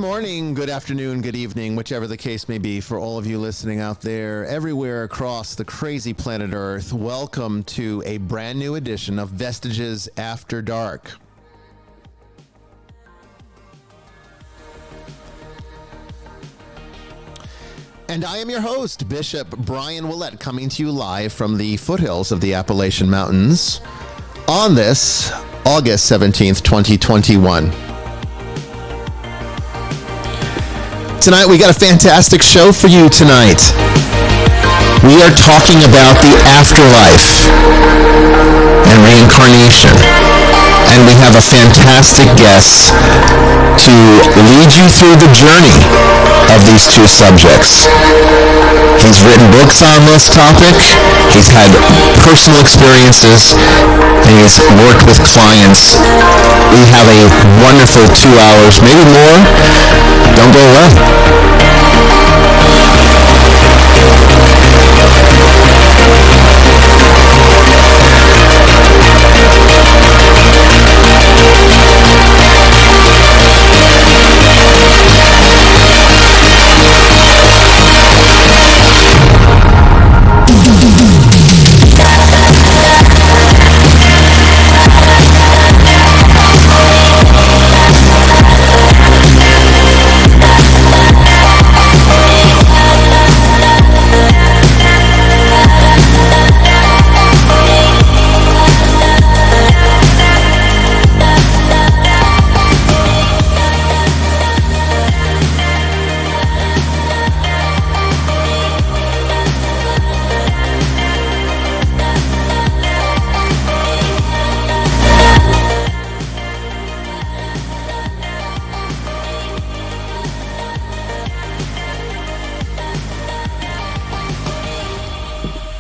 morning, good afternoon, good evening, whichever the case may be for all of you listening out there everywhere across the crazy planet Earth. Welcome to a brand new edition of Vestiges After Dark. And I am your host, Bishop Bryan Ouellette, coming to you live from the foothills of the Appalachian Mountains on this August 17th, 2021. Tonight, we got a fantastic show for you tonight. We are talking about the afterlife and reincarnation. And we have a fantastic guest to lead you through the journey of these two subjects. He's written books on this topic, he's had personal experiences, and he's worked with clients. We have a wonderful 2 hours, maybe more. Don't go away.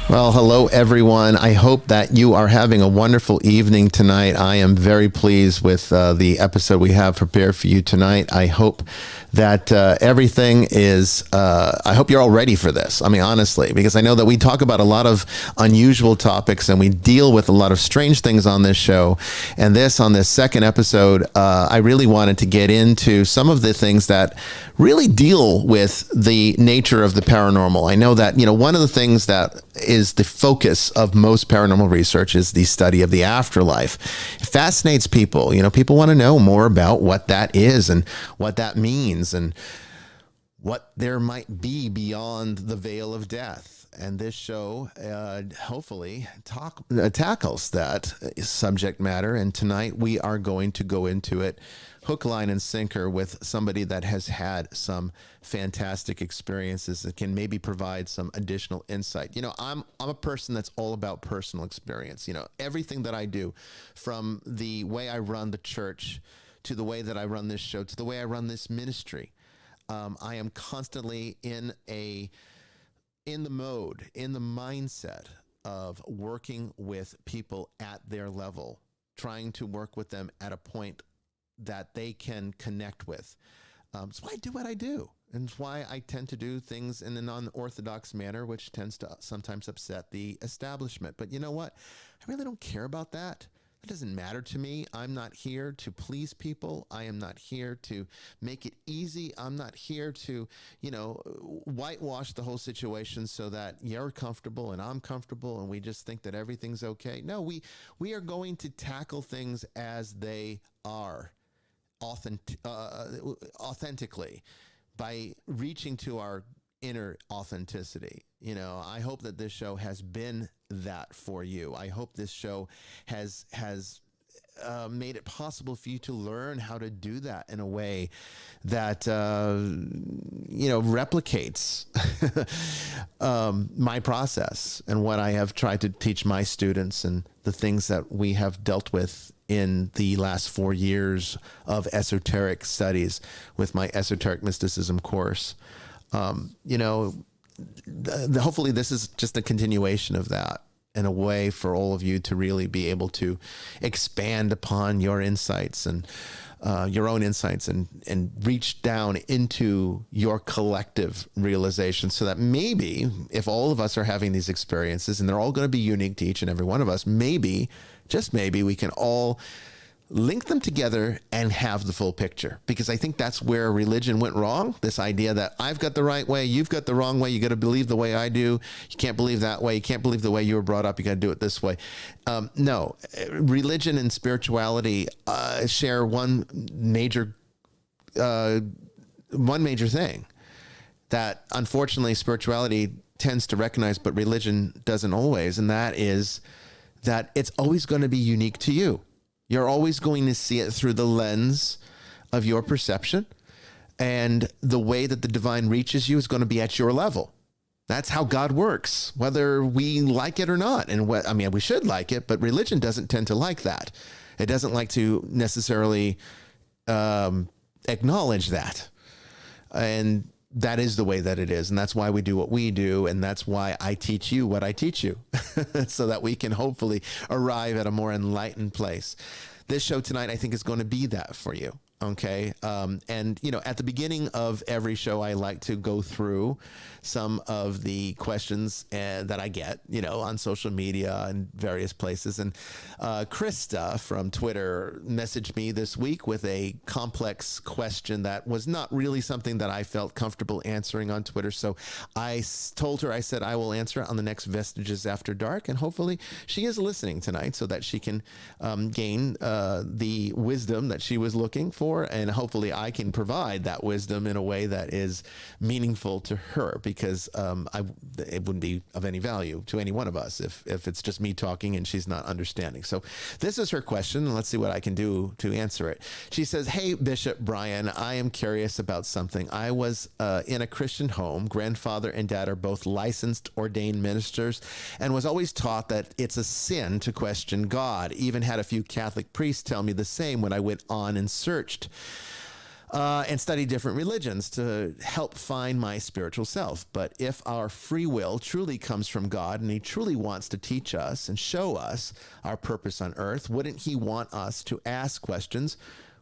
Well, hello, everyone. I hope that you are having a wonderful evening tonight. I am very pleased with the episode we have prepared for you tonight. I hope that everything is, I hope you're all ready for this. I mean, honestly, because I know that we talk about a lot of unusual topics and we deal with a lot of strange things on this show. And on this second episode, I really wanted to get into some of the things that really deal with the nature of the paranormal. I know that, one of the things that is the focus of most paranormal research is the study of the afterlife. It fascinates people. People want to know more about what that is and what that means and what there might be beyond the veil of death. And this show hopefully tackles that subject matter. And tonight we are going to go into it hook, line, and sinker with somebody that has had some fantastic experiences that can maybe provide some additional insight. I'm a person that's all about personal experience. Everything that I do, from the way I run the church to the way that I run this show to the way I run this ministry, I am constantly in the mindset of working with people at their level, trying to work with them at a point that they can connect with. That's why I do what I do. And it's why I tend to do things in an unorthodox manner, which tends to sometimes upset the establishment. But you know what? I really don't care about that. It doesn't matter to me. I'm not here to please people. I am not here to make it easy. I'm not here to, whitewash the whole situation so that you're comfortable and I'm comfortable and we just think that everything's okay. No, we are going to tackle things as they are, authentically, by reaching to our inner authenticity. I hope that this show has been that for you. I hope this show has made it possible for you to learn how to do that in a way that replicates my process and what I have tried to teach my students and the things that we have dealt with in the last 4 years of esoteric studies with my esoteric mysticism course. Hopefully this is just a continuation of that, in a way for all of you to really be able to expand upon your insights and your own insights and reach down into your collective realization, so that maybe if all of us are having these experiences, and they're all going to be unique to each and every one of us, maybe, just maybe, we can all link them together and have the full picture. Because I think that's where religion went wrong. This idea that I've got the right way, you've got the wrong way, you got to believe the way I do. You can't believe that way. You can't believe the way you were brought up. You got to do it this way. No, religion and spirituality share one major thing that unfortunately spirituality tends to recognize, but religion doesn't always. And that is that it's always going to be unique to you. You're always going to see it through the lens of your perception, and the way that the divine reaches you is going to be at your level. That's how God works, whether we like it or not. And we should like it, but religion doesn't tend to like that. It doesn't like to necessarily acknowledge that. And that is the way that it is. And that's why we do what we do. And that's why I teach you what I teach you so that we can hopefully arrive at a more enlightened place. This show tonight, I think, is going to be that for you. Okay. And, at the beginning of every show, I like to go through some of the questions that I get, on social media and various places. And Krista from Twitter messaged me this week with a complex question that was not really something that I felt comfortable answering on Twitter. So I told her, I said, I will answer it on the next Vestiges After Dark. And hopefully she is listening tonight so that she can gain the wisdom that she was looking for. And hopefully I can provide that wisdom in a way that is meaningful to her, because it wouldn't be of any value to any one of us if it's just me talking and she's not understanding. So this is her question, and let's see what I can do to answer it. She says, "Hey, Bishop Bryan, I am curious about something. I was in a Christian home. Grandfather and dad are both licensed ordained ministers, and was always taught that it's a sin to question God. Even had a few Catholic priests tell me the same when I went on and searched and study different religions to help find my spiritual self. But if our free will truly comes from God and he truly wants to teach us and show us our purpose on earth, wouldn't he want us to ask questions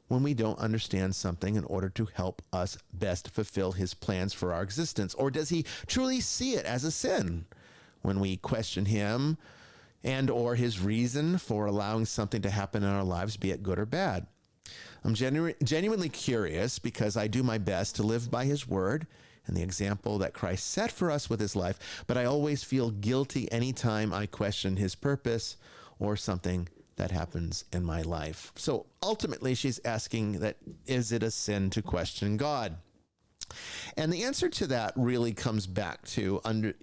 when we don't understand something in order to help us best fulfill his plans for our existence? Or does he truly see it as a sin when we question him and or his reason for allowing something to happen in our lives, be it good or bad? I'm genuinely curious because I do my best to live by his word and the example that Christ set for us with his life, but I always feel guilty anytime I question his purpose or something that happens in my life." So ultimately she's asking that, is it a sin to question God? And the answer to that really comes back to it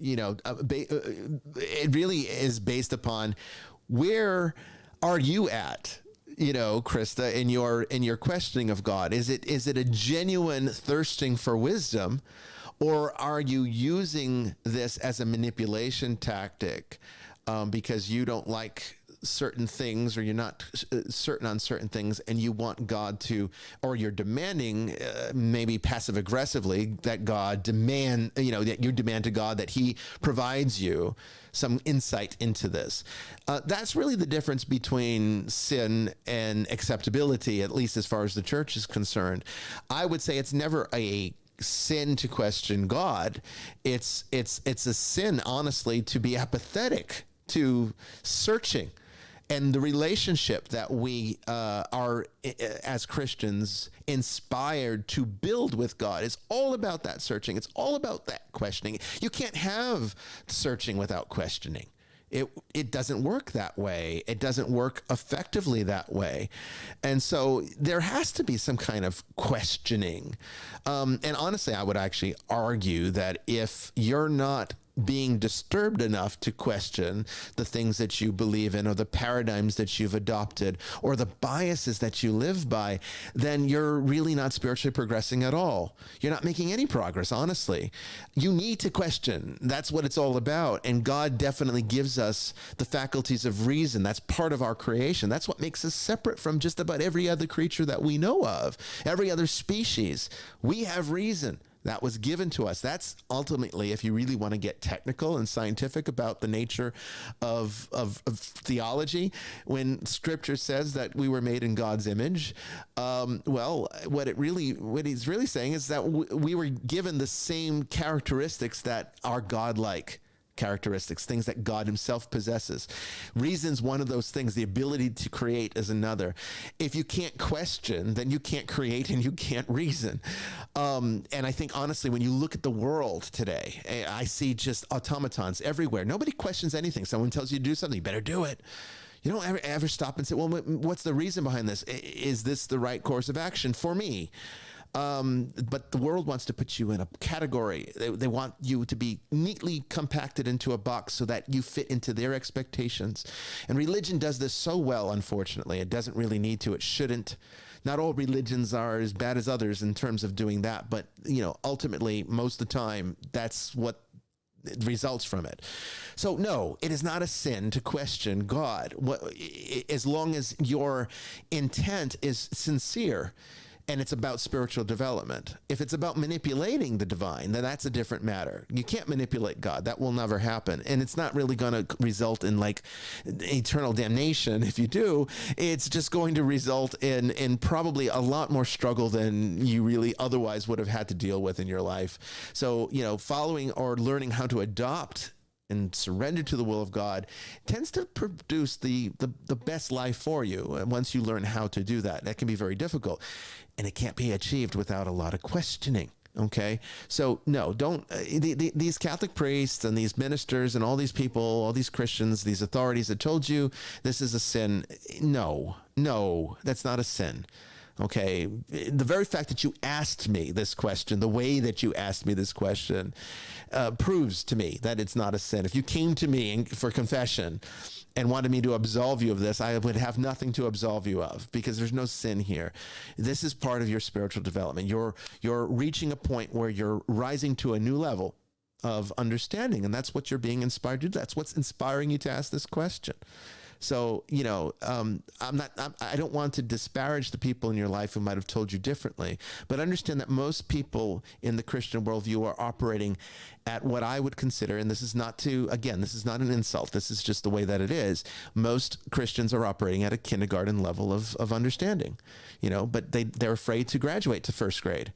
really is based upon where are you at? Krista, in your questioning of God, is it a genuine thirsting for wisdom, or are you using this as a manipulation tactic because you don't like certain things, or you're not certain on certain things, and you want God to, or you're demanding maybe passive aggressively that God that you demand to God that he provides you some insight into this. That's really the difference between sin and acceptability, at least as far as the church is concerned. I would say it's never a sin to question God. It's a sin, honestly, to be apathetic to searching. And the relationship that we are, as Christians, inspired to build with God is all about that searching. It's all about that questioning. You can't have searching without questioning. It doesn't work that way. It doesn't work effectively that way. And so there has to be some kind of questioning. And honestly, I would actually argue that if you're not being disturbed enough to question the things that you believe in, or the paradigms that you've adopted, or the biases that you live by, then you're really not spiritually progressing at all. You're not making any progress, honestly. You need to question. That's what it's all about. And God definitely gives us the faculties of reason. That's part of our creation. That's what makes us separate from just about every other creature that we know of, every other species. We have reason. That was given to us. That's ultimately, if you really want to get technical and scientific about the nature of theology, when Scripture says that we were made in God's image, what he's really saying is that we were given the same characteristics that are God-like characteristics, things that God himself possesses. Reason's one of those things. The ability to create is another. If you can't question, then you can't create and you can't reason. And I think, honestly, when you look at the world today, I see just automatons everywhere. Nobody questions anything. Someone tells you to do something, you better do it. You don't ever stop and say, well, what's the reason behind this? Is this the right course of action for me? But the world wants to put you in a category. They want you to be neatly compacted into a box so that you fit into their expectations. And religion does this so well, unfortunately. It doesn't really need to. It shouldn't. Not all religions are as bad as others in terms of doing that. But, ultimately, most of the time, that's what results from it. So no, it is not a sin to question God, as long as your intent is sincere and it's about spiritual development. If it's about manipulating the divine, then that's a different matter. You can't manipulate God. That will never happen. And it's not really going to result in like eternal damnation. If you do, it's just going to result in probably a lot more struggle than you really otherwise would have had to deal with in your life. So, following or learning how to adopt and surrender to the will of God tends to produce the best life for you. And once you learn how to do that, that can be very difficult, and it can't be achieved without a lot of questioning. Okay. So no, don't, these Catholic priests and these ministers and all these people, all these Christians, these authorities that told you this is a sin. No, that's not a sin. Okay. The very fact that you asked me this question, the way that you asked me this question, proves to me that it's not a sin. If you came to me for confession and wanted me to absolve you of this, I would have nothing to absolve you of, because there's no sin here. This is part of your spiritual development. You're reaching a point where you're rising to a new level of understanding, and that's what you're being inspired to do. That's what's inspiring you to ask this question. So, I don't want to disparage the people in your life who might have told you differently, but understand that most people in the Christian worldview are operating at what I would consider, and this is not an insult. This is just the way that it is. Most Christians are operating at a kindergarten level of understanding, but they're afraid to graduate to first grade.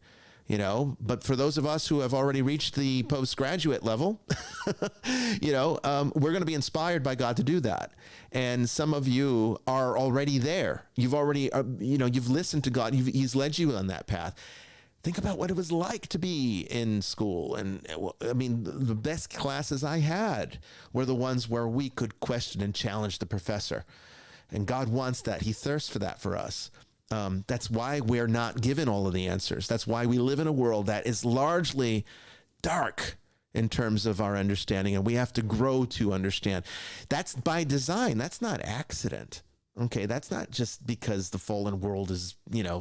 But for those of us who have already reached the postgraduate level, we're going to be inspired by God to do that. And some of you are already there. You've already, you've listened to God. He's led you on that path. Think about what it was like to be in school. And the best classes I had were the ones where we could question and challenge the professor. And God wants that. He thirsts for that for us. That's why we're not given all of the answers. That's why we live in a world that is largely dark in terms of our understanding, and we have to grow to understand. That's by design. That's not accident. Okay, that's not just because the fallen world is,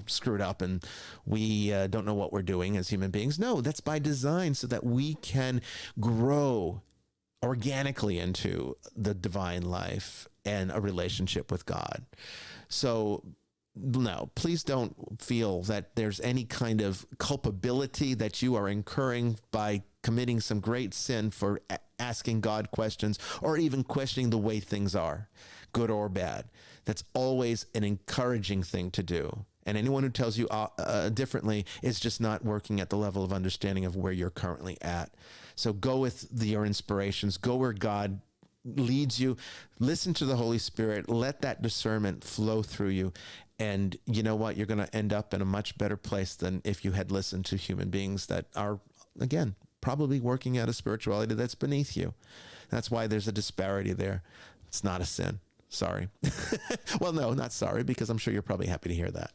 screwed up and we don't know what we're doing as human beings. No, that's by design so that we can grow organically into the divine life and a relationship with God. So no, please don't feel that there's any kind of culpability that you are incurring by committing some great sin for asking God questions or even questioning the way things are, good or bad. That's always an encouraging thing to do. And anyone who tells you differently is just not working at the level of understanding of where you're currently at. So go with your inspirations, go where God leads you, listen to the Holy Spirit, let that discernment flow through you. And you know what? You're going to end up in a much better place than if you had listened to human beings that are, again, probably working at a spirituality that's beneath you. That's why there's a disparity there. It's not a sin. Sorry. Well, no, not sorry, because I'm sure you're probably happy to hear that.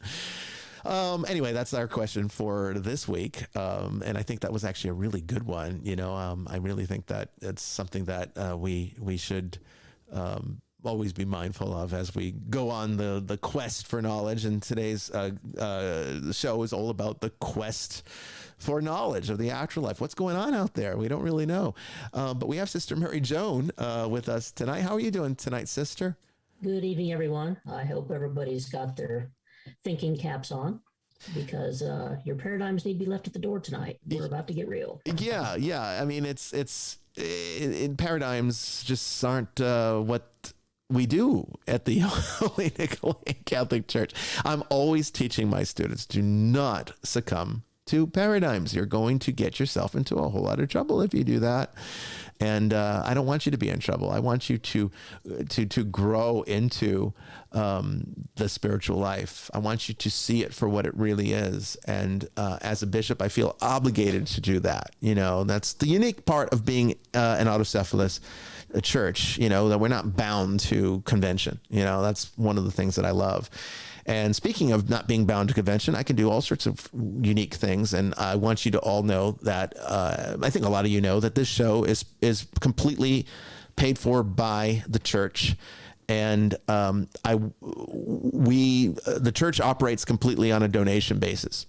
Anyway, that's our question for this week. And I think that was actually a really good one. I really think that it's something that we should always be mindful of as we go on the quest for knowledge. And today's show is all about the quest for knowledge of the afterlife. What's going on out there? We don't really know. But we have Sister Mary Joan with us tonight. How are you doing tonight, sister? Good evening, everyone. I hope everybody's got their thinking caps on, because your paradigms need to be left at the door tonight. We're about to get real. Yeah. I mean, paradigms just aren't what we do at the Holy Nicolaitan Catholic Church. I'm always teaching my students, do not succumb to paradigms. You're going to get yourself into a whole lot of trouble if you do that. And I don't want you to be in trouble. I want you to grow into the spiritual life. I want you to see it for what it really is. And as a bishop, I feel obligated to do that. You know, that's the unique part of being an autocephalous church, you know, that we're not bound to convention. You know, that's one of the things that I love. And speaking of not being bound to convention, I can do all sorts of unique things. And I want you to all know that I think a lot of you know that this show is completely paid for by the church. And the church operates completely on a donation basis.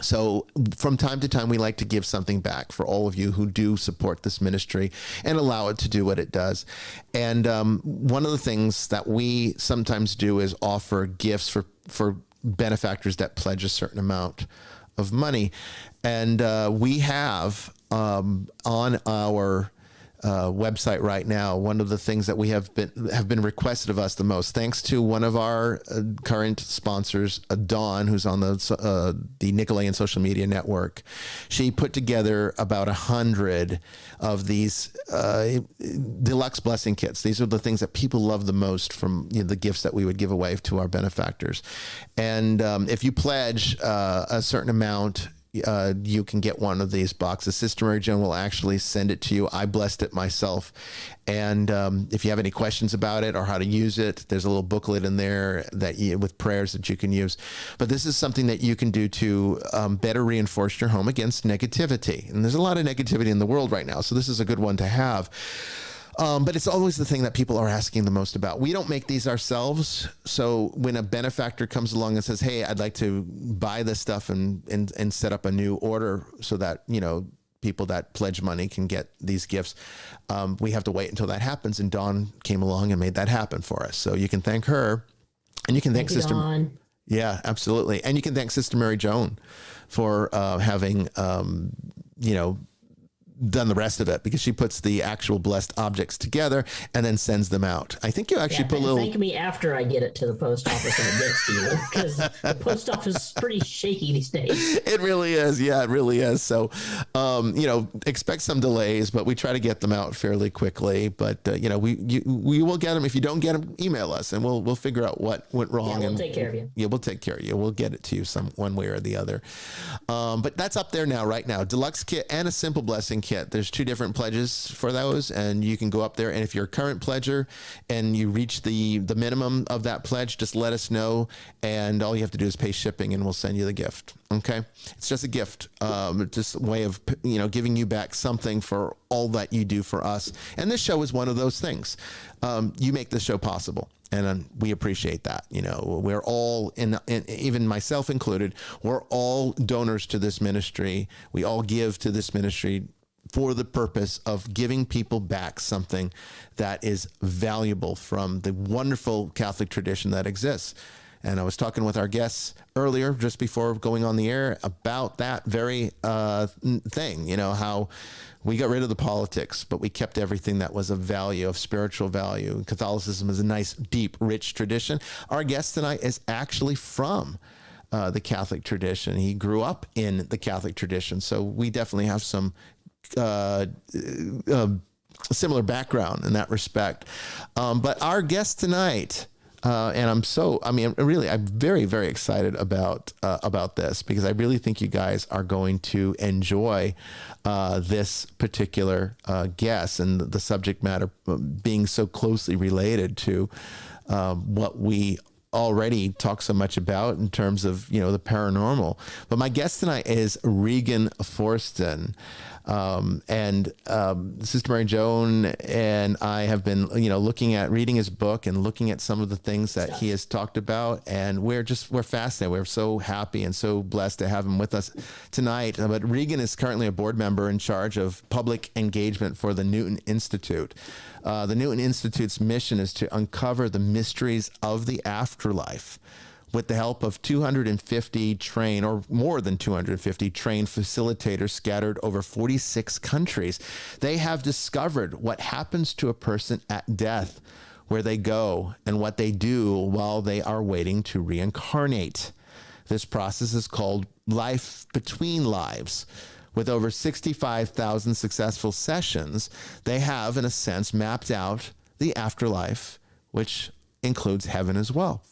So from time to time, we like to give something back for all of you who do support this ministry and allow it to do what it does. And one of the things that we sometimes do is offer gifts for benefactors that pledge a certain amount of money. And we have on our website right now, one of the things that we have been requested of us the most, thanks to one of our current sponsors, Dawn, who's on the Nicolaitan social media network. She put together about 100 of these deluxe blessing kits. These are the things that people love the most from the gifts that we would give away to our benefactors. And if you pledge a certain amount, you can get one of these boxes. Sister Mary Joan will actually send it to you. I blessed it myself. And if you have any questions about it or how to use it, there's a little booklet in there with prayers that you can use. But this is something that you can do to better reinforce your home against negativity. And there's a lot of negativity in the world right now, so this is a good one to have. But it's always the thing that people are asking the most about. We don't make these ourselves. So when a benefactor comes along and says, hey, I'd like to buy this stuff and set up a new order so that, people that pledge money can get these gifts, we have to wait until that happens. And Dawn came along and made that happen for us. So you can thank her, and you can thank Sister Dawn. Yeah, absolutely. And you can thank Sister Mary Joan for having, done the rest of it, because she puts the actual blessed objects together and then sends them out. I think you actually put a little... Thank me after I get it to the post office and it gets to you, because the post office is pretty shaky these days. It really is. Yeah, it really is. So, expect some delays, but we try to get them out fairly quickly. But, we will get them. If you don't get them, email us and we'll figure out what went wrong. Yeah, we'll take care of you. Yeah, we'll take care of you. We'll get it to you one way or the other. But that's up there now, right now. Deluxe kit and a simple blessing kit. There's 2 different pledges for those, and you can go up there, and if you're a current pledger and you reach the minimum of that pledge, just let us know, and all you have to do is pay shipping and we'll send you the gift. Okay, it's just a gift, just a way of giving you back something for all that you do for us. And this show is one of those things. You make this show possible, and we appreciate that. We're all even myself included, we're all donors to this ministry. We all give to this ministry for the purpose of giving people back something that is valuable from the wonderful Catholic tradition that exists. And I was talking with our guests earlier, just before going on the air, about that very thing, how we got rid of the politics, but we kept everything that was of value, of spiritual value. Catholicism is a nice, deep, rich tradition. Our guest tonight is actually from the Catholic tradition. He grew up in the Catholic tradition. So we definitely have some similar background in that respect. But our guest tonight, and I'm very, very excited about this, because I really think you guys are going to enjoy this particular guest, and the subject matter being so closely related to what we already talk so much about in terms of the paranormal. But my guest tonight is Regan Forston, and Sister Mary Joan and I have been reading his book and looking at some of the things that he has talked about, and we're fascinated. We're so happy and so blessed to have him with us tonight. But Regan is currently a board member in charge of public engagement for the Newton Institute. The Newton Institute's mission is to uncover the mysteries of the afterlife with the help of 250 trained, or more than 250 trained facilitators scattered over 46 countries. They have discovered what happens to a person at death, where they go, and what they do while they are waiting to reincarnate. This process is called life between lives. With over 65,000 successful sessions, they have, in a sense, mapped out the afterlife, which includes heaven as well.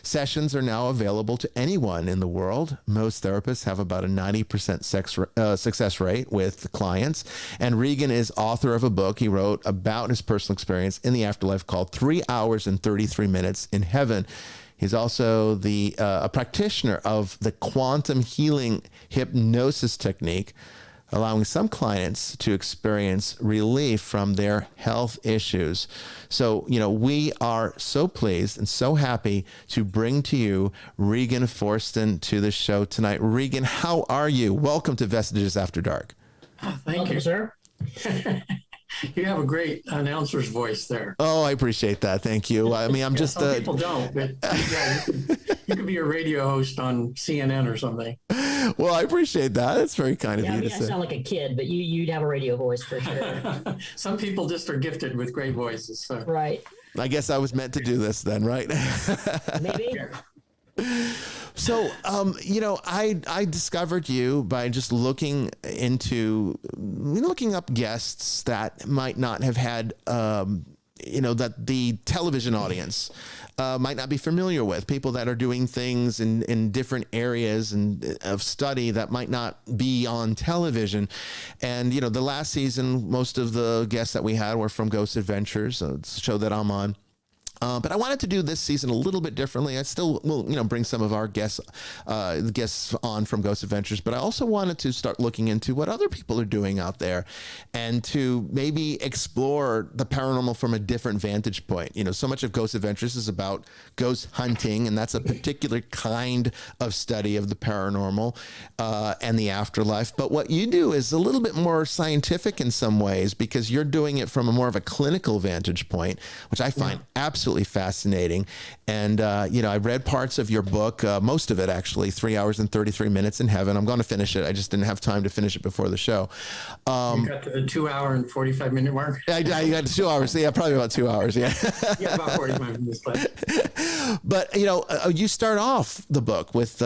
Sessions are now available to anyone in the world. Most therapists have about a 90% success rate with clients. And Regan is author of a book he wrote about his personal experience in the afterlife called 3 Hours and 33 Minutes in Heaven. He's also a practitioner of the quantum healing hypnosis technique, allowing some clients to experience relief from their health issues. So, we are so pleased and so happy to bring to you Regan Forston to the show tonight. Regan, how are you? Welcome to Vestiges After Dark. Thank you, sir. You have a great announcer's voice there. Oh, I appreciate that. Thank you. I mean, I'm just... Some people don't, but you could be a radio host on CNN or something. Well, I appreciate that. That's very kind of you to I say. sound like a kid, but you'd have a radio voice for sure. Some people just are gifted with great voices. So. Right. I guess I was meant to do this then, right? Maybe. So, I discovered you by just looking up guests that might not have had, that the television audience might not be familiar with, people that are doing things in different areas of study that might not be on television. And, the last season, most of the guests that we had were from Ghost Adventures, a show that I'm on. But I wanted to do this season a little bit differently. I still will, bring some of our guests on from Ghost Adventures, but I also wanted to start looking into what other people are doing out there and to maybe explore the paranormal from a different vantage point. So much of Ghost Adventures is about ghost hunting, and that's a particular kind of study of the paranormal and the afterlife. But what you do is a little bit more scientific in some ways, because you're doing it from a more of a clinical vantage point, which I find absolutely fascinating. And, I read parts of your book, most of it actually, 3 Hours and 33 Minutes in Heaven. I'm going to finish it. I just didn't have time to finish it before the show. You got to the 2 hour and 45 minute mark? I got 2 hours. Yeah, probably about 2 hours. Yeah. Yeah, about 45 minutes. But, you start off the book with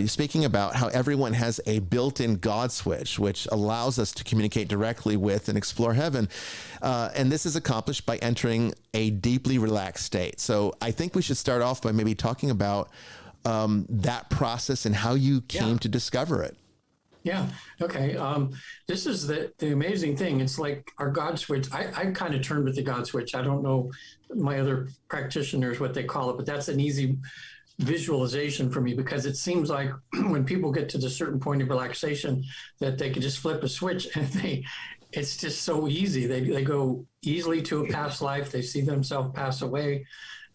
speaking about how everyone has a built-in God switch, which allows us to communicate directly with and explore heaven. And this is accomplished by entering a deeply relaxed state. So I think we should start off by maybe talking about that process and how you came to discover it. Yeah. Okay. This is the amazing thing. It's like our God switch. I kind of turned with the God switch. I don't know my other practitioners what they call it, but that's an easy visualization for me, because it seems like when people get to the certain point of relaxation that they can just flip a switch and it's just so easy. They go easily to a past life. They see themselves pass away.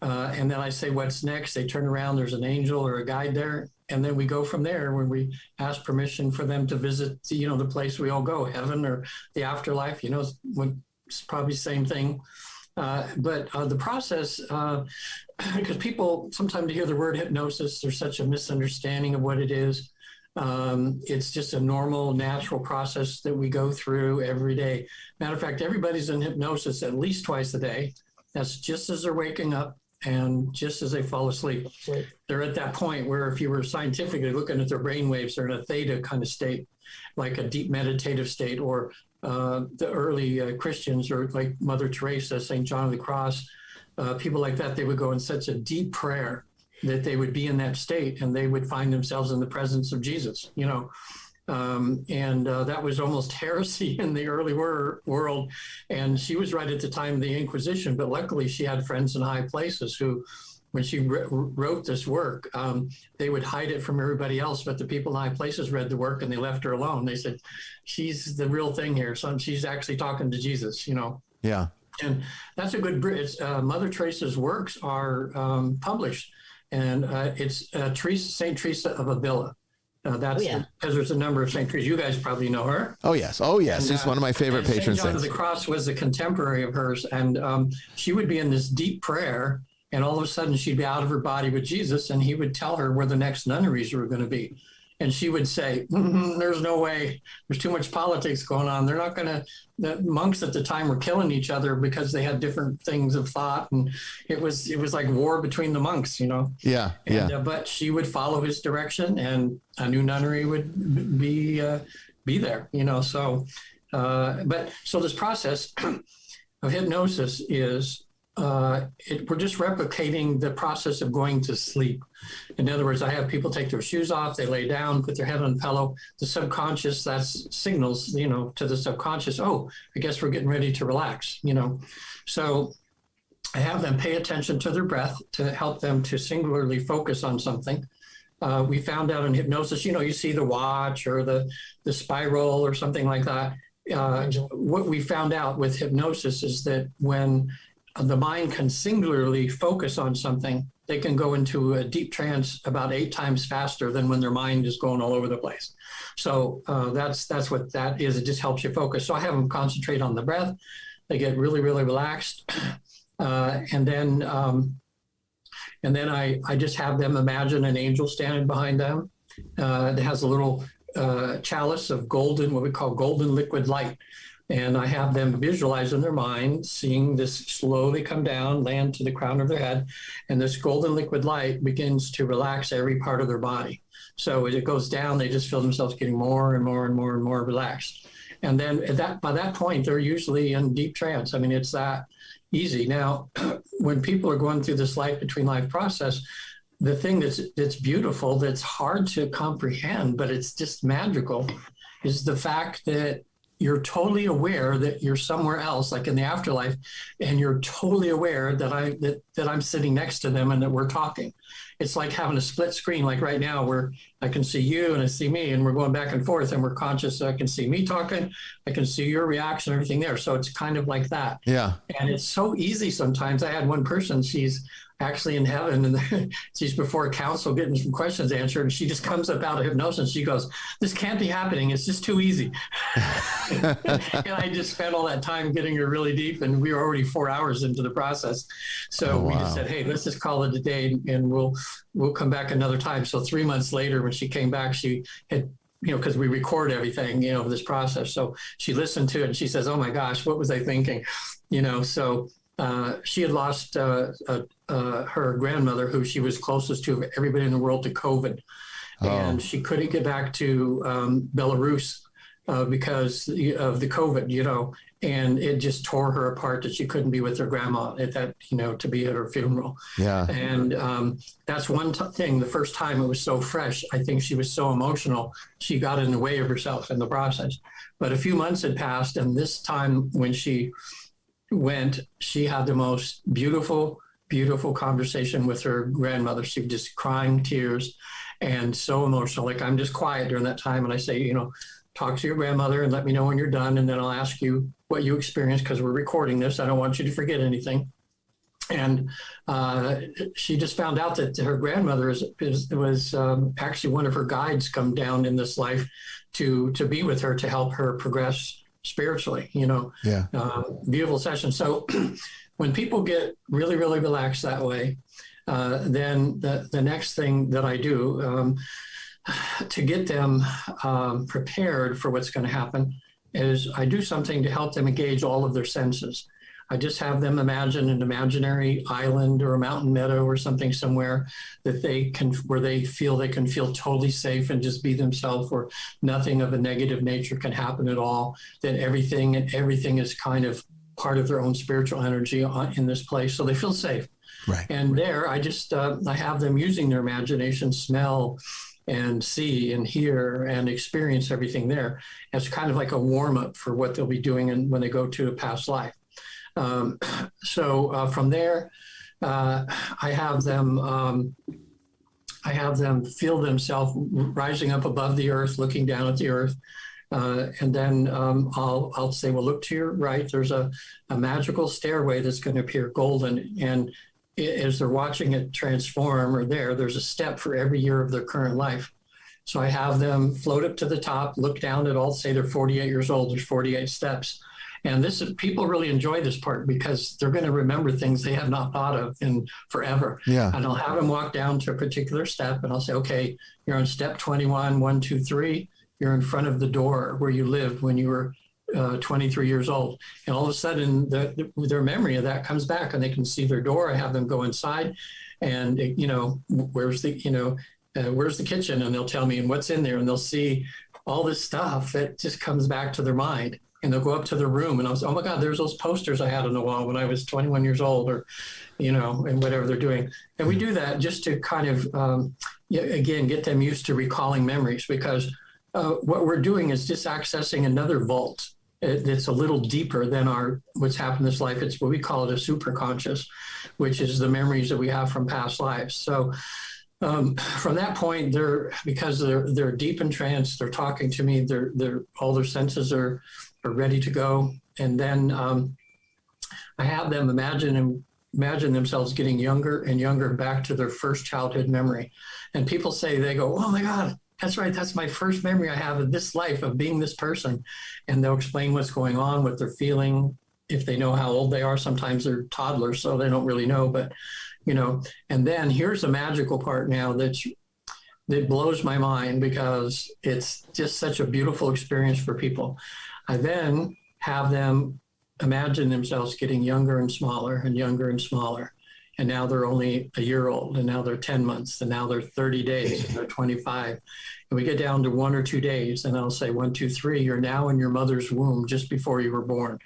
And then I say, what's next? They turn around, there's an angel or a guide there. And then we go from there when we ask permission for them to visit, the place we all go, heaven or the afterlife, it's probably the same thing. But the process, because people sometimes hear the word hypnosis, there's such a misunderstanding of what it is. It's just a normal, natural process that we go through every day. Matter of fact, everybody's in hypnosis at least twice a day. That's just as they're waking up and just as they fall asleep. Right. They're at that point where if you were scientifically looking at their brain waves, they're in a theta kind of state, like a deep meditative state, or the early Christians, or like Mother Teresa, St. John of the Cross, people like that, they would go in such a deep prayer that they would be in that state and they would find themselves in the presence of Jesus, and that was almost heresy in the early world. And she was right at the time of the Inquisition, but luckily she had friends in high places who, when she wrote this work, they would hide it from everybody else, but the people in high places read the work and they left her alone. They said, she's the real thing here, son. She's actually talking to Jesus, Yeah. And that's a good bridge. Mother Teresa's works are published, and it's St. Teresa of Avila. That's because there's a number of St. Teresa. You guys probably know her. Oh, yes. And, she's one of my favorite patron St. John of saints. the Cross was a contemporary of hers, and she would be in this deep prayer, and all of a sudden she'd be out of her body with Jesus, and he would tell her where the next nunneries were going to be. And she would say, there's no way. There's too much politics going on. They're not going to, the monks at the time were killing each other because they had different things of thought. And it was like war between the monks, you know? Yeah. And, but she would follow his direction, and a new nunnery would be there, you know? So, so this process of hypnosis is, we're just replicating the process of going to sleep. In other words, I have people take their shoes off, they lay down, put their head on the pillow. The subconscious, that's signals, you know, to the subconscious, oh, I guess we're getting ready to relax, you know. So I have them pay attention to their breath to help them to singularly focus on something. We found out in hypnosis, you know, you see the watch or the spiral or something like that. What we found out with hypnosis is that when the mind can singularly focus on something, they can go into a deep trance about 8 times faster than when their mind is going all over the place. So that's what that is. It just helps you focus. So I have them concentrate on the breath. They get really, really relaxed. And then I just have them imagine an angel standing behind them. It has a little chalice of golden, what we call golden liquid light. And I have them visualize in their mind, seeing this slowly come down, land to the crown of their head. And this golden liquid light begins to relax every part of their body. So as it goes down, they just feel themselves getting more and more and more and more relaxed. And then by that point, they're usually in deep trance. I mean, it's that easy. Now, when people are going through this life between life process, the thing that's beautiful, that's hard to comprehend, but it's just magical, is the fact that you're totally aware that you're somewhere else, like in the afterlife, and you're totally aware that I'm sitting next to them and that we're talking. It's like having a split screen, like right now, where I can see you and I see me, and we're going back and forth, and we're conscious. So I can see me talking, I can see your reaction, everything there. So it's kind of like that. Yeah. And it's so easy sometimes. I had one person, she's actually in heaven, and she's before a council getting some questions answered, and she just comes up out of hypnosis. She goes, "This can't be happening. It's just too easy." And I just spent all that time getting her really deep, and we were already 4 hours into the process. So we just said, "Hey, let's just call it a day, and we'll come back another time." So 3 months later, when she came back, she had, you know, because we record everything, you know, this process. So she listened to it, and she says, "Oh my gosh, what was I thinking?" You know, so she had lost her grandmother, who she was closest to everybody in the world, to COVID. And she couldn't get back to Belarus because of the COVID, you know, and it just tore her apart that she couldn't be with her grandma at that, you know, to be at her funeral. Yeah. And that's one thing. The first time it was so fresh, I think she was so emotional, she got in the way of herself in the process. But a few months had passed, and this time when she went, she had the most beautiful conversation with her grandmother. She was just crying tears and so emotional. Like, I'm just quiet during that time, and I say, you know, talk to your grandmother and let me know when you're done, and then I'll ask you what you experienced, because we're recording this. I don't want you to forget anything. And she just found out that her grandmother was actually one of her guides come down in this life to be with her, to help her progress spiritually, you know. Yeah. Beautiful session. So when people get really, really relaxed that way, then the next thing that I do to get them prepared for what's going to happen is I do something to help them engage all of their senses. I just have them imagine an imaginary island or a mountain meadow or something somewhere that where they can feel totally safe and just be themselves, where nothing of a negative nature can happen at all, that everything is kind of part of their own spiritual energy in this place. So they feel safe. Right. And there, I just, I have them using their imagination, smell and see and hear and experience everything there. It's kind of like a warm up for what they'll be doing when they go to a past life. So from there, I have them feel themselves rising up above the earth, looking down at the earth. And then I'll say, well, look to your right. There's a magical stairway that's going to appear golden. And as they're watching it transform, or there's a step for every year of their current life. So I have them float up to the top, look down at all, say they're 48 years old, there's 48 steps. And this is, people really enjoy this part because they're going to remember things they have not thought of in forever. Yeah. And I'll have them walk down to a particular step and I'll say, okay, you're on step 21, 1, 2, 3. You're in front of the door where you lived when you were 23 years old. And all of a sudden their memory of that comes back and they can see their door. I have them go inside and, you know, where's the kitchen? And they'll tell me, and what's in there? And they'll see all this stuff that just comes back to their mind. And they'll go up to their room and I'll say, oh my God, there's those posters I had on the wall when I was 21 years old, or, you know, and whatever they're doing. And we do that just to kind of, again, get them used to recalling memories, because what we're doing is just accessing another vault. It's a little deeper than what's happened in this life. It's what we call it a superconscious, which is the memories that we have from past lives. So from that point, because they're deep in trance, they're talking to me, all their senses are ready to go. And then I have them imagine themselves getting younger and younger back to their first childhood memory. And people say, they go, oh my God, that's right. That's my first memory I have of this life, of being this person. And they'll explain what's going on, what they're feeling, if they know how old they are. Sometimes they're toddlers, so they don't really know, but, you know. And then here's the magical part now that blows my mind, because it's just such a beautiful experience for people. I then have them imagine themselves getting younger and smaller and younger and smaller. And now they're only a year old, and now they're 10 months, and now they're 30 days, and they're 25. And we get down to 1 or 2 days, and I'll say, 1, 2, 3, you're now in your mother's womb just before you were born.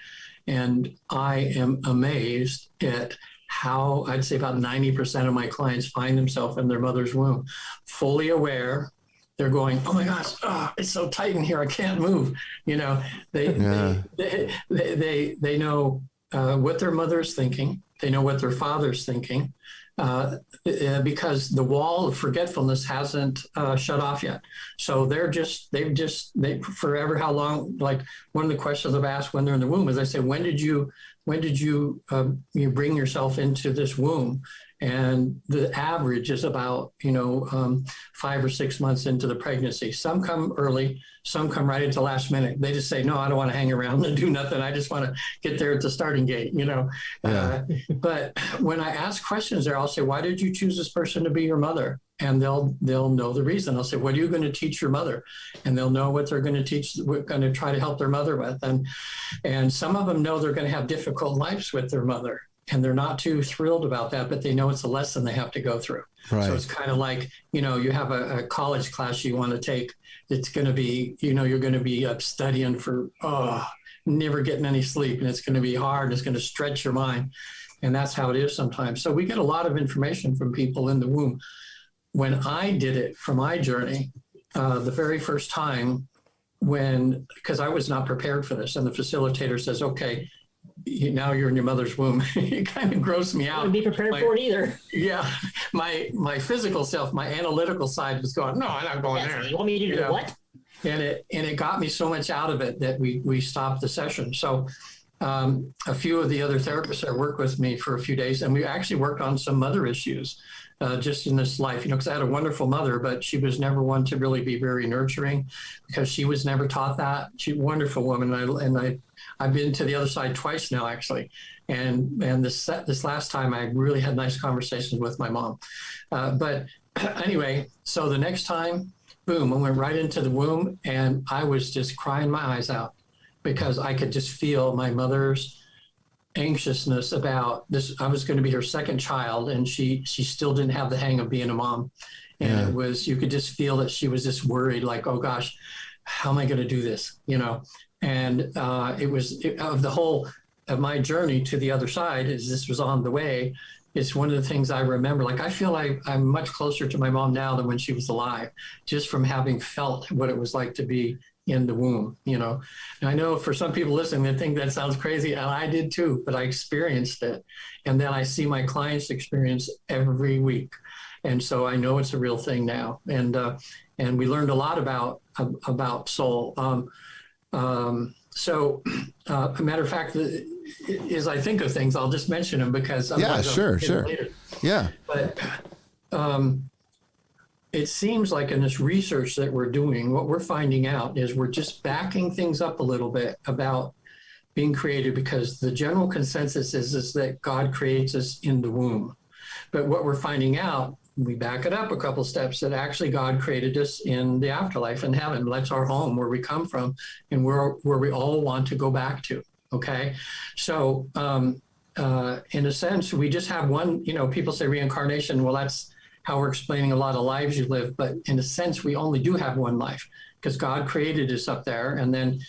And I am amazed at how, I'd say about 90% of my clients find themselves in their mother's womb, fully aware. They're going, oh my gosh, it's so tight in here, I can't move. You know, they know what their mother's thinking. They know what their father's thinking, because the wall of forgetfulness hasn't shut off yet. So they forever, how long, like one of the questions I've asked when they're in the womb is, I say, when did you bring yourself into this womb? And the average is about, 5 or 6 months into the pregnancy. Some come early, some come right into last minute. They just say, no, I don't want to hang around and do nothing. I just want to get there at the starting gate, Yeah. But when I ask questions there, I'll say, why did you choose this person to be your mother? And they'll know the reason. I'll say, what are you going to teach your mother? And they'll know what they're going to teach, we're going to try to help their mother with. And some of them know they're going to have difficult lives with their mother. And they're not too thrilled about that, but they know it's a lesson they have to go through. Right. So it's kind of like, you have a college class you want to take. It's going to be, you're going to be up studying for, never getting any sleep. And it's going to be hard. It's going to stretch your mind. And that's how it is sometimes. So we get a lot of information from people in the womb. When I did it for my journey, the very first time because I was not prepared for this, and the facilitator says, okay, now you're in your mother's womb. It kind of grossed me out. I wouldn't be prepared for it either. Yeah. My physical self, my analytical side was going, no, I'm not going there. You want me to do what? And it got me so much out of it that we stopped the session. So a few of the other therapists that worked with me for a few days, and we actually worked on some mother issues just in this life, because I had a wonderful mother, but she was never one to really be very nurturing, because she was never taught that. She's a wonderful woman. And I've been to the other side twice now, actually. And this last time I really had nice conversations with my mom. But anyway, so the next time, boom, I went right into the womb, and I was just crying my eyes out, because I could just feel my mother's anxiousness about this. I was going to be her second child, and she still didn't have the hang of being a mom. And you could just feel that she was just worried, like, oh gosh, how am I going to do this? And it was of the whole of my journey to the other side, as this was on the way. It's one of the things I remember. Like, I feel I'm much closer to my mom now than when she was alive, just from having felt what it was like to be in the womb, And I know for some people listening, they think that sounds crazy, and I did too, but I experienced it. And then I see my clients experience every week. And so I know it's a real thing now. And we learned a lot about soul. So a matter of fact, as I think of things, I'll just mention them, because sure. Later. Yeah. But it seems like in this research that we're doing, what we're finding out is we're just backing things up a little bit about being created, because the general consensus is that God creates us in the womb. But what we're finding out, we back it up a couple steps, that actually God created us in the afterlife, in heaven. That's our home, where we come from, and where we all want to go back to. Okay, so in a sense, we just have one. People say reincarnation. Well, that's how we're explaining a lot of lives you live. But in a sense, we only do have one life, because God created us up there, and then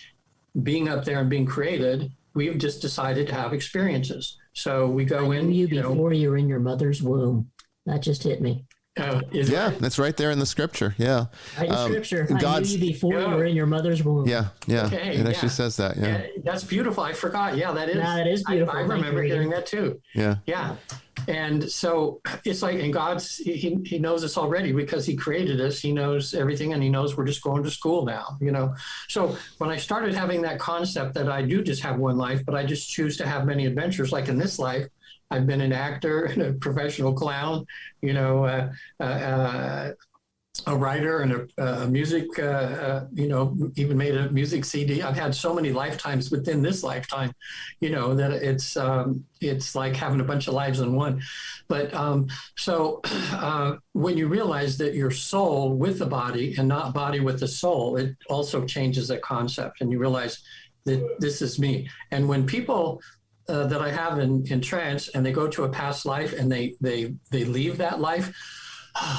being up there and being created, we've just decided to have experiences. So we go in. You before you were in your mother's womb. That just hit me. That's right there in the scripture. Yeah. Right in scripture. I knew you before you were in your mother's womb. Yeah. Okay, it actually says that. Yeah. That's beautiful. I forgot. Yeah, that is. That is beautiful. I remember hearing that too. Yeah. Yeah. And so it's like, and God's, he knows us already, because he created us. He knows everything, and he knows we're just going to school now, So when I started having that concept that I do just have one life, but I just choose to have many adventures, like in this life, I've been an actor and a professional clown, a writer and a music, even made a music CD. I've had so many lifetimes within this lifetime, that it's like having a bunch of lives in one. But when you realize that your soul with the body and not body with the soul, it also changes the concept, and you realize that this is me. And when people that I have in trance, and they go to a past life, and they leave that life,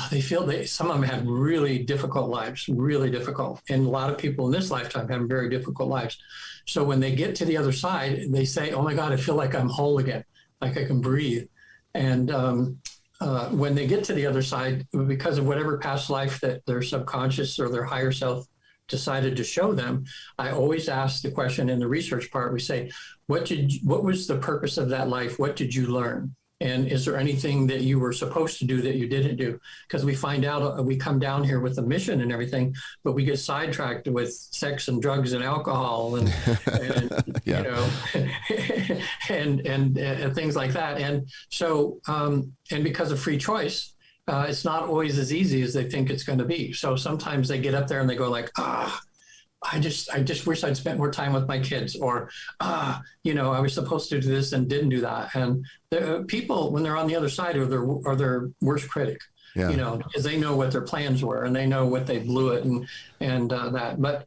they feel some of them had really difficult lives, really difficult. And a lot of people in this lifetime have very difficult lives. So when they get to the other side, they say, oh my God, I feel like I'm whole again, like I can breathe. And when they get to the other side, because of whatever past life that their subconscious or their higher self decided to show them, I always ask the question in the research part. We say, what was the purpose of that life? What did you learn? And is there anything that you were supposed to do that you didn't do? Because we find out, we come down here with a mission and everything, but we get sidetracked with sex and drugs and alcohol and and things like that. And so, and because of free choice, it's not always as easy as they think it's going to be. So sometimes they get up there and they go like, I just wish I'd spent more time with my kids, or, I was supposed to do this and didn't do that. And the people, when they're on the other side, are their worst critic, because they know what their plans were, and they know what they blew it and that. But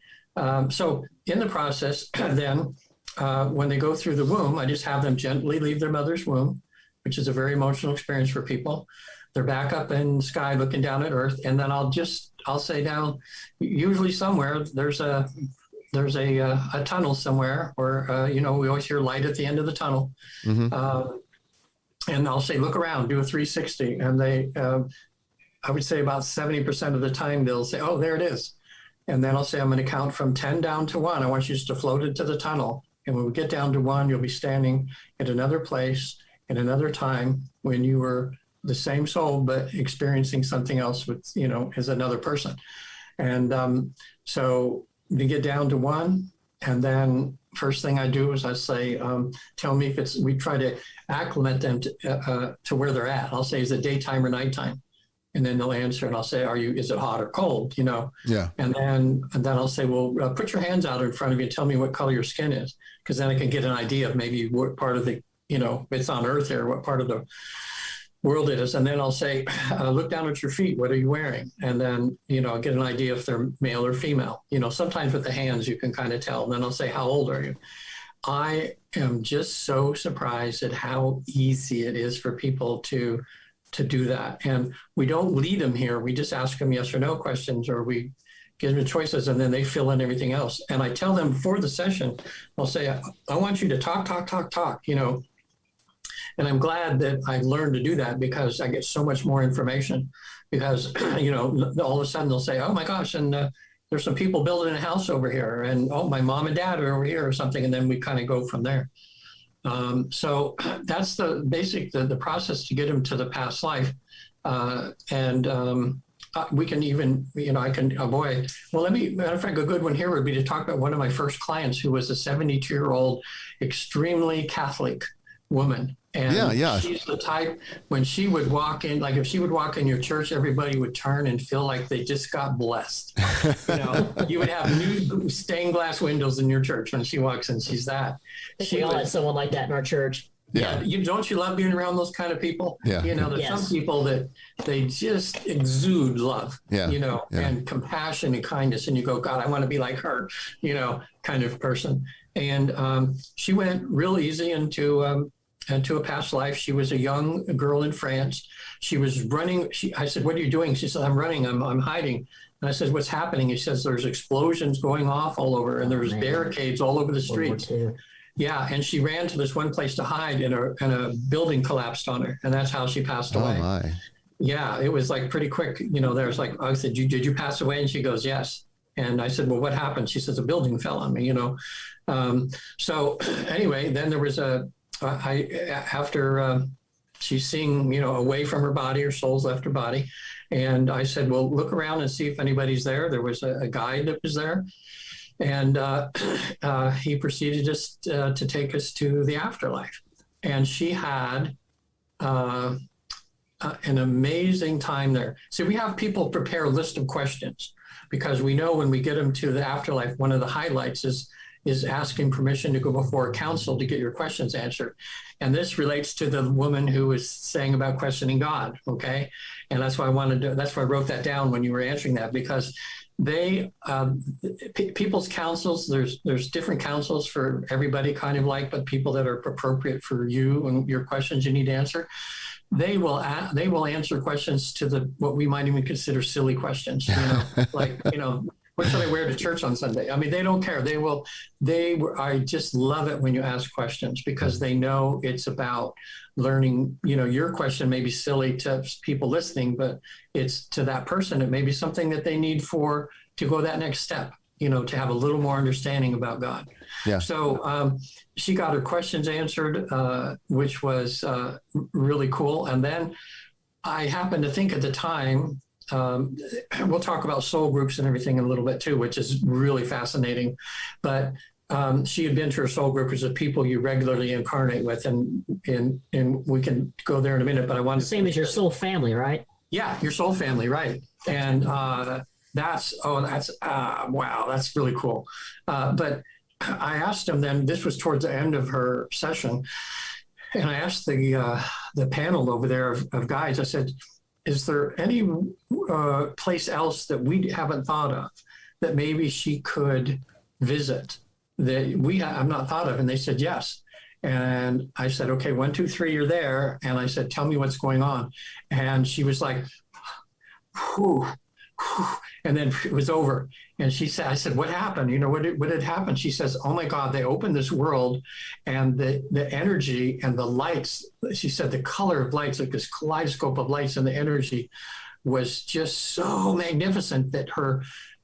so in the process, then when they go through the womb, I just have them gently leave their mother's womb, which is a very emotional experience for people. They're back up in the sky looking down at Earth, and then I'll say down, usually somewhere there's a tunnel somewhere where we always hear light at the end of the tunnel. Mm-hmm. And I'll say, look around, do a 360, and they I would say about 70% of the time they'll say, oh, there it is. And then I'll say, I'm going to count from 10 down to 1. I want you just to float into the tunnel, and when we get down to 1, you'll be standing at another place at another time when you were the same soul, but experiencing something else with, as another person. And so we get down to 1. And then first thing I do is I say, tell me if we try to acclimate them to where they're at. I'll say, is it daytime or nighttime? And then they'll answer, and I'll say, is it hot or cold? Yeah. And then I'll say, well, put your hands out in front of you and tell me what color your skin is. Because then I can get an idea of maybe what part of the, it's on Earth here, what part of the world it is. And then I'll say, look down at your feet. What are you wearing? And then, I'll get an idea if they're male or female. Sometimes with the hands, you can kind of tell. And then I'll say, how old are you? I am just so surprised at how easy it is for people to do that. And we don't lead them here. We just ask them yes or no questions, or we give them choices, and then they fill in everything else. And I tell them before the session, I'll say, I want you to talk, And I'm glad that I've learned to do that, because I get so much more information. Because, all of a sudden they'll say, oh my gosh, and there's some people building a house over here, and oh, my mom and dad are over here or something. And then we kind of go from there. So that's the basic, the process to get them to the past life. We can even, matter of fact, a good one here would be to talk about one of my first clients, who was a 72-year-old, extremely Catholic woman. And she's the type, when she would walk in, like if she would walk in your church, everybody would turn and feel like they just got blessed. You would have new stained glass windows in your church when she walks in. She's that. We all had someone like that in our church. Yeah. Don't you love being around those kind of people? Yeah. There's some people that they just exude love, and compassion and kindness. And you go, God, I want to be like her, kind of person. And she went real easy into a past life. She was a young girl in France. She was running. I said, what are you doing? She said, I'm running. I'm hiding. And I said, what's happening? He says, there's explosions going off all over, and there's barricades all over the streets. Yeah, and she ran to this one place to hide, and a building collapsed on her, and that's how she passed away. Oh my! Yeah, it was like pretty quick. There's like, I said, did you pass away? And she goes, yes. And I said, well, what happened? She says, a building fell on me. So anyway, then there was after she's seeing, away from her body, her soul's left her body, and I said, well, look around and see if anybody's there. There was a guide that was there. And he proceeded just to take us to the afterlife. And she had an amazing time there. So we have people prepare a list of questions, because we know when we get them to the afterlife, one of the highlights is asking permission to go before a council to get your questions answered. And this relates to the woman who was saying about questioning God, okay? And that's why that's why I wrote that down when you were answering that, because people's councils, there's different councils for everybody, kind of like, but people that are appropriate for you and your questions you need to answer, they will answer questions to what we might even consider silly questions, like, what should I wear to church on Sunday? I mean, they don't care. I just love it when you ask questions, because they know it's about learning. Your question may be silly to people listening, but it's to that person. It may be something that they need to go that next step, to have a little more understanding about God. Yeah. So she got her questions answered, which was really cool. And then I happened to think at the time, we'll talk about soul groups and everything in a little bit too, which is really fascinating. But she had been to her soul group, which is the people you regularly incarnate with, and we can go there in a minute. But I wanted same as your soul family, right? Yeah, your soul family, right? And wow, that's really cool. But I asked him then. This was towards the end of her session, and I asked the panel over there of guides. I said, is there any place else that we haven't thought of that maybe she could visit that I've not thought of? And they said yes. And I said, okay, 1, 2, 3, you're there. And I said, tell me what's going on. And she was like, whew, whew. And then it was over. And she said, I said, what happened? What had happened? She says, oh my God, they opened this world, and the energy and the lights, she said, the color of lights, like this kaleidoscope of lights, and the energy was just so magnificent that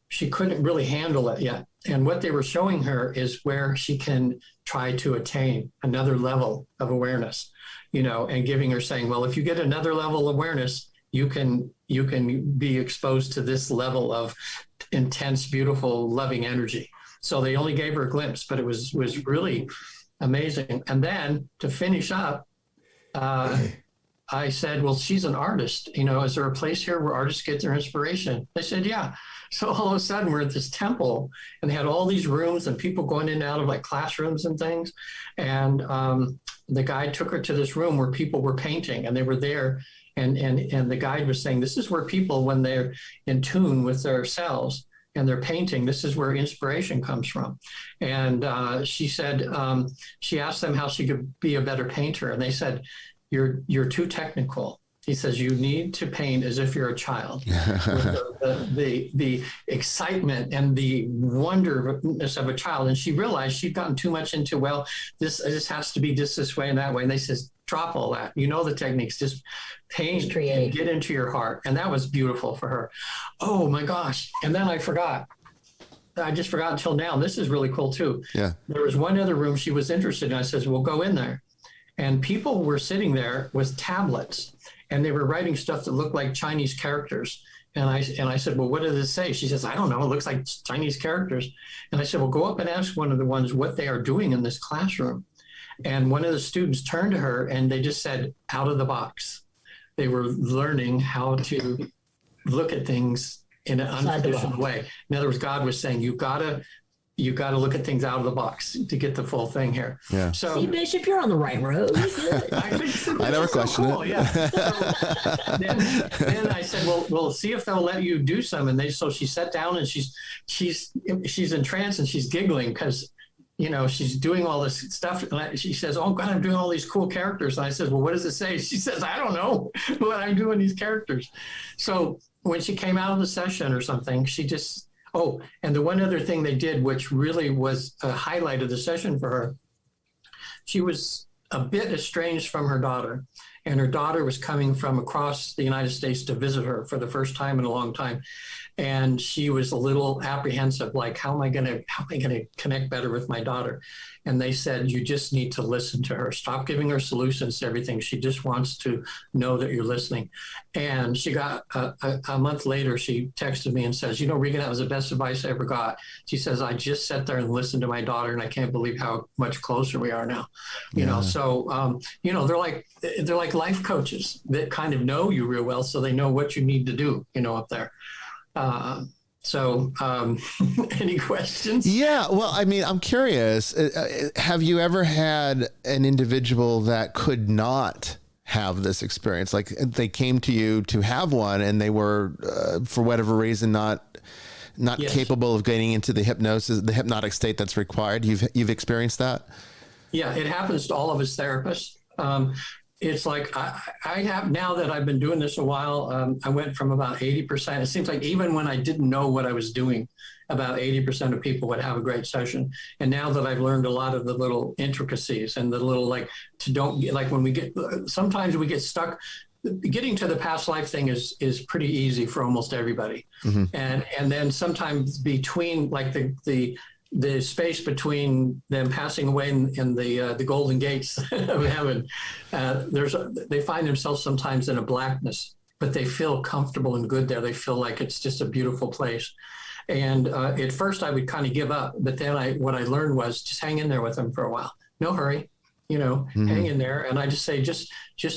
she couldn't really handle it yet. And what they were showing her is where she can try to attain another level of awareness, and giving her, saying, well, if you get another level of awareness, you can be exposed to this level of intense, beautiful, loving energy. So they only gave her a glimpse, but it was really amazing. And then to finish up, I said, well, she's an artist. Is there a place here where artists get their inspiration? They said, yeah. So all of a sudden we're at this temple, and they had all these rooms and people going in and out of like classrooms and things. And the guide took her to this room where people were painting, and they were there. And the guide was saying, this is where people, when they're in tune with their selves and they're painting, this is where inspiration comes from. And she said, she asked them how she could be a better painter. And they said, you're too technical. He says, you need to paint as if you're a child. the excitement and the wonderness of a child. And she realized she'd gotten too much into, well, this has to be this way and that way. And they says, drop all that. The techniques, just paint, just create, get into your heart. And that was beautiful for her. Oh my gosh. And then I forgot. I just forgot until now. This is really cool too. Yeah. There was one other room she was interested in. I says, well, go in there. And people were sitting there with tablets, and they were writing stuff that looked like Chinese characters. And I said, well, what does it say? She says, I don't know. It looks like Chinese characters. And I said, well, go up and ask one of the ones what they are doing in this classroom. And one of the students turned to her and they just said, out of the box. They were learning how to look at things in an untraditional way. In other words, God was saying, you gotta look at things out of the box to get the full thing here. Yeah. So, see, Bishop, you're on the right road. I never questioned it. Yeah. So then I said, well, see if they'll let you do some. And so she sat down and she's entranced and she's giggling because, she's doing all this stuff. And she says, oh God, I'm doing all these cool characters. And I said, well, what does it say? She says, I don't know what I'm doing these characters. So when she came out of the session or something, she just, and the one other thing they did, which really was a highlight of the session for her, she was a bit estranged from her daughter. And her daughter was coming from across the United States to visit her for the first time in a long time. And she was a little apprehensive, like, how am I going to connect better with my daughter? And they said, you just need to listen to her. Stop giving her solutions to everything. She just wants to know that you're listening. And she got a month later, she texted me and says, Regan, that was the best advice I ever got. She says, I just sat there and listened to my daughter and I can't believe how much closer we are now. So, they're like life coaches that kind of know you real well. So they know what you need to do, up there. Any questions? Yeah. Well, I mean, I'm curious. Have you ever had an individual that could not have this experience? Like they came to you to have one and they were, for whatever reason, not yes. capable of getting into the hypnotic state that's required. You've experienced that? Yeah, it happens to all of us therapists. It's like I have, now that I've been doing this a while, I went from about 80%. It seems like even when I didn't know what I was doing, about 80% of people would have a great session. And now that I've learned a lot of the little intricacies and the little, sometimes we get stuck. Getting to the past life thing is pretty easy for almost everybody. Mm-hmm. And then sometimes between the space between them passing away in the golden gates of heaven, they find themselves sometimes in a blackness, but they feel comfortable and good there. They feel like it's just a beautiful place. And at first I would kind of give up, but then what I learned was just hang in there with them for a while. No hurry, mm-hmm. hang in there. And I just say, just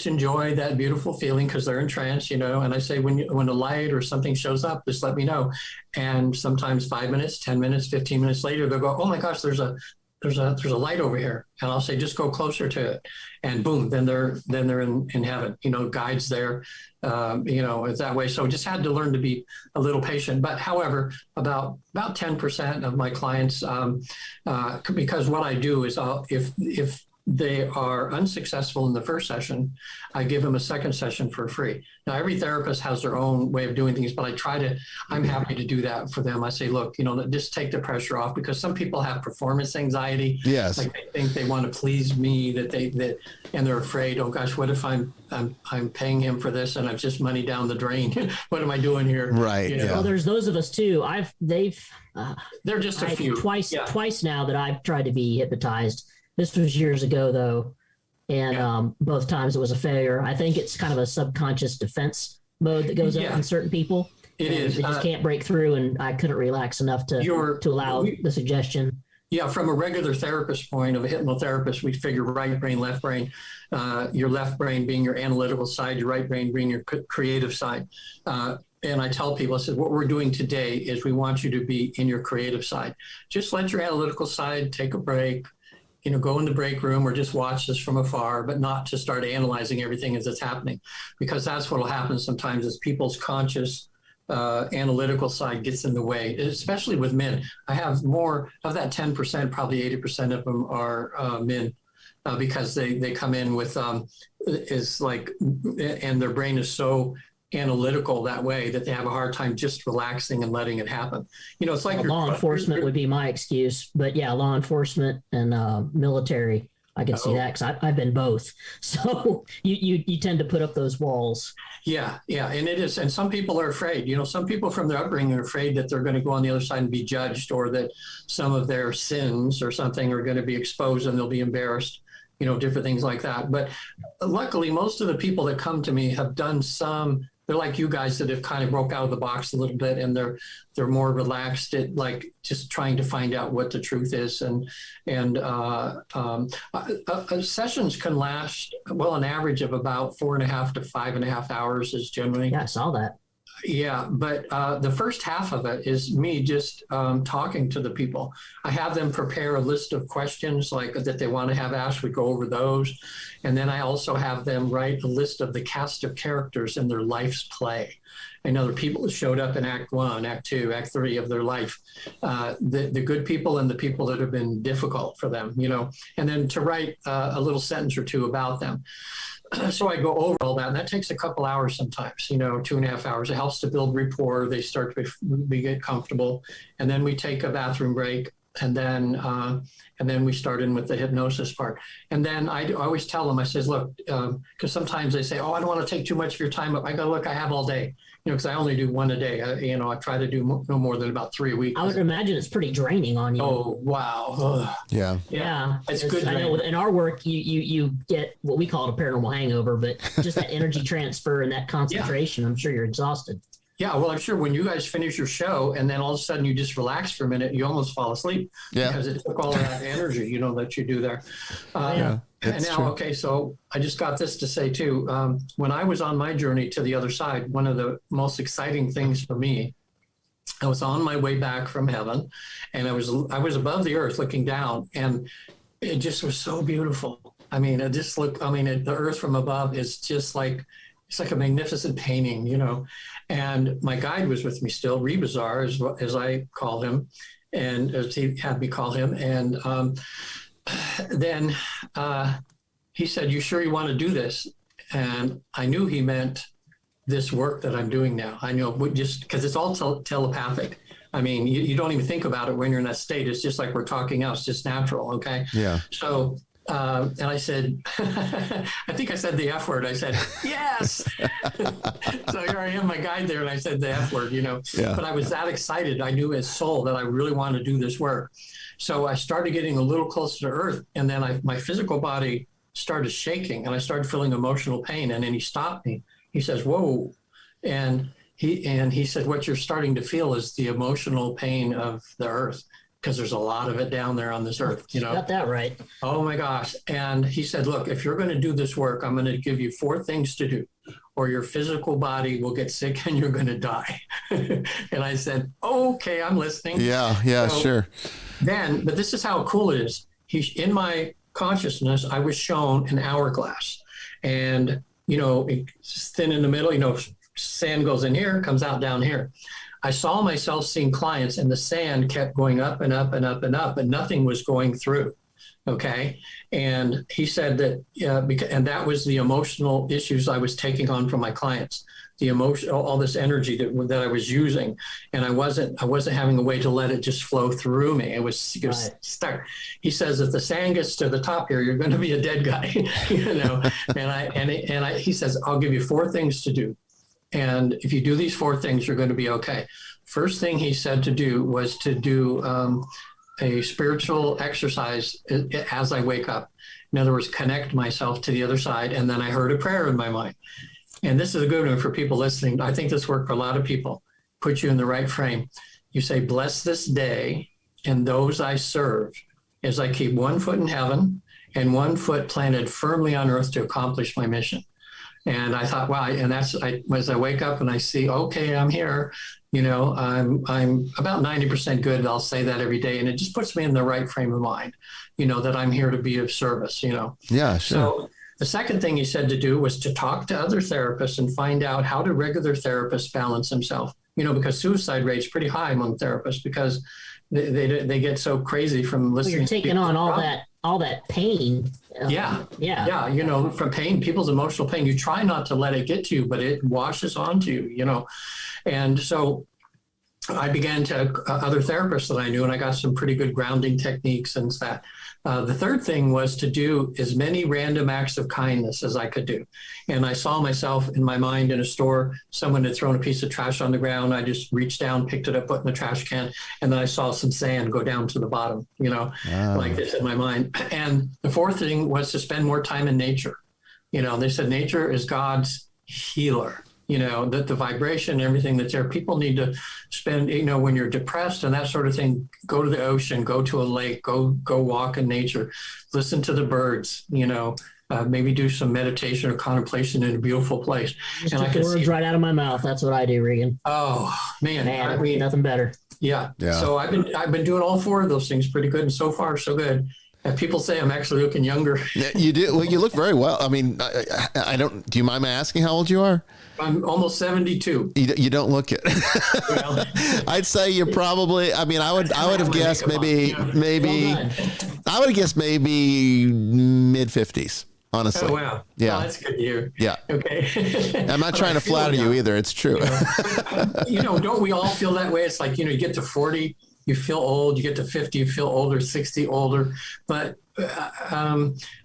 enjoy that beautiful feeling because they're in trance, And I say, when a light or something shows up, just let me know. And sometimes 5 minutes, 10 minutes, 15 minutes later, they'll go, oh my gosh, there's a light over here. And I'll say, just go closer to it. And boom, then they're in heaven, guides there, it's that way. So just had to learn to be a little patient. But however, about 10% of my clients, because what I do is if they are unsuccessful in the first session, I give them a second session for free. Now, every therapist has their own way of doing things, but I'm happy to do that for them. I say, look, just take the pressure off because some people have performance anxiety. Yes. Like they think they want to please me, and they're afraid, oh gosh, what if I'm paying him for this and I've just money down the drain? What am I doing here? Right. Yeah. Well, there's those of us too. They're just a few. Twice now that I've tried to be hypnotized. This was years ago, though, and both times it was a failure. I think it's kind of a subconscious defense mode that goes up in certain people. It is. They just can't break through, and I couldn't relax enough to allow the suggestion. Yeah, from a regular therapist point of a hypnotherapist, we figure right brain, left brain, your left brain being your analytical side, your right brain being your creative side. And I tell people, I said, what we're doing today is we want you to be in your creative side. Just let your analytical side take a break. Go in the break room or just watch this from afar, but not to start analyzing everything as it's happening, because that's what will happen sometimes is people's conscious analytical side gets in the way, especially with men. I have more of that 10%, probably 80% of them are men because they come in with, and their brain is so analytical that way that they have a hard time just relaxing and letting it happen. It's like law enforcement would be my excuse, but yeah, law enforcement and military, I can see that because I've been both. So you tend to put up those walls. Yeah, and it is. And some people are afraid. Some people from their upbringing are afraid that they're going to go on the other side and be judged, or that some of their sins or something are going to be exposed and they'll be embarrassed. Different things like that. But luckily, most of the people that come to me have done some they're like you guys that have kind of broke out of the box a little bit, and they're more relaxed at like just trying to find out what the truth is. And sessions can last, well, an average of about 4.5 to 5.5 hours is generally. Yeah, I saw that. Yeah, but the first half of it is me just talking to the people. I have them prepare a list of questions like that they want to have asked. We go over those. And then I also have them write a list of the cast of characters in their life's play. And other people that showed up in Act 1, Act 2, Act 3 of their life, the good people and the people that have been difficult for them, you know, and then to write a little sentence or two about them. So I go over all that, and that takes a couple hours sometimes, you know, 2.5 hours. It helps to build rapport. They start to we get comfortable, and then we take a bathroom break, and then we start in with the hypnosis part. And then I always tell them, I says, look, because sometimes they say, oh, I don't want to take too much of your time up. I go, look, I have all day, you know, because I only do one a day. I try to do no more than about 3 a week. I would imagine it's pretty draining on you. Oh, wow. Ugh. Yeah. It's good. I know in our work, you get what we call it a paranormal hangover, but just that energy transfer and that concentration, I'm sure you're exhausted. Yeah, well, I'm sure when you guys finish your show and then all of a sudden you just relax for a minute, you almost fall asleep because it took all of that energy, you know, that you do there. And now, true. okay, so I just got this to say too. When I was on my journey to the other side, one of the most exciting things for me, I was on my way back from heaven, and I was above the earth looking down, and it just was so beautiful. I mean, the earth from above is just like, it's like a magnificent painting, you know. And my guide was with me still, Rebazar, as I call him, and as he had me call him. And then he said, you sure you want to do this? And I knew he meant this work that I'm doing now. I know, just because it's all telepathic. I mean, you don't even think about it when you're in that state. It's just like we're talking out. It's just natural, okay? Yeah. So, and I said, I think I said the F word. I said, yes. So here I am, my guide there, and I said the F word, you know. Yeah. But I was that excited. I knew as soul that I really wanted to do this work. So I started getting a little closer to Earth, and then my physical body started shaking, and I started feeling emotional pain. And then he stopped me. He says, whoa. And he said, what you're starting to feel is the emotional pain of the Earth, because there's a lot of it down there on this earth, you know. Got that right. Oh my gosh. And he said, look, if you're going to do this work, I'm going to give you 4 things to do, or your physical body will get sick and you're going to die. And I said, okay, I'm listening. Yeah, so sure. Then, but this is how cool it is. In my consciousness, I was shown an hourglass, and, you know, it's thin in the middle, you know, sand goes in here, comes out down here. I saw myself seeing clients, and the sand kept going up and up and up and up, and nothing was going through. Okay. And he said that, and that was the emotional issues I was taking on from my clients, the emotion, all this energy that I was using. And I wasn't having a way to let it just flow through me. It was stuck. He says, if the sand gets to the top here, you're going to be a dead guy, you know? He says, I'll give you 4 things to do. And if you do these 4 things, you're going to be okay. First thing he said to do was to do a spiritual exercise as I wake up. In other words, connect myself to the other side. And then I heard a prayer in my mind. And this is a good one for people listening. I think this worked for a lot of people. Put you in the right frame. You say, bless this day and those I serve as I keep 1 foot in heaven and 1 foot planted firmly on earth to accomplish my mission. And I thought, wow, and as I wake up and I see, okay, I'm here, you know, I'm about 90% good. I'll say that every day. And it just puts me in the right frame of mind, you know, that I'm here to be of service, you know. Yeah, sure. So the second thing he said to do was to talk to other therapists and find out how do regular therapists balance themselves, you know, because suicide rate's pretty high among therapists because they get so crazy from listening. You're taking on all that pain. Yeah. You know, from pain, people's emotional pain, you try not to let it get to you, but it washes onto you, you know. And so I began to other therapists that I knew, and I got some pretty good grounding techniques and that. The third thing was to do as many random acts of kindness as I could do. And I saw myself in my mind in a store, someone had thrown a piece of trash on the ground. I just reached down, picked it up, put it in the trash can. And then I saw some sand go down to the bottom, you know, like this in my mind. And the fourth thing was to spend more time in nature. You know, they said nature is God's healer. that the vibration and everything that's there. People need to spend, when you're depressed and that sort of thing, go to the ocean, go to a lake, go walk in nature, listen to the birds, maybe do some meditation or contemplation in a beautiful place. Just took the words right out of my mouth. That's what I do, Regan. Oh man, I mean, nothing better. Yeah. So I've been doing all four of those things pretty good, and so far so good. And people say I'm actually looking younger. Yeah, you do. Well, you look very well. I mean, I don't. Do you mind me asking how old you are? I'm almost 72. You don't look it. Well, I'd say you're probably. I mean, I would have guessed maybe. I would have guessed maybe mid-50s. Honestly. Oh, wow. Yeah. Oh, that's good to hear. Yeah. Okay. I'm not trying to flatter you either. It's true. Don't we all feel that way? It's like, you get to 40, you feel old. You get to 50, you feel older, 60, older. But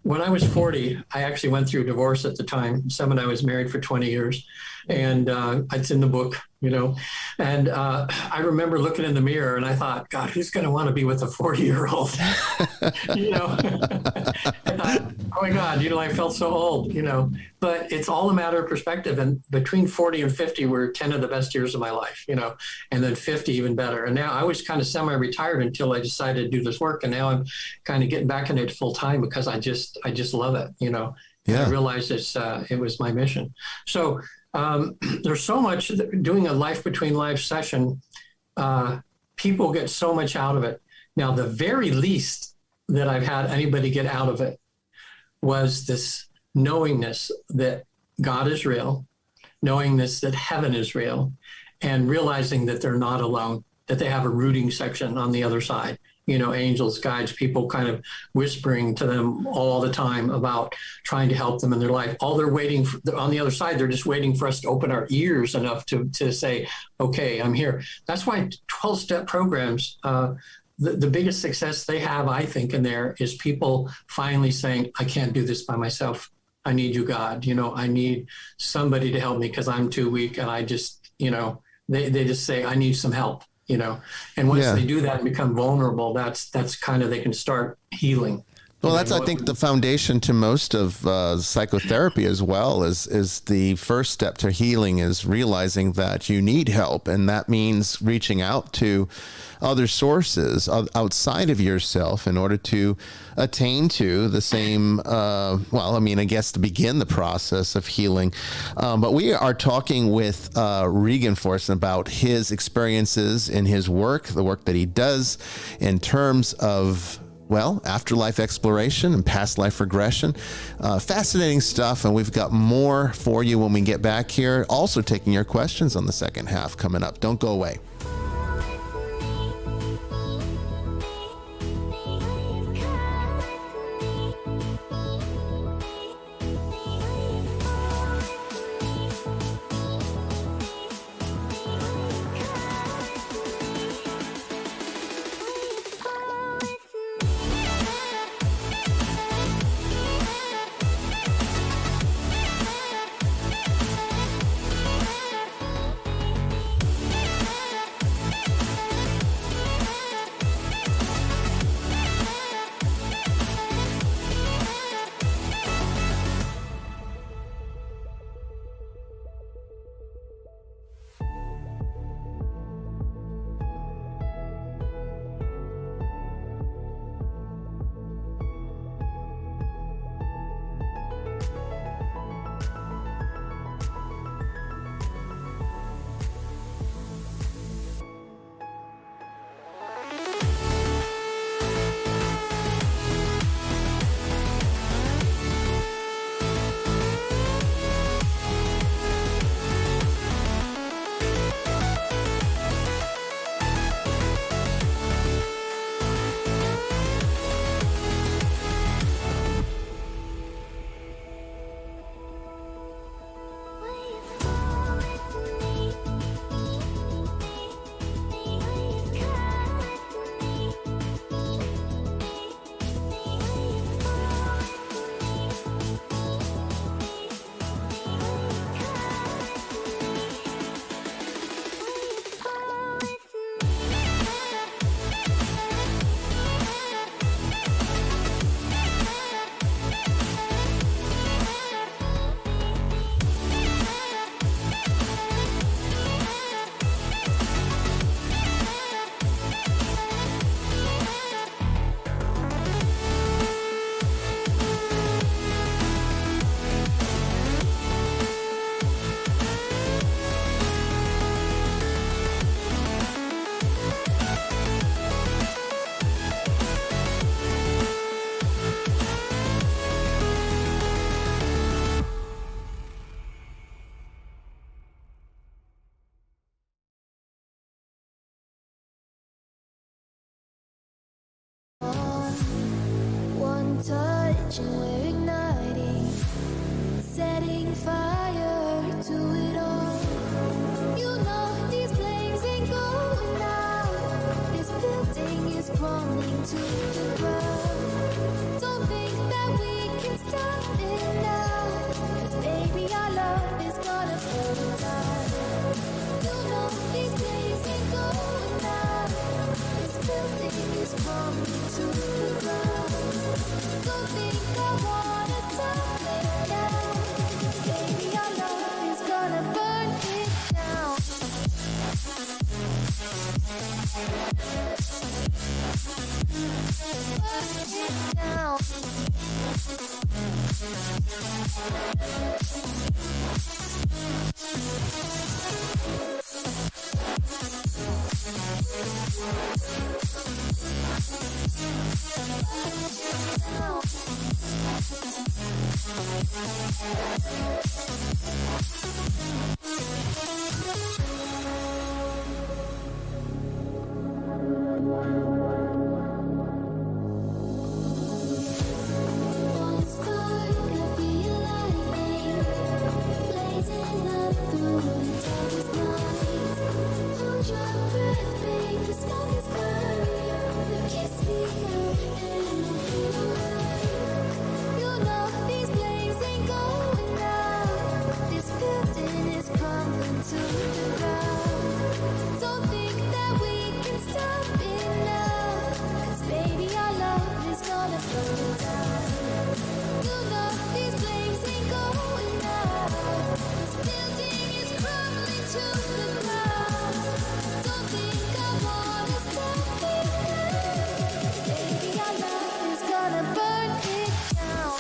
when I was 40, I actually went through a divorce at the time. Someone I was married for 20 years. And it's in the book, and I remember looking in the mirror and I thought, God, who's going to want to be with a 40-year-old? I thought, oh my God, I felt so old, but it's all a matter of perspective. And between 40 and 50 were 10 of the best years of my life, and then 50 even better. And now I was kind of semi-retired until I decided to do this work. And now I'm kind of getting back in it full time because I just love it, Yeah. I realized it was my mission. So there's so much doing a life between life session. People get so much out of it. Now, the very least that I've had anybody get out of it was this knowingness that God is real, knowingness that heaven is real, and realizing that they're not alone, that they have a rooting section on the other side. Angels, guides, people kind of whispering to them all the time about trying to help them in their life. All they're waiting for, on the other side, they're just waiting for us to open our ears enough to say, okay, I'm here. That's why 12-step programs, the biggest success they have, I think, in there is people finally saying, I can't do this by myself. I need you, God. I need somebody to help me because I'm too weak. And I just, they just say, I need some help. And once they do that and become vulnerable, that's kind of, they can start healing. Well, that's, I think, the foundation to most of psychotherapy as well, is the first step to healing is realizing that you need help. And that means reaching out to other sources outside of yourself in order to attain to the same, I guess to begin the process of healing. But we are talking with Regan Forston about his experiences in his work, the work that he does in terms of afterlife exploration and past life regression. Fascinating stuff, and we've got more for you when we get back here. Also taking your questions on the second half coming up. Don't go away. passion we're igniting, setting fire to it all. You know these flames ain't going out. This building is crumbling to the ground. Don't think that we can stop it now, 'cause baby our love is gonna burn down. You know these flames ain't going out. This building is crumbling to the ground. Don't think I wanna stop it now, 'cause baby our love is gonna burn it down. One spark, I feel lightning blazing up through the darkest night. Hold your breath, babe, the smoke is burning. You kiss me out and we'll be alright. You know these flames ain't going out. This building is crumbling to the ground. Don't think that we can stop it now, 'cause baby our love is gonna burn down. You know these flames ain't going out. This building is crumbling to the ground. Don't think I wanna stop it now, 'cause baby our love is gonna burn it down.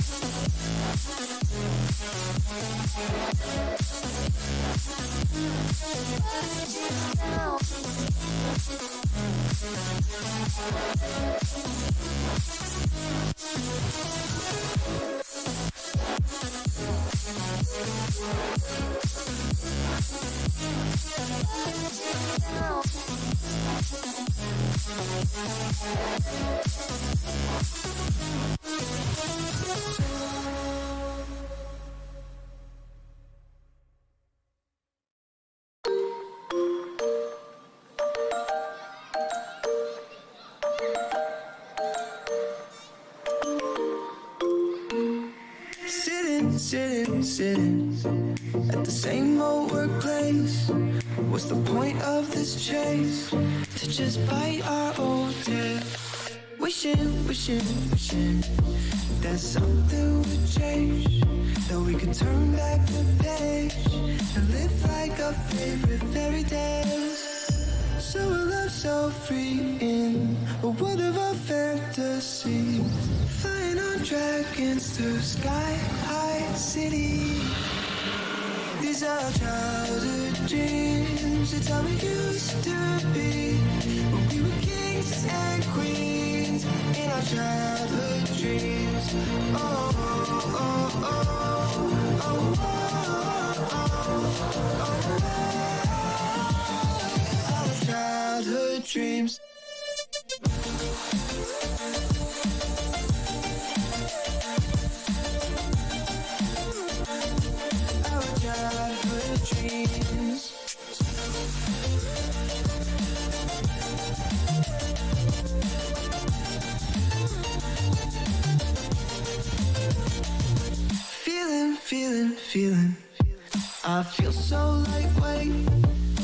Sitting at the same old workplace. What's the point of this chase? To just bite our old tail. Wishing that something would change, that we could turn back the page and live like our favorite fairy tales. So a love so free in a world of our fantasy, flying on dragons through sky-high cities. These are childhood dreams, it's how we used to be, when we were kings and queens in our childhood dreams. Oh, oh, oh, oh, oh, oh, oh, our childhood dreams. Feeling, I feel so lightweight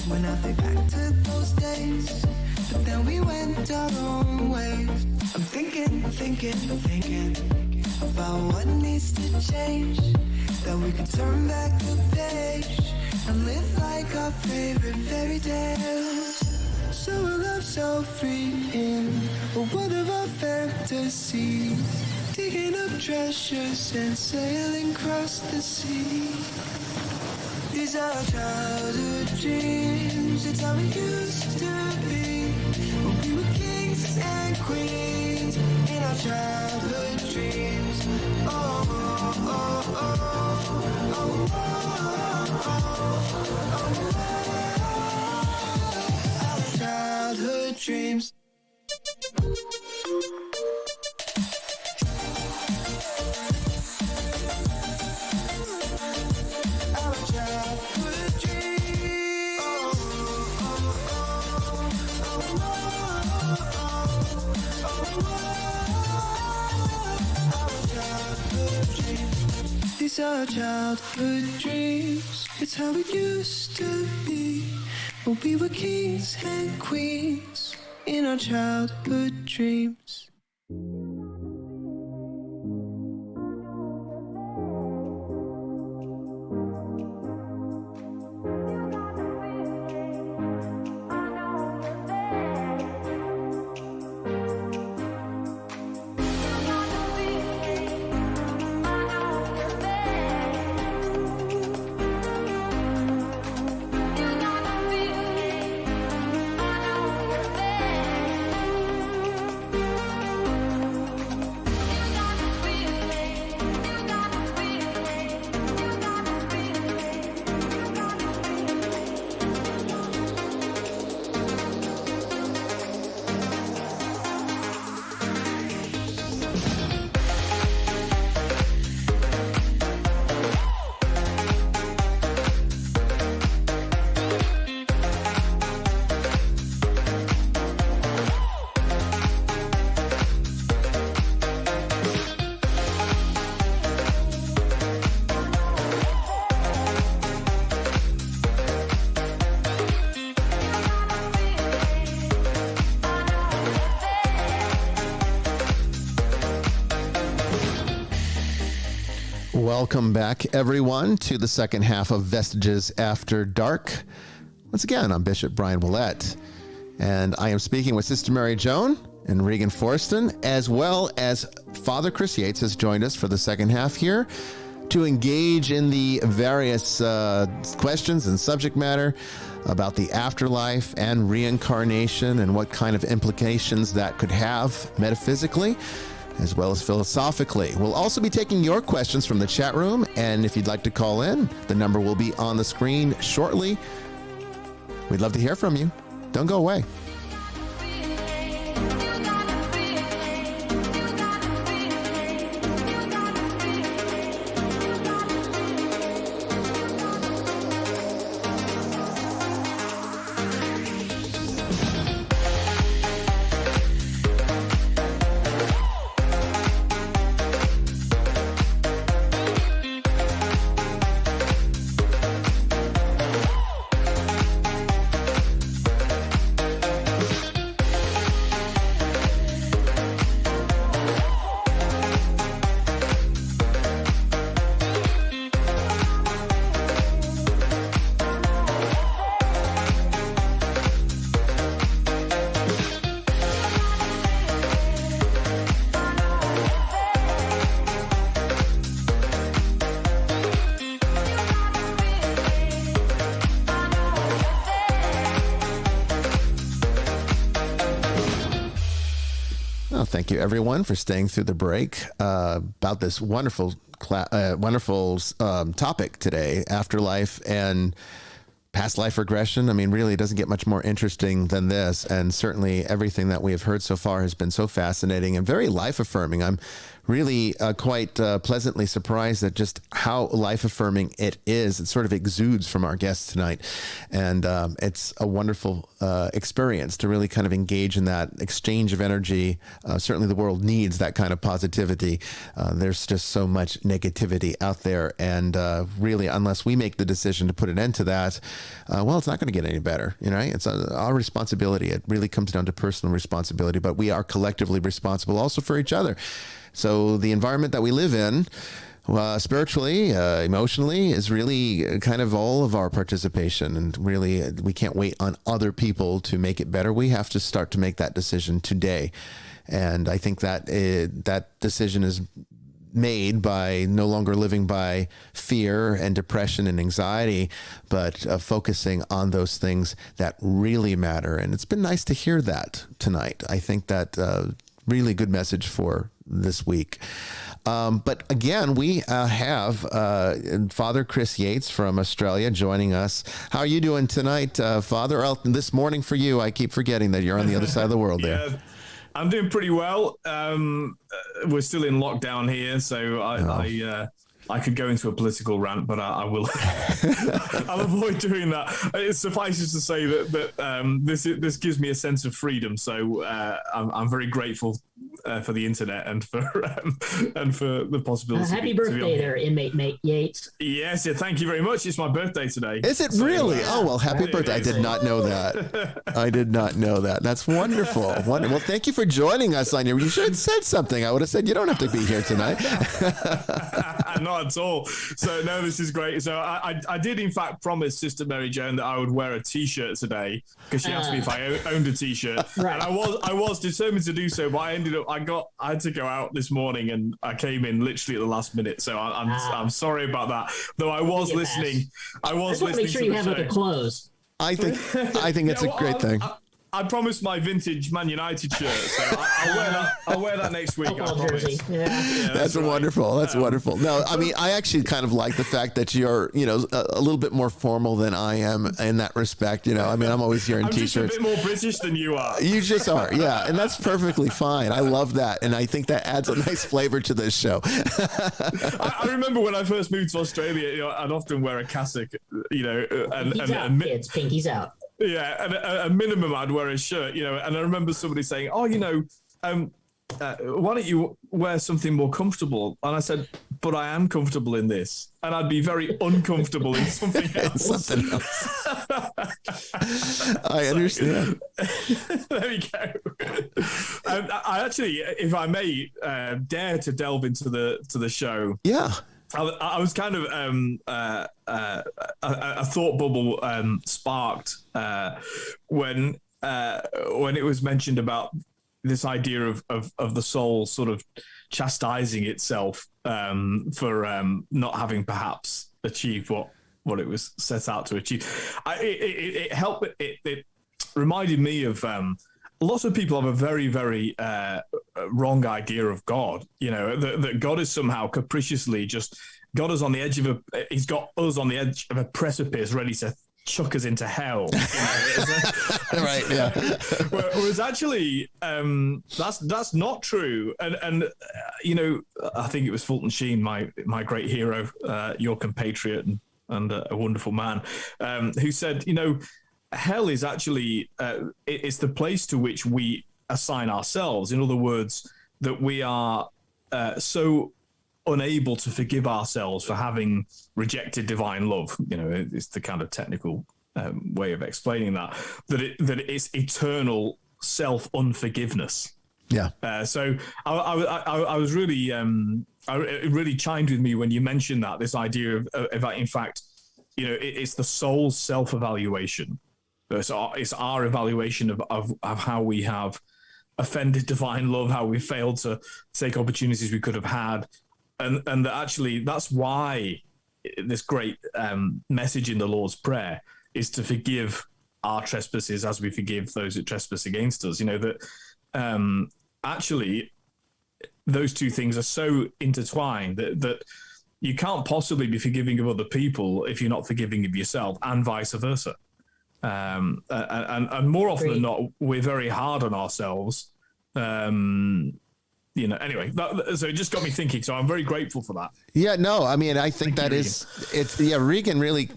when I think back to those days, but then we went our own ways. I'm thinking about what needs to change, that we can turn back the page and live like our favorite fairy tales. So a love so free in a world of our fantasies, digging up treasures and sailing across the sea. These are childhood dreams, it's how we used to be, when we were kings and queens in our childhood dreams. Oh, oh, oh, oh, oh, oh, oh, our childhood dreams. These are childhood dreams. It's how it used to be. When we were kings and queens in our childhood dreams. Welcome back, everyone, to the second half of Vestiges After Dark. Once again, I'm Bishop Bryan Ouellette, and I am speaking with Sister Mary Joan and Regan Forston, as well as Father Chris Yates has joined us for the second half here to engage in the various questions and subject matter about the afterlife and reincarnation and what kind of implications that could have metaphysically as well as philosophically. We'll also be taking your questions from the chat room, and if you'd like to call in, the number will be on the screen shortly. We'd love to hear from you. Don't go away. Thank you, everyone, for staying through the break about this wonderful topic today, afterlife and past life regression. I mean, really, it doesn't get much more interesting than this. And certainly everything that we have heard so far has been so fascinating and very life-affirming. I'm really quite pleasantly surprised at just how life-affirming it is. It sort of exudes from our guests tonight. And it's a wonderful experience to really kind of engage in that exchange of energy. Certainly the world needs that kind of positivity. There's just so much negativity out there. And really, unless we make the decision to put an end to that, well, it's not going to get any better. You know, it's our responsibility. It really comes down to personal responsibility, but we are collectively responsible also for each other. So the environment that we live in, spiritually, emotionally, is really kind of all of our participation. And really, we can't wait on other people to make it better. We have to start to make that decision today. And I think that that decision is made by no longer living by fear and depression and anxiety, but focusing on those things that really matter. And it's been nice to hear that tonight. I think that really good message for this week. But again, we have Father Chris Yates from Australia joining us. How are you doing tonight, Father? This morning for you, I keep forgetting that you're on the other side of the world there. Yeah, I'm doing pretty well. We're still in lockdown here, so I could go into a political rant, but I will. I'll avoid doing that. It suffices to say that this gives me a sense of freedom. So I'm very grateful for the internet and for the possibility. Happy to be on birthday here. there, inmate mate Yates. Yes, yeah, thank you very much. It's my birthday today. Is it So, really? Oh, well, happy it birthday. I is. did not know that. I did not know that. That's wonderful. Well, thank you for joining us on here. You should have said something. I would have said, you don't have to be here tonight. Not at all. So no, this is great. So I did in fact promise Sister Mary Joan that I would wear a T-shirt today because she asked me if I owned a T-shirt, Right. and I was determined to do so, but I had to go out this morning and I came in literally at the last minute. So I'm sorry about that. Though I was listening. I was Just want to listening make sure to you the have show. like a close. I think it's Yeah, a great thing. I promised my vintage Man United shirt, so I'll wear that next week. I Football jersey. promise. Yeah. That's right. wonderful. That's wonderful. No, I mean, I actually kind of like the fact that you're, a little bit more formal than I am in that respect. I mean, I'm always here in I'm just a T-shirts. bit more British than you are. You just are, yeah, and that's perfectly fine. I love that, and I think that adds a nice flavor to this show. I remember when I first moved to Australia, I'd often wear a cassock, Pinkies out, kids. Pinkies out. yeah, and a minimum I'd wear a shirt, and I remember somebody saying, "Oh, why don't you wear something more comfortable?" And I said, "But I am comfortable in this," and I'd be very uncomfortable in something else. Something else. I understand. There we go. I actually, if I may, dare to delve into the show. Yeah. I was kind of a thought bubble sparked when it was mentioned about this idea of the soul sort of chastising itself for not having perhaps achieved what it was set out to achieve. It helped. It reminded me of. Lots of people have a very, very wrong idea of God. That God is somehow capriciously just got us on the edge of he's got us on the edge of a precipice, ready to chuck us into hell. Right. Yeah. Whereas actually, that's not true. And I think it was Fulton Sheen, my great hero, your compatriot and a wonderful man, who said, hell is actually it's the place to which we assign ourselves. In other words, that we are so unable to forgive ourselves for having rejected divine love. It's the kind of technical way of explaining that it's eternal self unforgiveness. Yeah. So I was really it really chimed with me when you mentioned that, this idea of in fact, it's the soul's self evaluation. It's our evaluation of how we have offended divine love, how we failed to take opportunities we could have had. And that actually, that's why this great message in the Lord's Prayer is to forgive our trespasses as we forgive those that trespass against us. That actually those two things are so intertwined that you can't possibly be forgiving of other people if you're not forgiving of yourself, and vice versa. And more often than not, we're very hard on ourselves. Anyway, so it just got me thinking. So I'm very grateful for that. Yeah, no, I mean, I think that is, Regan really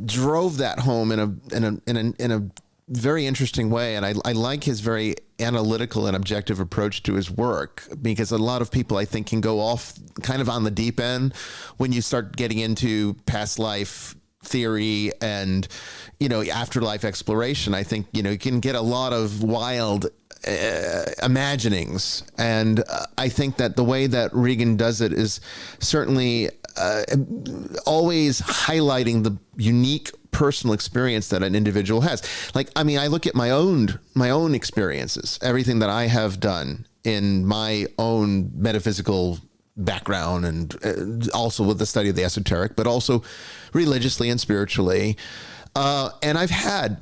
drove that home in a very interesting way. And I like his very analytical and objective approach to his work, because a lot of people, I think, can go off kind of on the deep end when you start getting into past life theory and, afterlife exploration. I think, you can get a lot of wild imaginings. And I think that the way that Regan does it is certainly always highlighting the unique personal experience that an individual has. I look at my own experiences, everything that I have done in my own metaphysical background, and also with the study of the esoteric, but also religiously and spiritually. And I've had,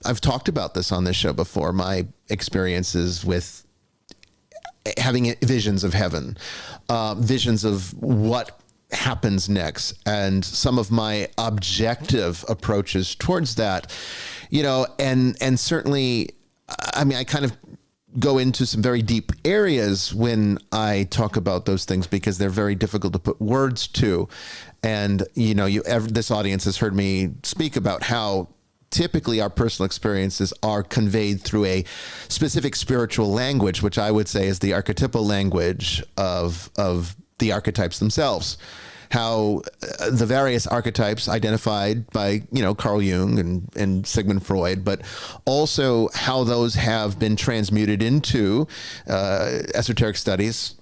I've talked about this on this show before, my experiences with having visions of heaven, visions of what happens next, and some of my objective approaches towards that, and certainly, I kind of go into some very deep areas when I talk about those things, because they're very difficult to put words to. And, this audience has heard me speak about how typically our personal experiences are conveyed through a specific spiritual language, which I would say is the archetypal language of the archetypes themselves. How the various archetypes identified by, Carl Jung and Sigmund Freud, but also how those have been transmuted into esoteric studies.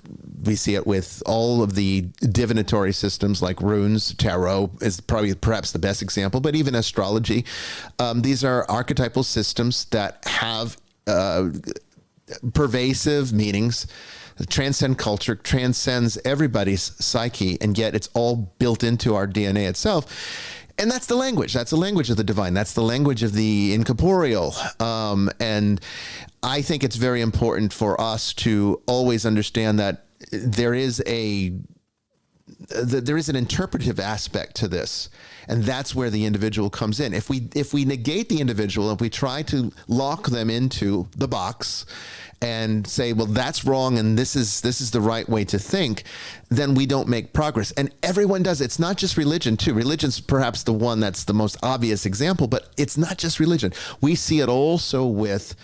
We see it with all of the divinatory systems like runes. Tarot is perhaps the best example, but even astrology. These are archetypal systems that have pervasive meanings, transcend culture, transcends everybody's psyche, and yet it's all built into our DNA itself. And that's the language. That's the language of the divine. That's the language of the incorporeal. And I think it's very important for us to always understand that there is an interpretive aspect to this. And that's where the individual comes in. If we negate the individual, if we try to lock them into the box and say, well, that's wrong and this is the right way to think, then we don't make progress. And everyone does. It's not just religion too. Religion's perhaps the one that's the most obvious example, but it's not just religion. We see it also with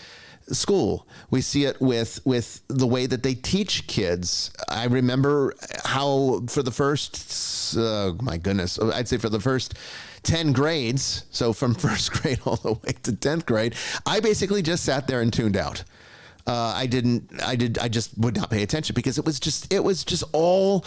school. We see it with the way that they teach kids. I remember how for the first, I'd say for the first 10 grades, so from first grade all the way to 10th grade, I basically just sat there and tuned out. I just would not pay attention because it was just all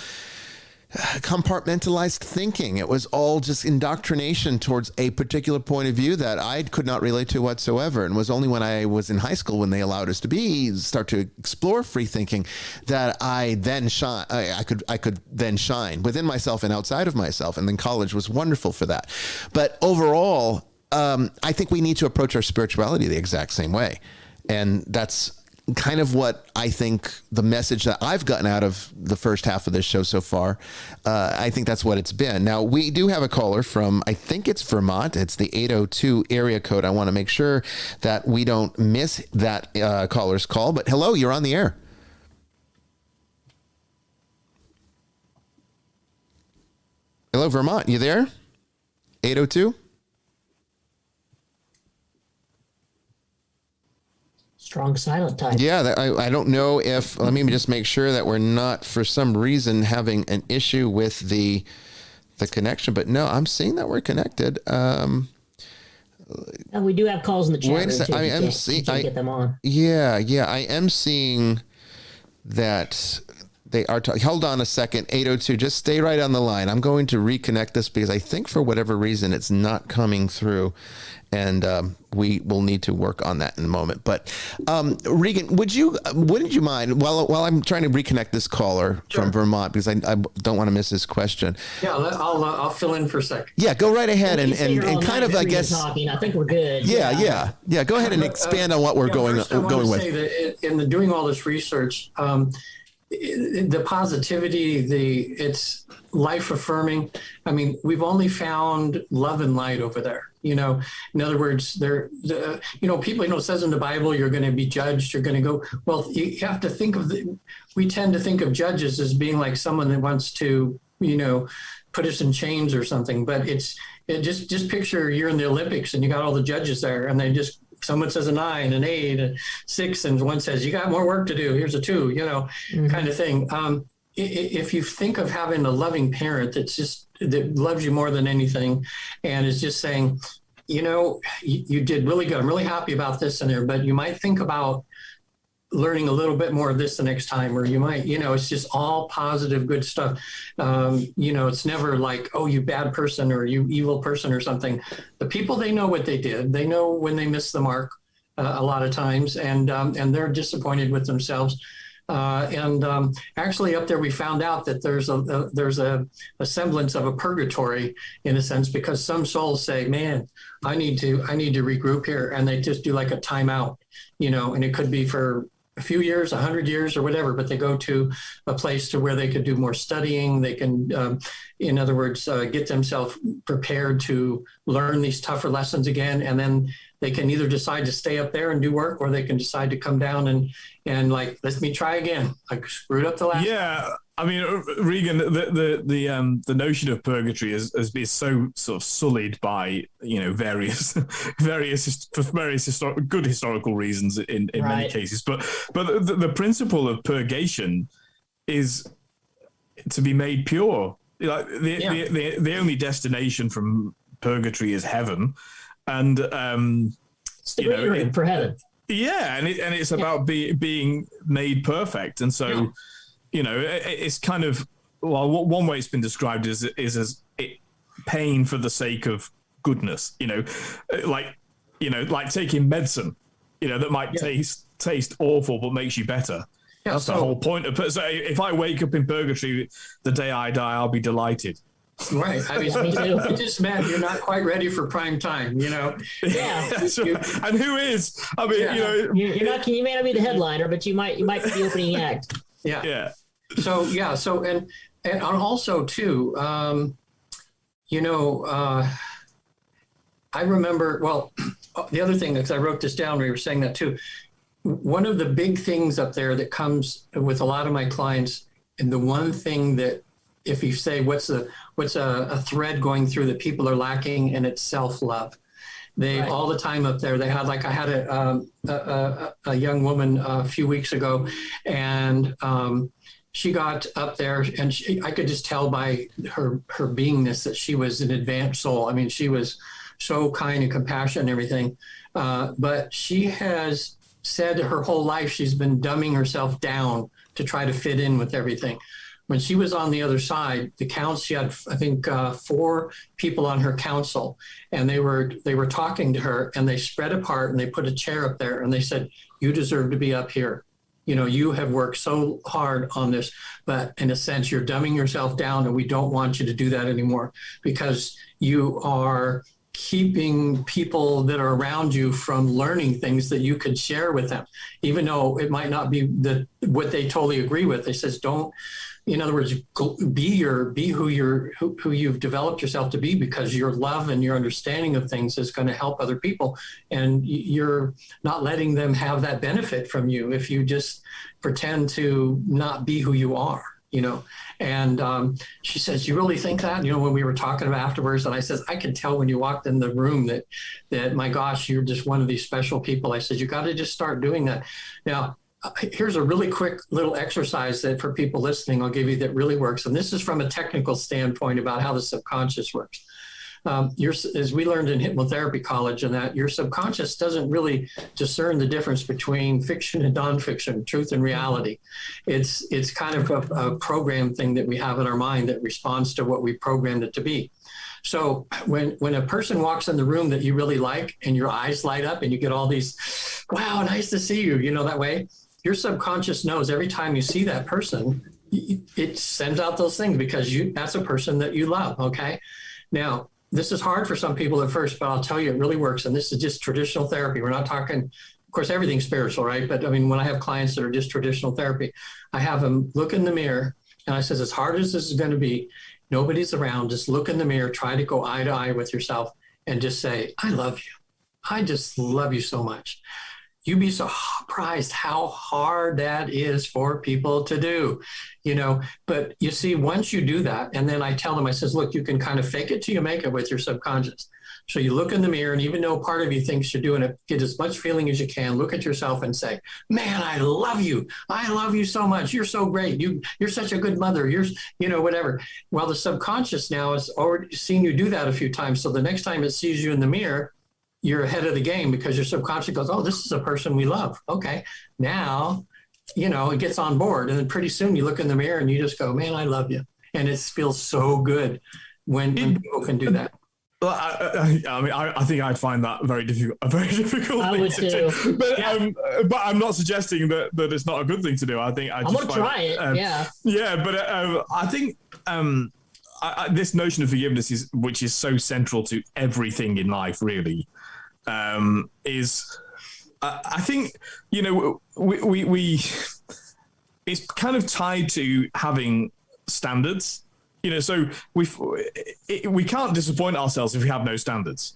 compartmentalized thinking. It was all just indoctrination towards a particular point of view that I could not relate to whatsoever. And it was only when I was in high school, when they allowed us to start to explore free thinking, that I then shine. I could then shine within myself and outside of myself. And then college was wonderful for that. But overall, I think we need to approach our spirituality the exact same way. And that's kind of what I think the message that I've gotten out of the first half of this show so far. I think that's what it's been. Now, we do have a caller from, I think it's Vermont. It's the 802 area code. I want to make sure that we don't miss that caller's call. But hello, you're on the air. Hello, Vermont. You there? 802? Strong silent type. Yeah, I don't know if, let me just make sure that we're not, for some reason, having an issue with the connection. But no, I'm seeing that we're connected. And we do have calls in the chat Wait a room, sec. too. I am You seeing. can't get them on. Yeah, I am seeing that they are talking. Hold on a second, 802. Just stay right on the line. I'm going to reconnect this because I think for whatever reason it's not coming through. And we will need to work on that in a moment. But Regan, wouldn't you mind while I'm trying to reconnect this caller from Vermont, because I don't want to miss his question. Yeah, I'll fill in for a second. Yeah, go right ahead and kind of, I guess. Talking. I think we're good. Yeah. Go ahead and expand on what we're going with. I want to say that in doing all this research, the positivity, it's life affirming. I mean, we've only found love and light over there. In other words, people, it says in the Bible, you're going to be judged. You're going to go, well, you have to think we tend to think of judges as being like someone that wants to, put us in chains or something. But just picture you're in the Olympics and you got all the judges there and someone says a 9, an 8, a 6, and one says, you got more work to do. Here's a 2, kind of thing. If you think of having a loving parent that loves you more than anything and is just saying, you did really good. I'm really happy about this and there, but you might think about learning a little bit more of this the next time, or you might, it's just all positive, good stuff. It's never like, oh, you bad person or you evil person or something. The people, they know what they did. They know when they missed the mark a lot of times, and they're disappointed with themselves. Actually up there, we found out that there's a semblance of a purgatory in a sense, because some souls say, man, I need to regroup here. And they just do like a timeout, and it could be for a few years, 100 years or whatever, but they go to a place to where they could do more studying. They can, in other words, get themselves prepared to learn these tougher lessons again. And then they can either decide to stay up there and do work, or they can decide to come down and like, let me try again. I screwed up the last. Yeah. I mean, Regan, the notion of purgatory is so sort of sullied by, you know, various good historical reasons in many cases. But the principle of purgation is to be made pure. Like the only destination from purgatory is heaven, and It's the room for heaven. Yeah, and it's about being made perfect, and so you know it's kind of, well, one way it's been described is as pain for the sake of goodness. You know, like taking medicine, you know, that might taste awful but makes you better. Yeah, that's the whole point of it. So if I wake up in purgatory the day I die, I'll be delighted. Right. I mean, it just meant you're not quite ready for prime time, you know? Yeah. And who is? I mean, you know, you're not. You may not be the headliner, but you might be the opening act. Yeah. Yeah. So and also too, you know, I remember. Well, the other thing, because I wrote this down, we were saying that too. One of the big things up there that comes with a lot of my clients, and the one thing that, if you say what's a thread going through that people are lacking, and it's self-love. They all the time up there. They had, like, I had a young woman a few weeks ago, and she got up there, and I could just tell by her beingness that she was an advanced soul. I mean, she was so kind and compassionate and everything, but she has said her whole life she's been dumbing herself down to try to fit in with everything. When she was on the other side, she had, I think, 4 people on her council, and they were talking to her, and they spread apart and they put a chair up there, and they said, "You deserve to be up here. You know, you have worked so hard on this, but in a sense, you're dumbing yourself down, and we don't want you to do that anymore, because you are keeping people that are around you from learning things that you could share with them, even though it might not be what they totally agree with." They says, don't, in other words, be who you've developed yourself to be, because your love and your understanding of things is going to help other people, and you're not letting them have that benefit from you if you just pretend to not be who you are. You know, and she says, "You really think that?" You know, when we were talking about afterwards, and I says, "I could tell when you walked in the room that my gosh, you're just one of these special people." I said, "You got to just start doing that." Now, here's a really quick little exercise that for people listening, I'll give you that really works. And this is from a technical standpoint about how the subconscious works. As we learned in hypnotherapy college, and that your subconscious doesn't really discern the difference between fiction and nonfiction, truth and reality. It's kind of a program thing that we have in our mind that responds to what we programmed it to be. So when a person walks in the room that you really like, and your eyes light up and you get all these, "Wow, nice to see you," you know, that way, your subconscious knows every time you see that person, it sends out those things, because that's a person that you love. Okay. Now, this is hard for some people at first, but I'll tell you, it really works. And this is just traditional therapy. We're not talking, of course, everything's spiritual, right? But I mean, when I have clients that are just traditional therapy, I have them look in the mirror, and I says, as hard as this is going to be, nobody's around, just look in the mirror, try to go eye to eye with yourself, and just say, "I love you. I just love you so much." You'd be so surprised how hard that is for people to do, you know. But you see, once you do that, and then I tell them, I says, "Look, you can kind of fake it till you make it with your subconscious." So you look in the mirror, and even though part of you thinks you're doing it, get as much feeling as you can, look at yourself and say, "Man, I love you. I love you so much. You're so great. You're such a good mother. You're, you know, whatever." Well, the subconscious now has already seen you do that a few times. So the next time it sees you in the mirror, you're ahead of the game, because your subconscious goes, "Oh, this is a person we love. Okay. Now, you know, it gets on board." And then pretty soon you look in the mirror and you just go, "Man, I love you." And it feels so good when people can do that. Well, I mean, I think I'd find that very difficult. A very difficult I thing would to too. do. But I'm not suggesting that it's not a good thing to do. I think I'm gonna try it. Yeah, but I think this notion of forgiveness which is so central to everything in life, really, is I think, you know, we it's kind of tied to having standards. You know, so we can't disappoint ourselves if we have no standards,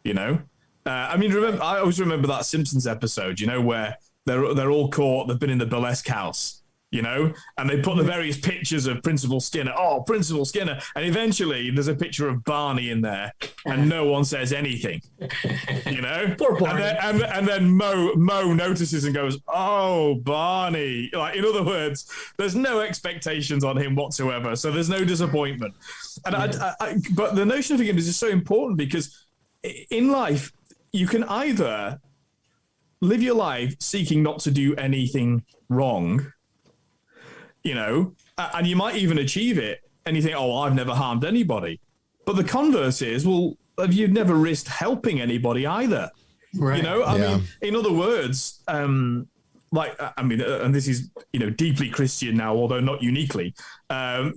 you know. I mean, I always remember that Simpsons episode, where they're all caught. They've been in the burlesque house, and they put the various pictures of Principal Skinner. Oh, Principal Skinner. And eventually there's a picture of Barney in there and no one says anything, Poor Barney. And then Mo notices and goes, oh, Barney. Like, in other words, there's no expectations on him whatsoever. So there's no disappointment. And but the notion of forgiveness is so important because in life, you can either live your life seeking not to do anything wrong, and you might even achieve it, and you think, oh, I've never harmed anybody. But the converse is, well, have you never risked helping anybody either? Right. I mean, in other words, and this is, deeply Christian now, although not uniquely, the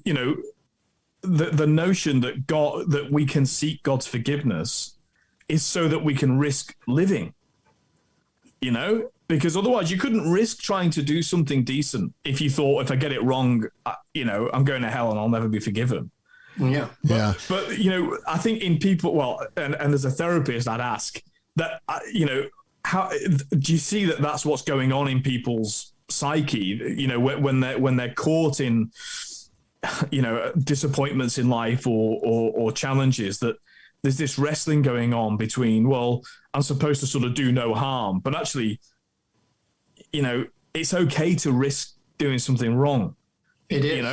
notion that we can seek God's forgiveness is so that we can risk living, because otherwise you couldn't risk trying to do something decent if you thought, if I get it wrong, I'm going to hell and I'll never be forgiven. Yeah. But I think in people, and as a therapist, I'd ask that, how do you see that that's what's going on in people's psyche, when they're caught in, disappointments in life or challenges, that there's this wrestling going on between, well, I'm supposed to sort of do no harm, but actually, it's okay to risk doing something wrong. It is.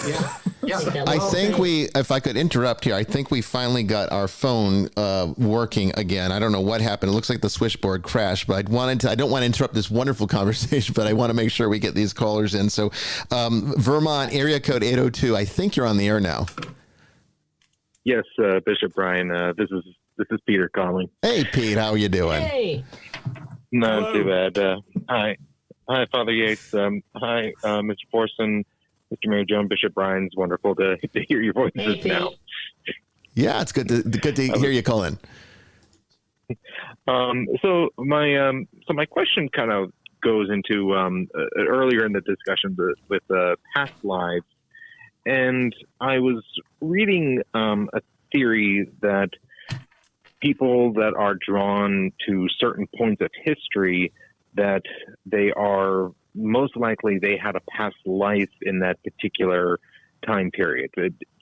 Yeah. I think if I could interrupt here, I think we finally got our phone working again. I don't know what happened. It looks like the switchboard crashed, but I don't want to interrupt this wonderful conversation, but I want to make sure we get these callers in. So Vermont, area code 802, I think you're on the air now. Yes, Bishop Bryan, this is Peter calling. Hey, Pete, how are you doing? Hey. Not too bad. Hi, Father Yates. Hi, Mr. Forston, Mr. Mary Joan, Bishop Bryan. It's wonderful to hear your voices Hey, Pete. now. Yeah, it's good to hear you call in. So my question kind of goes into earlier in the discussion with past lives, and I was reading a theory that people that are drawn to certain points of history, that they are most likely they had a past life in that particular time period.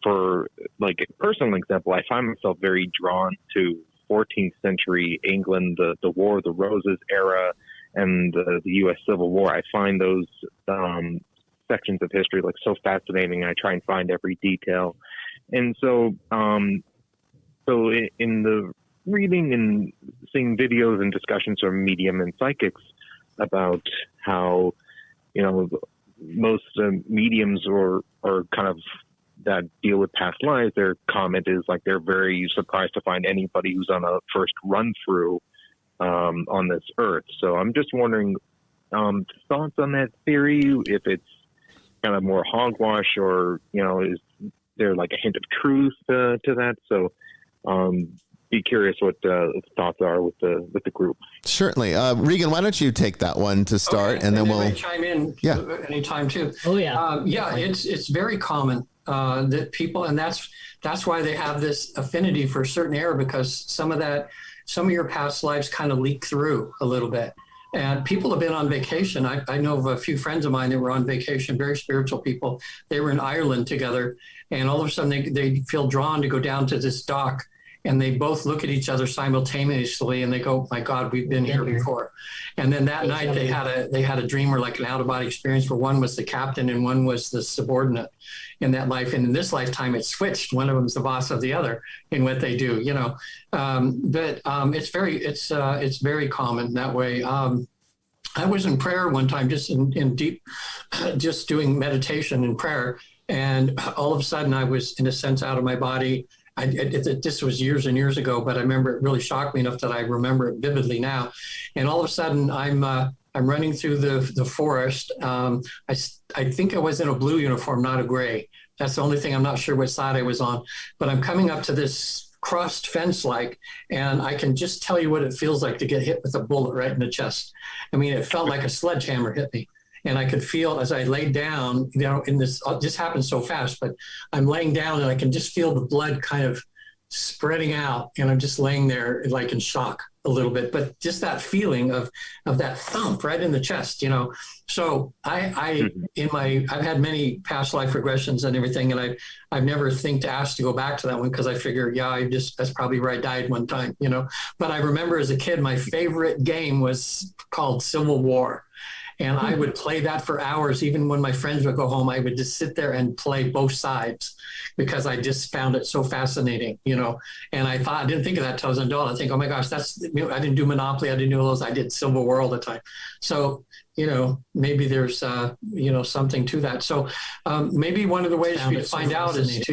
For like a personal example, I find myself very drawn to 14th century England, the War of the Roses era, and the U.S. Civil War. I find those sections of history like so fascinating. I try and find every detail, and so in the reading and seeing videos and discussions from medium and psychics about how most mediums or kind of that deal with past lives, their comment is like they're very surprised to find anybody who's on a first run through on this earth. So I'm just wondering thoughts on that theory, if it's kind of more hogwash or is there like a hint of truth to that? So be curious what thoughts are with the group. Certainly. Regan, why don't you take that one to start, and then we'll chime in anytime too. Oh yeah. It's very common that people, and that's why they have this affinity for a certain era, because some of your past lives kind of leak through a little bit. And people have been on vacation. I know of a few friends of mine that were on vacation, very spiritual people. They were in Ireland together, and all of a sudden they feel drawn to go down to this dock, and they both look at each other simultaneously, and they go, "My God, we've been here before." And then that night they had a dream, or like an out of body experience, where one was the captain and one was the subordinate in that life. And in this lifetime, it switched. One of them's the boss of the other in what they do. But it's very common that way. I was in prayer one time, just in deep, just doing meditation and prayer, and all of a sudden I was, in a sense, out of my body. This was years and years ago, but I remember it really shocked me enough that I remember it vividly now. And all of a sudden, I'm running through the forest. I think I was in a blue uniform, not a gray. That's the only thing. I'm not sure what side I was on, but I'm coming up to this crossed fence, and I can just tell you what it feels like to get hit with a bullet right in the chest. I mean, it felt like a sledgehammer hit me. And I could feel as I laid down, in this, this happened so fast, but I'm laying down and I can just feel the blood kind of spreading out, and I'm just laying there like in shock a little bit, but just that feeling of that thump right in the chest, So I've had many past life regressions and everything, and I've never think to ask to go back to that one, because I figure, that's probably where I died one time, But I remember as a kid, my favorite game was called Civil War. And I would play that for hours. Even when my friends would go home, I would just sit there and play both sides, because I just found it so fascinating, And I didn't think of that till I was an adult. I think, oh my gosh, I didn't do Monopoly. I didn't do all those. I did Civil War all the time. So, maybe there's, something to that. So maybe one of the ways we find out is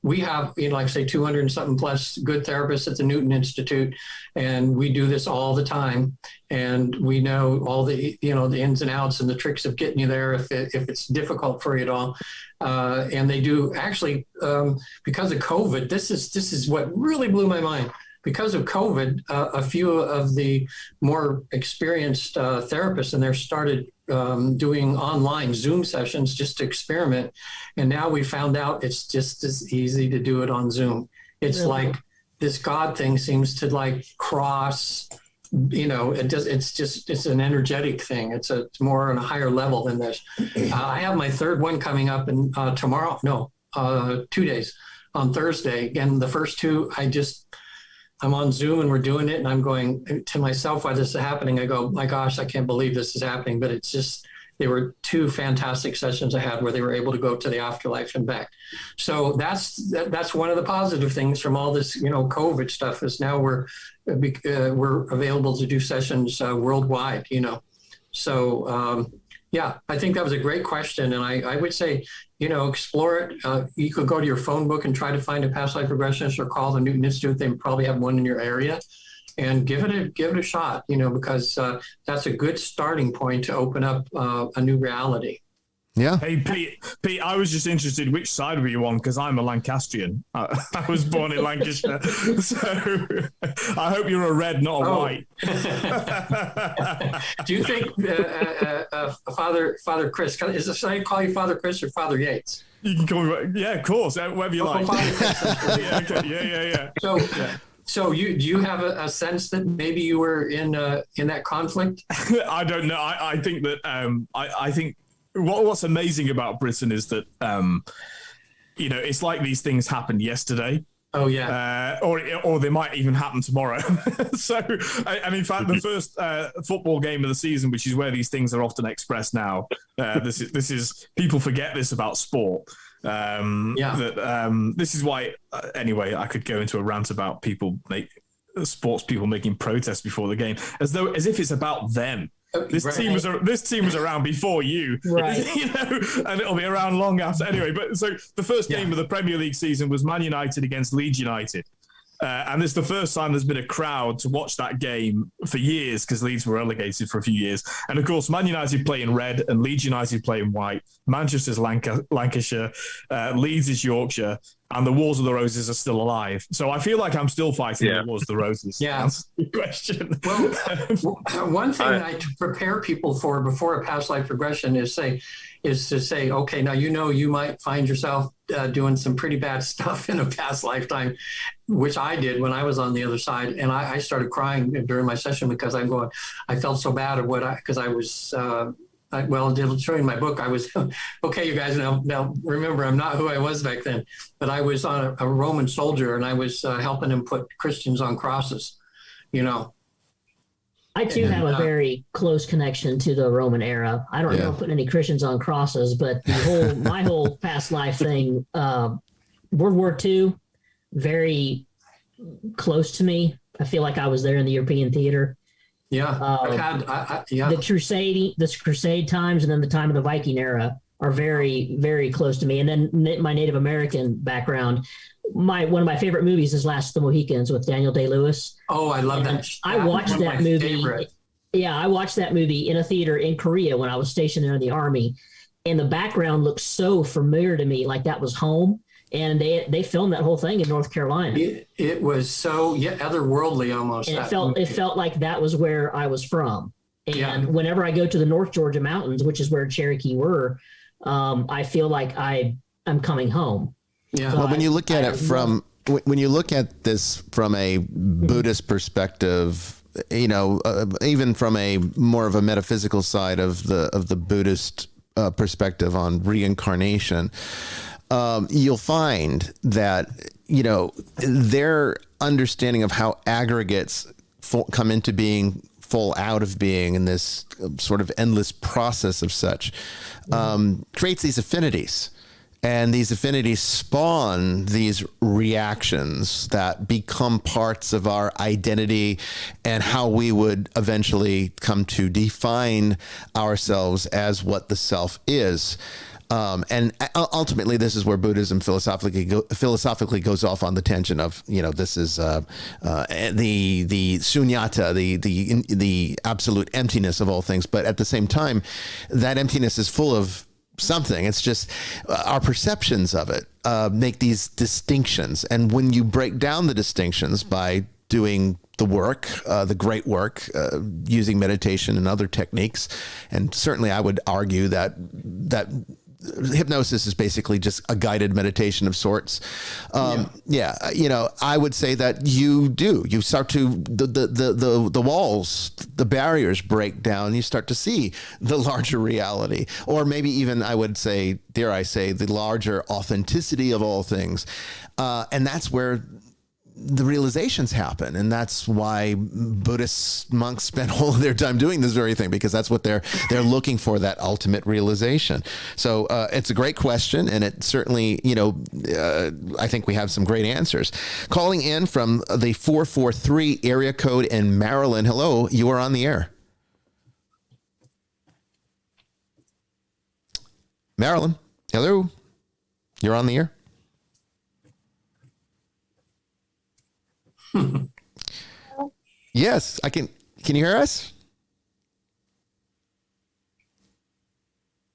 we have, like I say, 200 and something plus good therapists at the Newton Institute, and we do this all the time. And we know all the, the ins and outs and the tricks of getting you there if it's difficult for you at all. And they do actually, because of COVID, this is what really blew my mind. Because of COVID, a few of the more experienced therapists in there started doing online Zoom sessions just to experiment. And now we found out it's just as easy to do it on Zoom. It's like this God thing seems to like cross, it's an energetic thing. It's more on a higher level than this. I have my third one coming up in 2 days on Thursday. Again, the first two, I'm on Zoom and we're doing it, and I'm going to myself while this is happening. I go, my gosh, I can't believe this is happening. But it's just, they were two fantastic sessions I had where they were able to go to the afterlife and back. So that's one of the positive things from all this, COVID stuff, is now we're available to do sessions worldwide, So I think that was a great question. And I would say, explore it. You could go to your phone book and try to find a past life regressionist, or call the Newton Institute. They probably have one in your area, and give it a shot, because that's a good starting point to open up a new reality. Yeah. Hey, Pete, I was just interested, which side were you on? Because I'm a Lancastrian. I was born in Lancashire. So I hope you're a red, not a white. Do you think Father Chris, should I call you Father Chris or Father Yates? You can call me, yeah, of course, whatever you like. Father Chris. Yeah. So do you have a sense that maybe you were in that conflict? I don't know. I think that I think what's amazing about Britain is that it's like these things happened yesterday. Oh yeah. Or they might even happen tomorrow. So, in fact, the first football game of the season, which is where these things are often expressed now, this is people forget this about sport. This is why. Anyway, I could go into a rant about sports people making protests before the game, as if it's about them. This team was around before you, right? And it'll be around long after. Anyway, but so the first game of the Premier League season was Man United against Leeds United, and it's the first time there's been a crowd to watch that game for years, because Leeds were relegated for a few years. And of course, Man United play in red and Leeds United play in white. Manchester's Lancashire, Leeds is Yorkshire, and the Wars of the Roses are still alive. So I feel like I'm still fighting the Wars of the Roses. Yeah. That's the question. Well, one thing I prepare people for before a past life regression is to say, okay, now you might find yourself doing some pretty bad stuff in a past lifetime, which I did when I was on the other side. And I started crying during my session, because I felt so bad of because I was, it'll show in my book. I was, okay, you guys, now remember, I'm not who I was back then, but I was on a Roman soldier, and I was helping him put Christians on crosses, I too have a very close connection to the Roman era. I don't know putting any Christians on crosses, but my whole past life thing, World War II, very close to me. I feel like I was there in the European theater. Yeah, The Crusade times, and then the time of the Viking era are very, very close to me. And then my Native American background. One of my favorite movies is Last of the Mohicans with Daniel Day-Lewis. Oh, I love that. I watched that movie. Favorite. Yeah, I watched that movie in a theater in Korea when I was stationed there in the Army, and the background looked so familiar to me, like that was home. And they filmed that whole thing in North Carolina. It was so otherworldly almost. And it felt like that was where I was from. And whenever I go to the North Georgia mountains, which is where Cherokee were, I feel like I'm coming home. Yeah. So when you look at it from when you look at this from a Buddhist perspective, even from a more of a metaphysical side of the Buddhist perspective on reincarnation, you'll find that their understanding of how aggregates come into being, fall out of being, in this sort of endless process of such, creates these affinities. And these affinities spawn these reactions that become parts of our identity and how we would eventually come to define ourselves as what the self is. And ultimately, this is where Buddhism philosophically goes off on the tangent of, this is the shunyata, the absolute emptiness of all things. But at the same time, that emptiness is full of something. It's just our perceptions of it make these distinctions. And when you break down the distinctions by doing the work, the great work, using meditation and other techniques, and certainly I would argue that hypnosis is basically just a guided meditation of sorts. I would say that you start to, the walls, the barriers break down. You start to see the larger reality, or maybe even, I would say, dare I say, the larger authenticity of all things. And that's where the realizations happen. And that's why Buddhist monks spend all of their time doing this very thing, because that's what they're looking for, that ultimate realization. So it's a great question. And it certainly, I think we have some great answers. Calling in from the 443 area code in Maryland. Hello, you are on the air. Maryland, hello, you're on the air. Yes, I can. Can you hear us?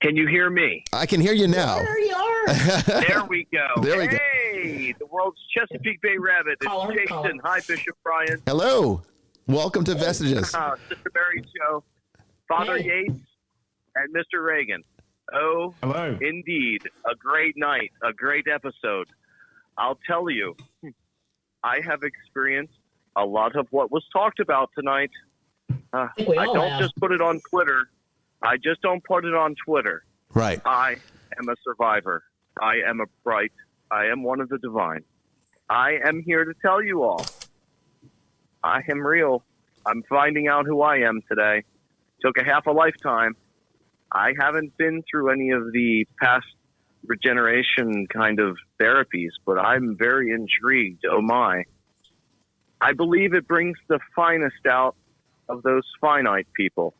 Can you hear me? I can hear you now. There you are. There we go. There we go. Hey, the world's Chesapeake Bay Rabbit. It's Caller. Jason. Hi, Bishop Bryan. Hello. Welcome to Vestiges. Sister Mary Joe, Father Hey. Yates, and Mr. Reagan. Oh, Hello. indeed. A great night. A great episode. I'll tell you, I have experienced a lot of what was talked about tonight. I think we all don't have. just put it on Twitter. I just don't put it on Twitter. Right. I am a survivor. I am a bright. I am one of the divine. I am here to tell you all. I am real. I'm finding out who I am today. Took a half a lifetime. I haven't been through any of the past regeneration kind of therapies, but I'm very intrigued. Oh my. I believe it brings the finest out of those finite people.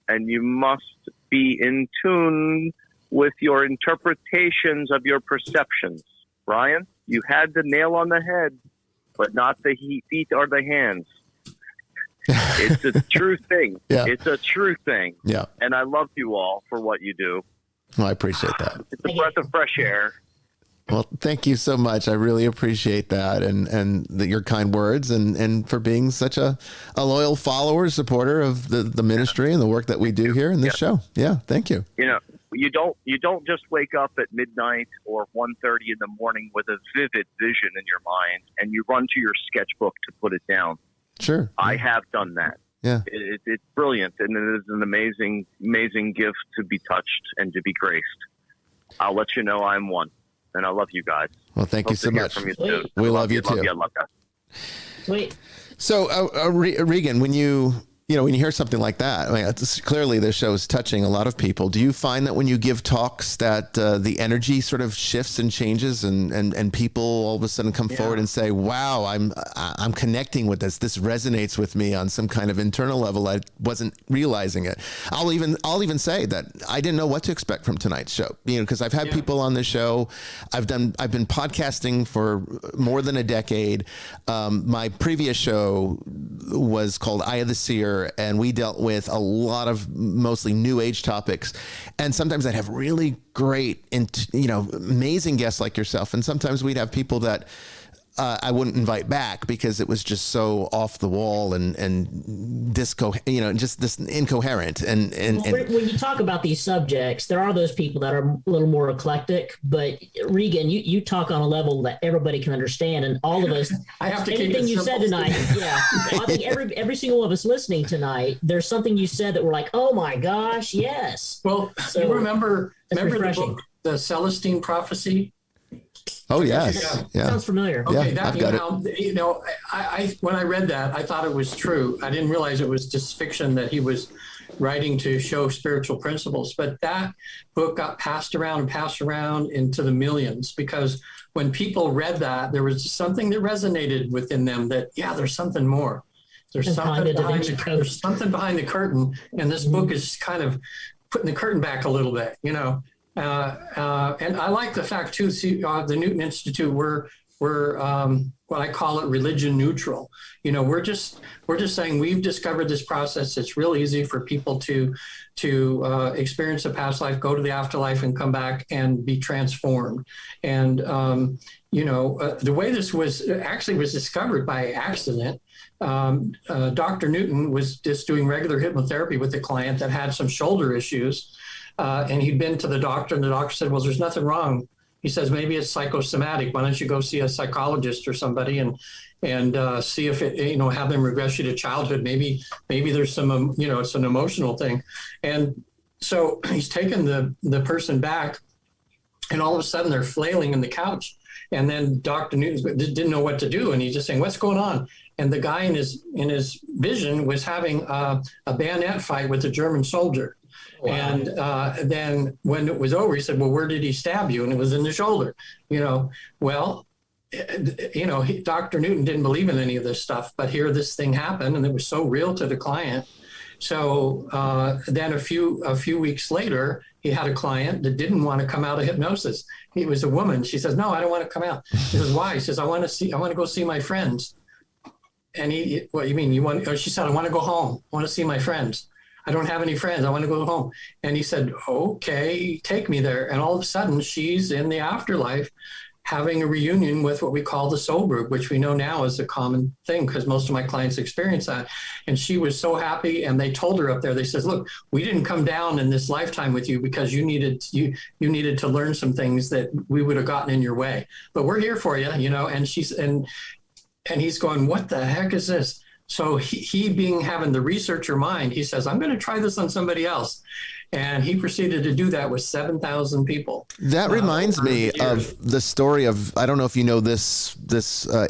And you must be in tune with your interpretations of your perceptions. Ryan, you had the nail on the head, but not the feet or the hands. It's a true thing. Yeah. It's a true thing. Yeah. And I love you all for what you do. Well, I appreciate that. It's a breath of fresh air. Well, thank you so much. I really appreciate that, and your kind words, and for being such a loyal follower, supporter of the ministry and the work that we do here in this show. Yeah, thank you. You know, you don't just wake up at midnight or 1:30 in the morning with a vivid vision in your mind and you run to your sketchbook to put it down. Sure. I have done that. Yeah. It's brilliant, and it is an amazing gift to be touched and to be graced. I'll let you know I'm one. And I love you guys. Well, thank you so much. From you soon. We love you too. Love you. I love you. Sweet. So, Regan, when you hear something like that, I mean, clearly this show is touching a lot of people. Do you find that when you give talks that the energy sort of shifts and changes, and people all of a sudden come forward and say, "Wow, I'm connecting with this. This resonates with me on some kind of internal level. I wasn't realizing it." I'll even say that I didn't know what to expect from tonight's show. Because I've had people on this show. I've been podcasting for more than a decade. My previous show was called Eye of the Seer, and we dealt with a lot of mostly new age topics. And sometimes I'd have really great, amazing guests like yourself. And sometimes we'd have people that I wouldn't invite back because it was just so off the wall and disco, just this incoherent. And when you talk about these subjects, there are those people that are a little more eclectic, but Regan, you talk on a level that everybody can understand, and all of us, I have to keep anything it you said simple. tonight, I think every single one of us listening tonight, there's something you said that we're like, oh my gosh, yes. Well, So, you remember the refreshing. book, The Celestine Prophecy? oh yes, yeah. Sounds familiar. Okay, Yeah, I've got it. I when I read that, I thought it was true. I didn't realize it was just fiction that he was writing to show spiritual principles. But that book got passed around into the millions, because when people read that, there was something that resonated within them that, yeah, there's something more. There's something behind the curtain. And this book is kind of putting the curtain back a little bit, and I like the fact too, the Newton Institute, we're what I call it religion neutral. We're just saying we've discovered this process. It's real easy for people to experience a past life, go to the afterlife, and come back and be transformed. And the way this was discovered by accident. Dr. Newton was just doing regular hypnotherapy with a client that had some shoulder issues. And he'd been to the doctor, and the doctor said, well, there's nothing wrong. He says, maybe it's psychosomatic. Why don't you go see a psychologist or somebody and see if it, have them regress you to childhood. Maybe there's some, it's an emotional thing. And so he's taken the person back, and all of a sudden they're flailing in the couch. And then Dr. Newton didn't know what to do. And he's just saying, what's going on? And the guy in his vision was having a bayonet fight with a German soldier. Wow. And then when it was over, he said, well, where did he stab you? And it was in the shoulder. Dr. Newton didn't believe in any of this stuff, but here this thing happened, and it was so real to the client. So then a few weeks later, he had a client that didn't want to come out of hypnosis. He was a woman. She says, no, I don't want to come out. He says, why? He says, I want to go see my friends. And what you mean? She said, I want to go home. I want to see my friends. I don't have any friends. I want to go home. And he said, okay, take me there. And all of a sudden she's in the afterlife having a reunion with what we call the soul group, which we know now is a common thing because most of my clients experience that. And she was so happy. And they told her up there, they said, look, we didn't come down in this lifetime with you because you needed to learn some things that we would have gotten in your way. But we're here for you, and and he's going, what the heck is this? So he being having the researcher mind, he says, I'm going to try this on somebody else. And he proceeded to do that with 7,000 people. That reminds me of the story of, I don't know if you know this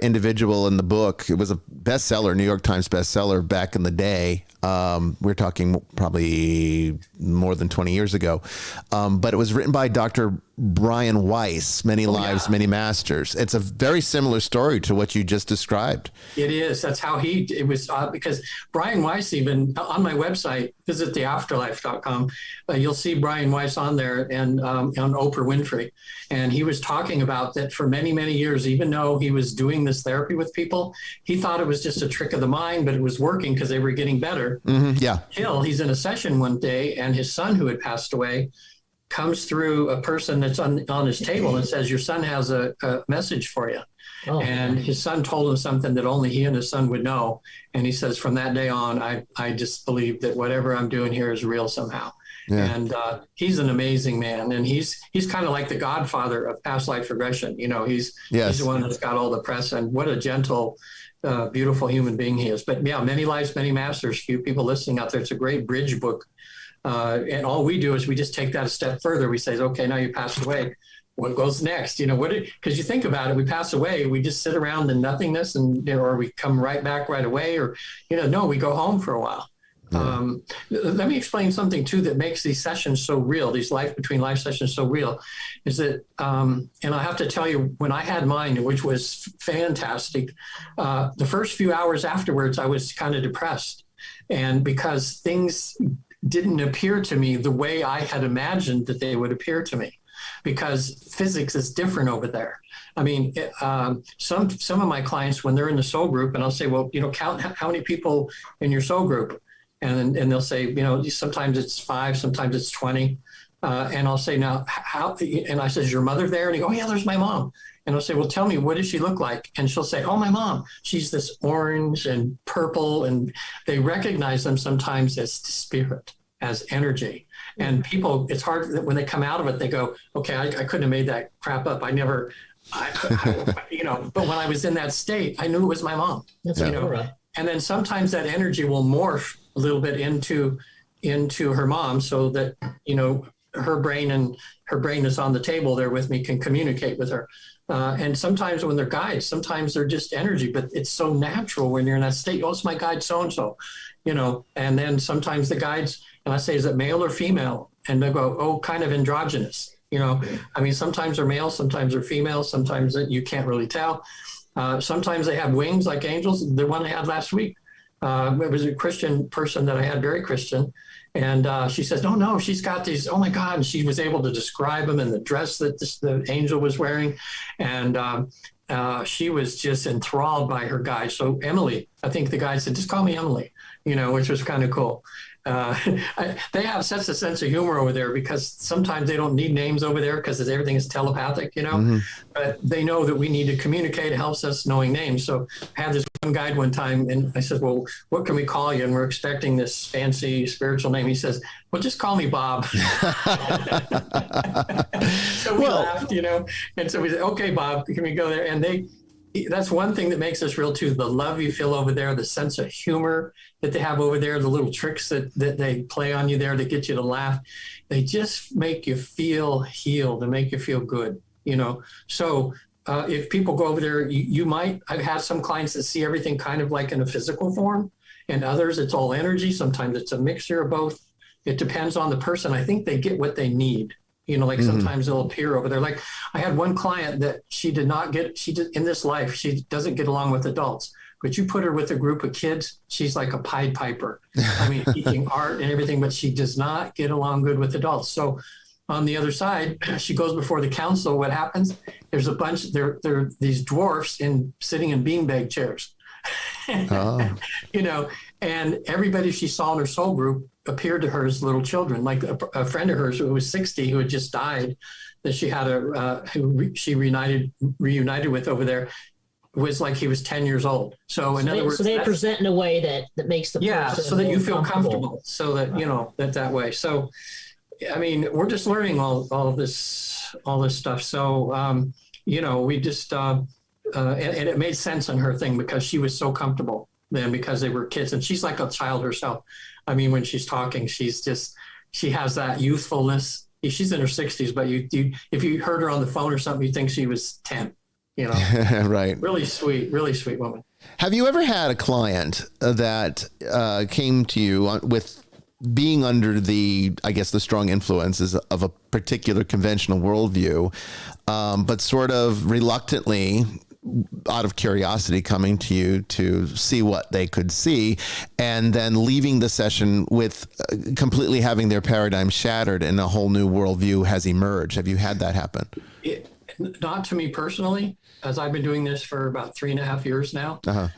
individual in the book. It was a bestseller, New York Times bestseller back in the day. We're talking probably more than 20 years ago. But it was written by Dr. Bryan Weiss, Many Lives, Many Masters. It's a very similar story to what you just described. It is. That's how it was, because Bryan Weiss, even on my website, visit theafterlife.com, you'll see Bryan Weiss on there and on Oprah Winfrey. And he was talking about that for many, many years, even though he was doing this therapy with people, he thought it was just a trick of the mind, but it was working because they were getting better. Mm-hmm, yeah. Till he's in a session one day and his son, who had passed away, comes through a person that's on his table and says, your son has a message for you. Oh. And his son told him something that only he and his son would know. And he says, from that day on, I just believe that whatever I'm doing here is real somehow. Yeah. And he's an amazing man. And he's kind of like the godfather of past life regression. He's the one that's got all the press, and what a gentle, beautiful human being he is. But yeah, Many Lives, Many Masters, few people listening out there. It's a great bridge book. And all we do is we just take that a step further. We say, okay, now you passed away. What goes next? Because you think about it, we pass away, we just sit around in nothingness, or we come right back right away, or, no, we go home for a while. Yeah. Let me explain something too that makes these sessions so real, these between life sessions so real, is that, and I have to tell you, when I had mine, which was fantastic, the first few hours afterwards, I was kind of depressed. And because things didn't appear to me the way I had imagined that they would appear to me, because physics is different over there. I mean, some of my clients, when they're in the soul group, and I'll say, well, count how many people in your soul group. And they'll say, sometimes it's 5, sometimes it's 20. And I'll say, now, how? And I says, your mother there? And he goes, oh yeah, there's my mom. and I'll say, well, tell me, what does she look like? And she'll say, oh, my mom, she's this orange and purple. And they recognize them sometimes as spirit, as energy. And people, it's hard that when they come out of it, they go, okay, I couldn't have made that crap up. You know, but when I was in that state, I knew it was my mom. That's you know? And then sometimes that energy will morph a little bit into her mom, so that, you know, her brain that's on the table there with me can communicate with her. And sometimes when they're guides, sometimes they're just energy, but it's so natural when you're in that state. Oh, it's my guide so-and-so, you know. And then sometimes the guides, and I say, is it male or female? And they go, oh, kind of androgynous. You know, I mean, sometimes they're male, sometimes they're female, sometimes you can't really tell. Sometimes they have wings like angels. The one I had last week, it was a Christian person that I had, very Christian. And she says, no, she's got these, oh my God. And she was able to describe them in the dress that the angel was wearing. And she was just enthralled by her guide. So Emily, I think the guide said, just call me Emily, you know, which was kind of cool. They have such a sense of humor over there, because sometimes they don't need names over there because everything is telepathic, you know. Mm-hmm. But they know that we need to communicate. It helps us knowing names. So I had this one guide one time, and I said, well, what can we call you? And we're expecting this fancy spiritual name. He says, well, just call me Bob. So we laughed, you know. And so we said, okay, Bob, can we go there? And that's one thing that makes us real too. The love you feel over there, the sense of humor that they have over there, the little tricks that they play on you there to get you to laugh. They just make you feel healed and make you feel good, you know. So if people go over there, I've had some clients that see everything kind of like in a physical form, and others it's all energy. Sometimes it's a mixture of both. It depends on the person. I think they get what they need. You know, like sometimes they'll appear over there. Like I had one client that in this life, she doesn't get along with adults, but you put her with a group of kids, she's like a Pied Piper. I mean, teaching art and everything, but she does not get along good with adults. So on the other side, she goes before the council. What happens? There's a bunch, there are these dwarfs sitting in beanbag chairs. Oh. You know, and everybody she saw in her soul group appeared to her as little children. Like a friend of hers who was 60, who had just died, that she had she reunited with over there, was like he was 10 years old. So in other words, they present in a way that makes the person so that you feel comfortable, so that you know that way. So I mean, we're just learning all of this stuff. So you know, we just and it made sense on her thing, because she was so comfortable then, because they were kids, and she's like a child herself. I mean, when she's talking, she has that youthfulness. She's in her 60s, but if you heard her on the phone or something, you'd think she was 10, you know. Right. Really sweet woman. Have you ever had a client that came to you with being under the strong influences of a particular conventional worldview, but sort of reluctantly, out of curiosity, coming to you to see what they could see, and then leaving the session with completely having their paradigm shattered and a whole new worldview has emerged? Have you had that happen? Not to me personally, as I've been doing this for about 3.5 years now. Uh-huh.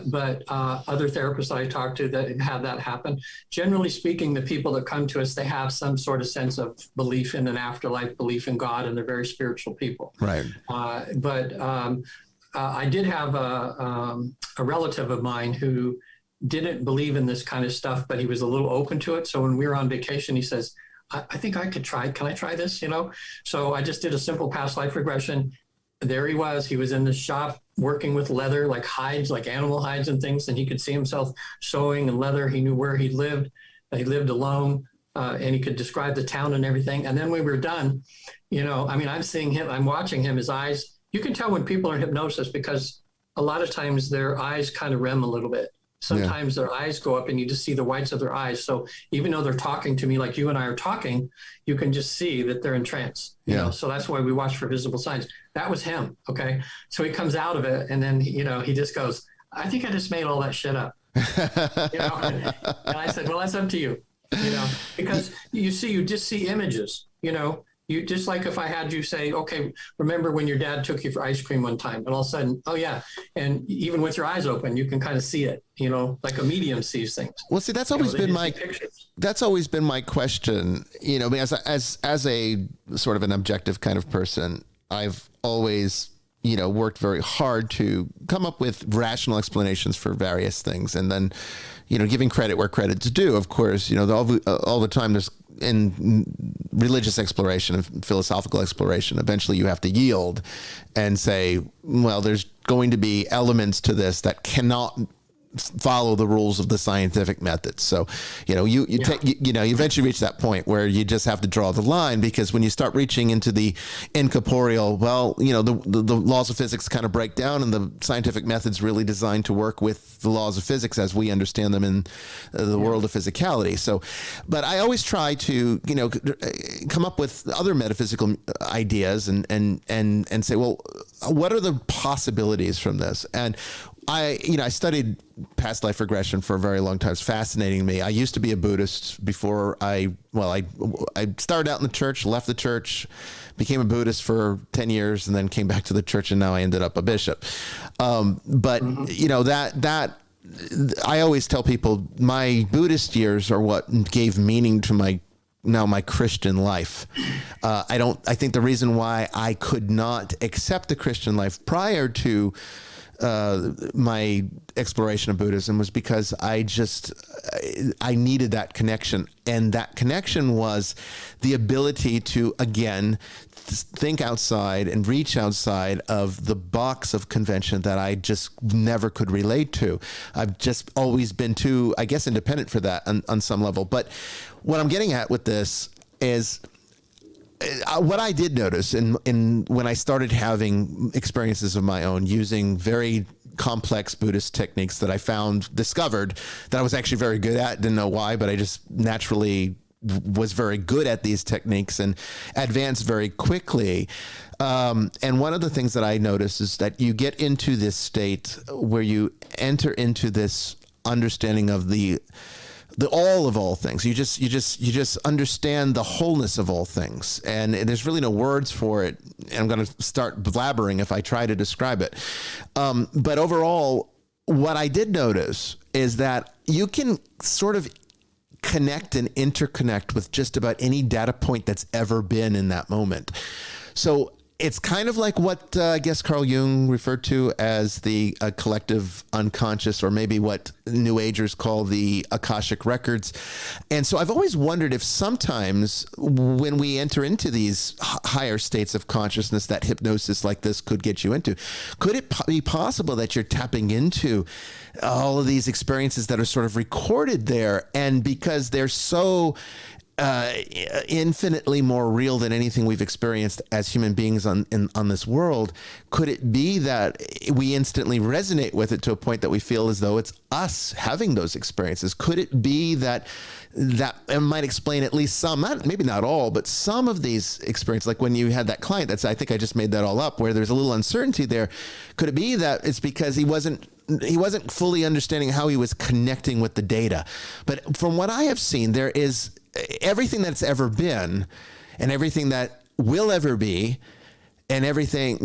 But other therapists I talked to that had that happen. Generally speaking, the people that come to us, they have some sort of sense of belief in an afterlife, belief in God, and they're very spiritual people. Right. I did have a relative of mine who didn't believe in this kind of stuff, but he was a little open to it. So when we were on vacation, he says, I think I could try. Can I try this? You know? So I just did a simple past life regression. There he was in the shop working with leather, like hides, like animal hides and things. And he could see himself sewing in leather. He knew where he lived. He lived alone, and he could describe the town and everything. And then when we were done, you know, I mean, I'm seeing him, I'm watching him, his eyes. You can tell when people are in hypnosis, because a lot of times their eyes kind of REM a little bit. Sometimes their eyes go up and you just see the whites of their eyes. So even though they're talking to me like you and I are talking, you can just see that they're in trance. You know? So that's why we watch for visible signs. That was him. Okay. So he comes out of it, and then, you know, he just goes, I think I just made all that shit up. You know? And I said, well, that's up to you, you know, because you just see images, you know. You just, like if I had you say, okay, remember when your dad took you for ice cream one time, and all of a sudden, oh yeah. And even with your eyes open, you can kind of see it, you know, like a medium sees things. Well, see, that's always been my question, you know, because as a sort of an objective kind of person, I've always worked very hard to come up with rational explanations for various things. And then, giving credit where credit's due, of course, all the time there's in religious exploration and philosophical exploration, eventually you have to yield and say, well, there's going to be elements to this that cannot follow the rules of the scientific methods. So, you eventually reach that point where you just have to draw the line, because when you start reaching into the incorporeal, well, the laws of physics kind of break down, and the scientific method's really designed to work with the laws of physics as we understand them in the world of physicality. So, but I always try to, come up with other metaphysical ideas and say, well, what are the possibilities from this? And I studied past life regression for a very long time. It's fascinating to me. I used to be a Buddhist before I started out in the church, left the church, became a Buddhist for 10 years, and then came back to the church, and now I ended up a bishop. But that I always tell people my Buddhist years are what gave meaning to my Christian life. I think the reason why I could not accept the Christian life prior to my exploration of Buddhism was because I needed that connection. And that connection was the ability to, again, think outside and reach outside of the box of convention that I just never could relate to. I've just always been too, I guess, independent for that on some level. But what I'm getting at with this is, what I did notice in when I started having experiences of my own using very complex Buddhist techniques that I discovered that I was actually very good at, didn't know why, but I just naturally was very good at these techniques and advanced very quickly. And one of the things that I noticed is that you get into this state where you enter into this understanding of the all of all things. You just understand the wholeness of all things, and there's really no words for it. And I'm going to start blabbering if I try to describe it. But overall, what I did notice is that you can sort of connect and interconnect with just about any data point that's ever been in that moment. So it's kind of like what I guess Carl Jung referred to as the collective unconscious, or maybe what New Agers call the Akashic records. And so I've always wondered if sometimes when we enter into these higher states of consciousness that hypnosis like this could get you into, could it be possible that you're tapping into all of these experiences that are sort of recorded there, and because they're so infinitely more real than anything we've experienced as human beings on this world, could it be that we instantly resonate with it to a point that we feel as though it's us having those experiences? Could it be that might explain at least some, maybe not all, but some of these experiences, like when you had that client that's, I think I just made that all up, where there's a little uncertainty there. Could it be that it's because he wasn't fully understanding how he was connecting with the data? But from what I have seen, there is everything that's ever been and everything that will ever be and everything,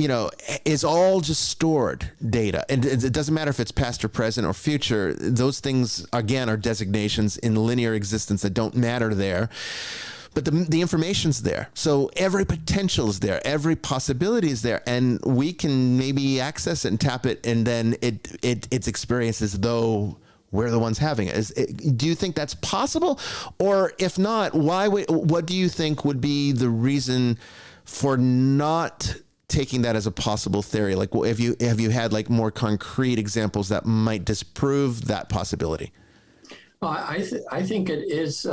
is all just stored data. And it doesn't matter if it's past or present or future. Those things, again, are designations in linear existence that don't matter there. But the information's there. So every potential is there. Every possibility is there. And we can maybe access it and tap it, and then it's experienced as though we're the ones having it. Do you think that's possible? Or if not, what do you think would be the reason for not taking that as a possible theory? Like, have you had like more concrete examples that might disprove that possibility? I think it is.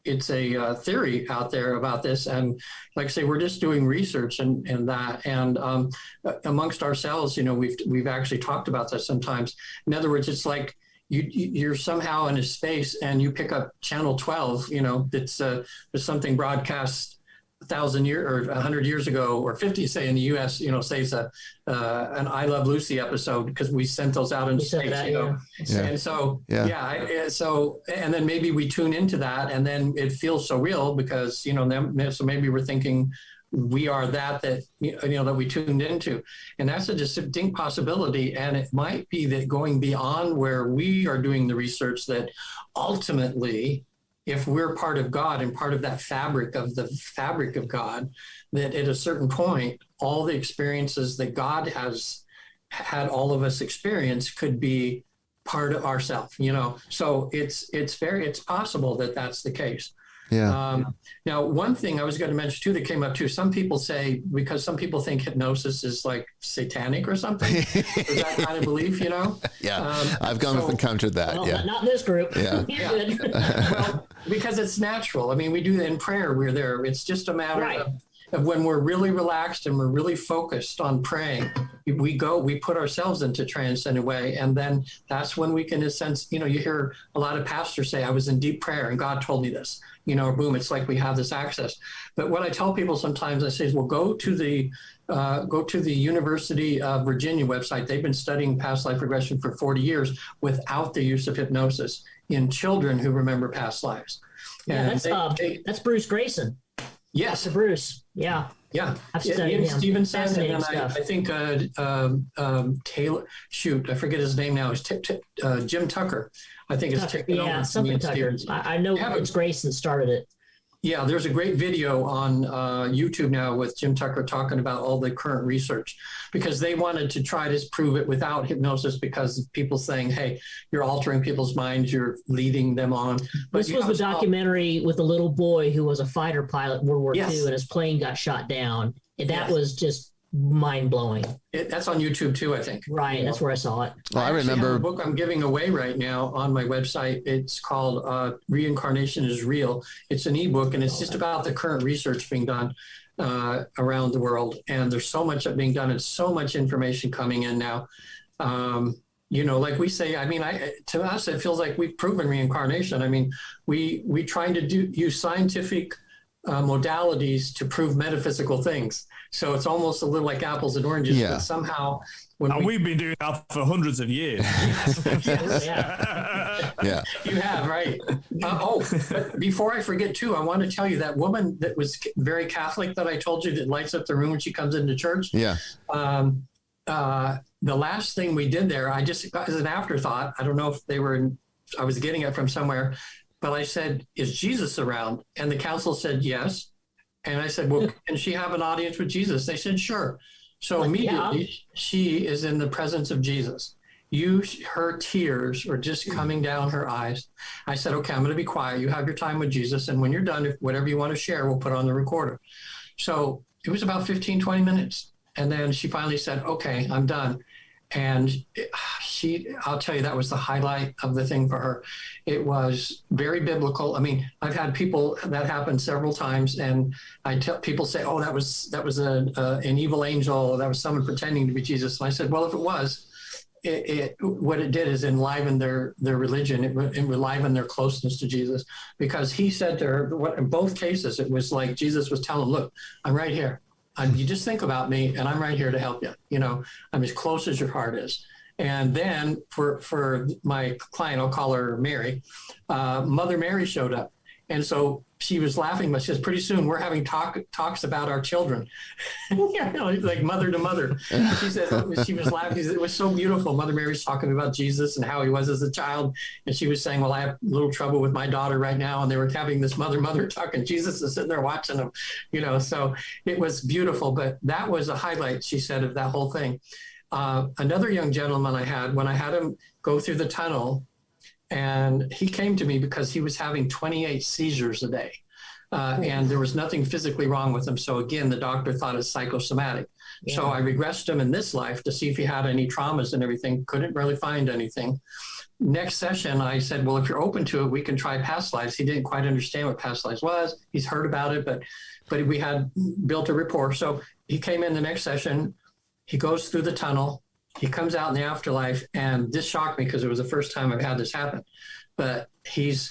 It's a theory out there about this, and like I say, we're just doing research and that, and amongst ourselves, we've actually talked about that sometimes. In other words, it's like you're somehow in a space and you pick up channel 12. That's there's something broadcast 1,000 years or 100 years ago, or 50, say in the U.S. Say it's an I Love Lucy episode, because we sent those out into space. And so and then maybe we tune into that, and then it feels so real because so maybe we're thinking we are that we tuned into, and that's a distinct possibility. And it might be that going beyond where we are doing the research, that ultimately, if we're part of God and part of that fabric of God, that at a certain point, all the experiences that God has had all of us experience could be part of ourself, so it's possible that that's the case. Yeah. Now, one thing I was going to mention too that came up too, some people say, because some people think hypnosis is like satanic or something, is that kind of belief, Yeah. I've encountered that. Well, Yeah. not this group. Yeah. You're good. Well, because it's natural. I mean, we do that in prayer. We're there. It's just a matter Right. of when we're really relaxed and we're really focused on praying, we put ourselves into trance in a way. And then that's when we can, in a sense, you hear a lot of pastors say, I was in deep prayer and God told me this, or boom, it's like we have this access. But what I tell people sometimes, I say, is, well, go to the University of Virginia website. They've been studying past life regression for 40 years without the use of hypnosis in children who remember past lives. Yeah, And that's Bruce Grayson. yes. Dr. Bruce. Yeah. Yeah. I've studied Ian him. Stevenson, and Fascinating then stuff. I think Taylor, I forget his name now, is Jim Tucker. I think it's taken over from something Ian Tucker. Stevenson. I know Yeah, it's Grayson started it. Yeah, there's a great video on YouTube now with Jim Tucker talking about all the current research, because they wanted to try to prove it without hypnosis, because people saying, hey, you're altering people's minds, you're leading them on. But This was the documentary with the little boy who was a fighter pilot in World War Yes. II, and his plane got shot down. And that Yes. was just mind blowing. That's on YouTube too, I think. Right. That's where I saw it. Well, I actually have remember a book I'm giving away right now on my website. It's called Reincarnation is Real. It's an ebook, and it's just about the current research being done around the world. And there's so much being done and so much information coming in now. Like we say, I mean, to us, it feels like we've proven reincarnation. I mean, we trying to use scientific modalities to prove metaphysical things. So it's almost a little like apples and oranges, Yeah. but somehow when And we've been doing that for hundreds of years. yeah. You have, right. But before I forget too, I want to tell you that woman that was very Catholic that I told you that lights up the room when she comes into church. Yeah. The last thing we did there, I just, as an afterthought, I don't know if I was getting it from somewhere, but I said, is Jesus around? And the council said, yes. And I said, well, can she have an audience with Jesus? They said, sure. So immediately she is in the presence of Jesus. Her tears were just coming down her eyes. I said, okay, I'm going to be quiet. You have your time with Jesus. And when you're done, if whatever you want to share, we'll put on the recorder. So it was about 15, 20 minutes. And then she finally said, okay, I'm done. And I'll tell you, that was the highlight of the thing for her. It was very biblical. I mean, I've had people that happen several times, and people say, oh, that was an evil angel. That was someone pretending to be Jesus. And I said, well, if it was, what it did is enliven their religion. It enlivened their closeness to Jesus, because he said to her, in both cases, it was like Jesus was telling them, look, I'm right here. You just think about me, and I'm right here to help you. I'm as close as your heart is. And then for my client, I'll call her Mary, Mother Mary showed up. And so she was laughing, but she says, pretty soon we're having talks about our children, like mother to mother. She said, she was laughing. She said, it was so beautiful. Mother Mary's talking about Jesus and how he was as a child. And she was saying, well, I have a little trouble with my daughter right now. And they were having this mother talk, and Jesus is sitting there watching them, so it was beautiful. But that was a highlight, she said, of that whole thing. Another young gentleman when I had him go through the tunnel, and he came to me because he was having 28 seizures a day. And there was nothing physically wrong with him. So again, the doctor thought it's psychosomatic. Yeah. So I regressed him in this life to see if he had any traumas and everything. Couldn't really find anything. Next session, I said, well, if you're open to it, we can try past lives. He didn't quite understand what past lives was. He's heard about it, but we had built a rapport. So he came in the next session. He goes through the tunnel. He comes out in the afterlife, and this shocked me because it was the first time I've had this happen. But his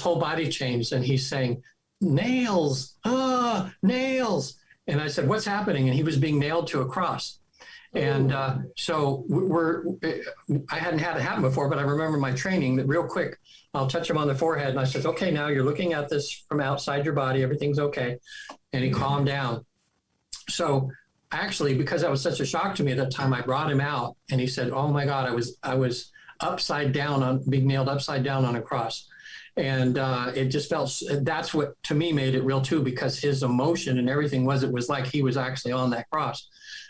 whole body changed, and he's saying, nails, nails. And I said, what's happening? And he was being nailed to a cross. And so I hadn't had it happen before, but I remember my training that real quick, I'll touch him on the forehead. And I said, okay, now you're looking at this from outside your body. Everything's okay. And he calmed down. So actually, because that was such a shock to me at that time, I brought him out, and he said, oh my God, I was upside down being nailed upside down on a cross. And it just felt, that's what to me made it real too, because his emotion and everything it was like he was actually on that cross.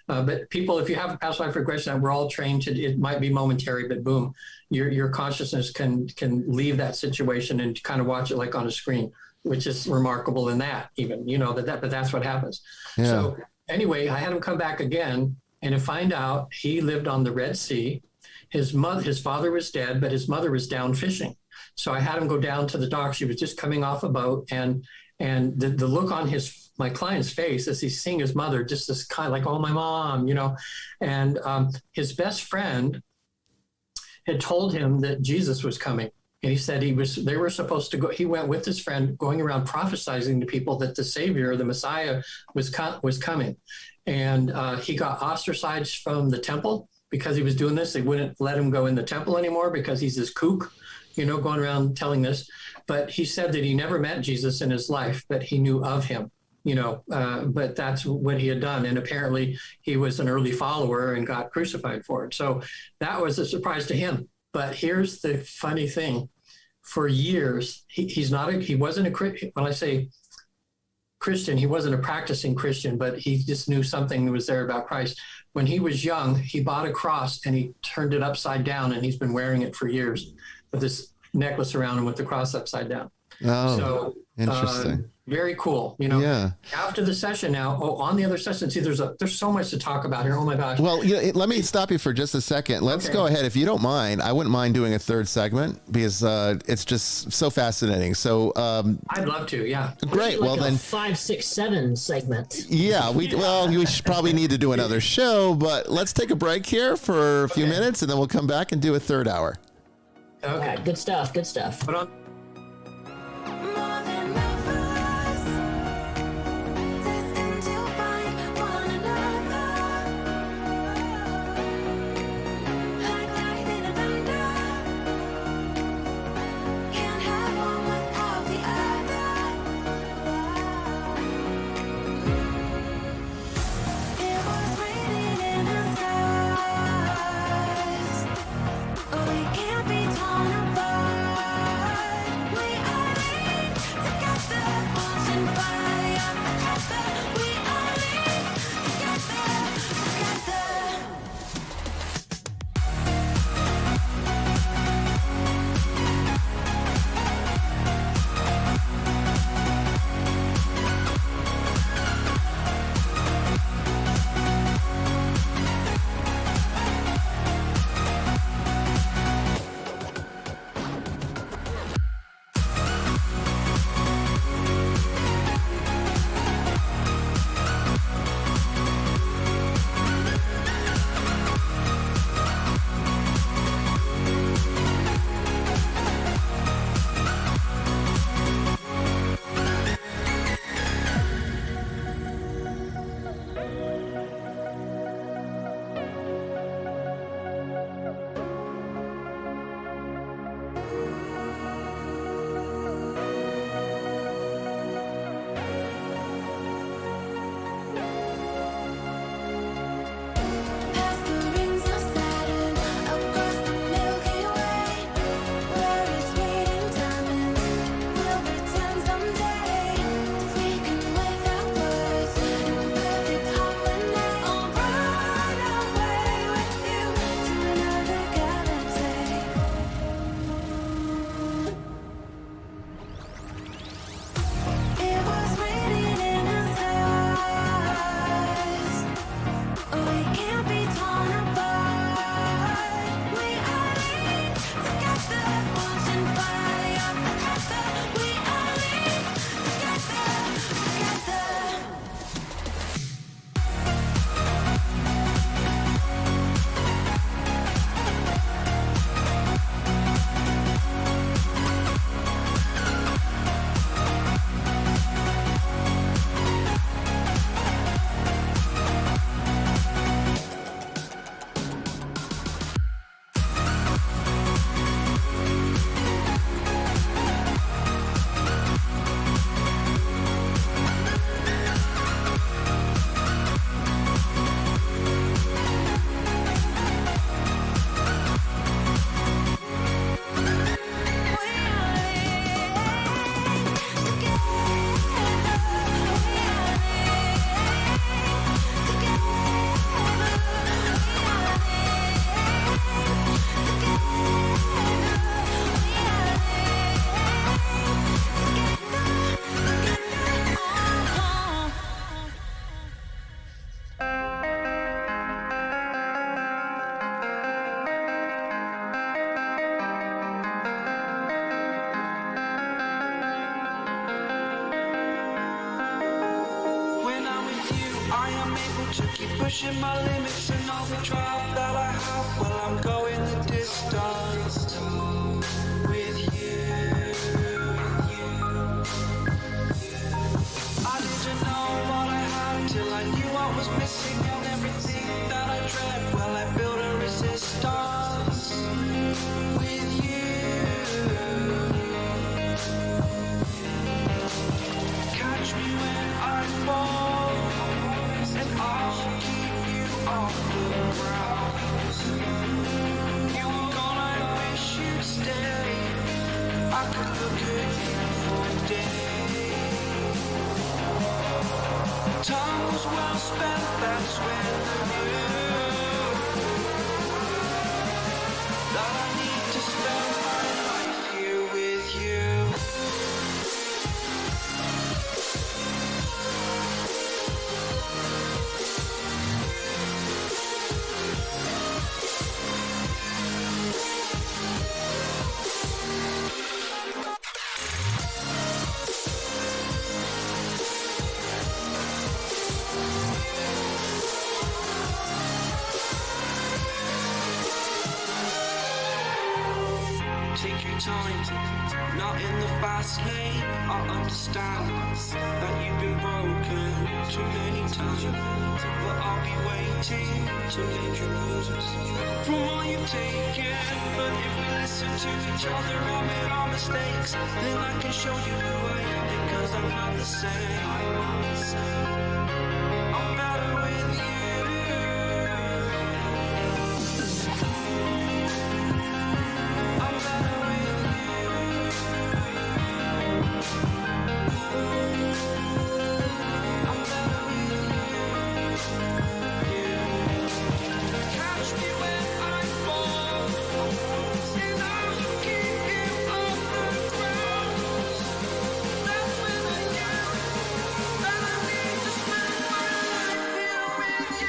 But people, if you have a past life regression, we're all trained to, it might be momentary, but boom, your consciousness can leave that situation and kind of watch it like on a screen, which is remarkable in that even, but that's what happens. Yeah. So anyway, I had him come back again and to find out he lived on the Red Sea. His father was dead, but his mother was down fishing. So I had him go down to the dock. She was just coming off a boat, and the look on my client's face as he's seeing his mother, just this kind of like, oh, my mom, and his best friend had told him that Jesus was coming. And he said they were supposed to go. He went with his friend going around prophesying to people that the Savior, the Messiah was coming. And he got ostracized from the temple because he was doing this. They wouldn't let him go in the temple anymore because he's this kook, going around telling this. But he said that he never met Jesus in his life, but he knew of him, but that's what he had done. And apparently he was an early follower and got crucified for it. So that was a surprise to him. But here's the funny thing. For years, he wasn't a Christian. When I say Christian, he wasn't a practicing Christian, but he just knew something was there about Christ. When he was young, he bought a cross and he turned it upside down, and he's been wearing it for years with this necklace around him with the cross upside down. Oh, so interesting. Very cool. Yeah. After the session now, on the other session, see, there's so much to talk about here. Oh my gosh. Well, let me stop you for just a second. Let's go ahead. If you don't mind, I wouldn't mind doing a third segment because it's just so fascinating. So I'd love to. Yeah. Great. Like well, then 5, 6, 7 segment. Yeah. We should probably need to do another show, but let's take a break here for a few minutes, and then we'll come back and do a third hour. Okay. All right, good stuff. Good stuff. But on. More than lovers, destined to find one another. Like lightning and thunder, can't have one without the other. It was raining in the skies. We can't be torn apart. pushing my limits and all the drive that I have. Well, I'm going the distance with you. I didn't know what I had till I knew what was missing, and everything that I dread. Well, I built a resistance with you. Catch me when I fall, and I'll keep you off the ground. You were gone, I wish you'd stay. I could look at you for days. Time was well spent, that's when I knew that I need to spend my life here with you. Take your time, not in the fast lane. I understand that you've been broken too many times, but I'll be waiting to make you lose from all you've taken. But if we listen to each other and admit our mistakes, then I can show you who I am, because I'm not the same. I'm better with you. I'm better with catch me when I fall, and I'll keep you off the ground. That's when I knew that I need to spend my life here with you.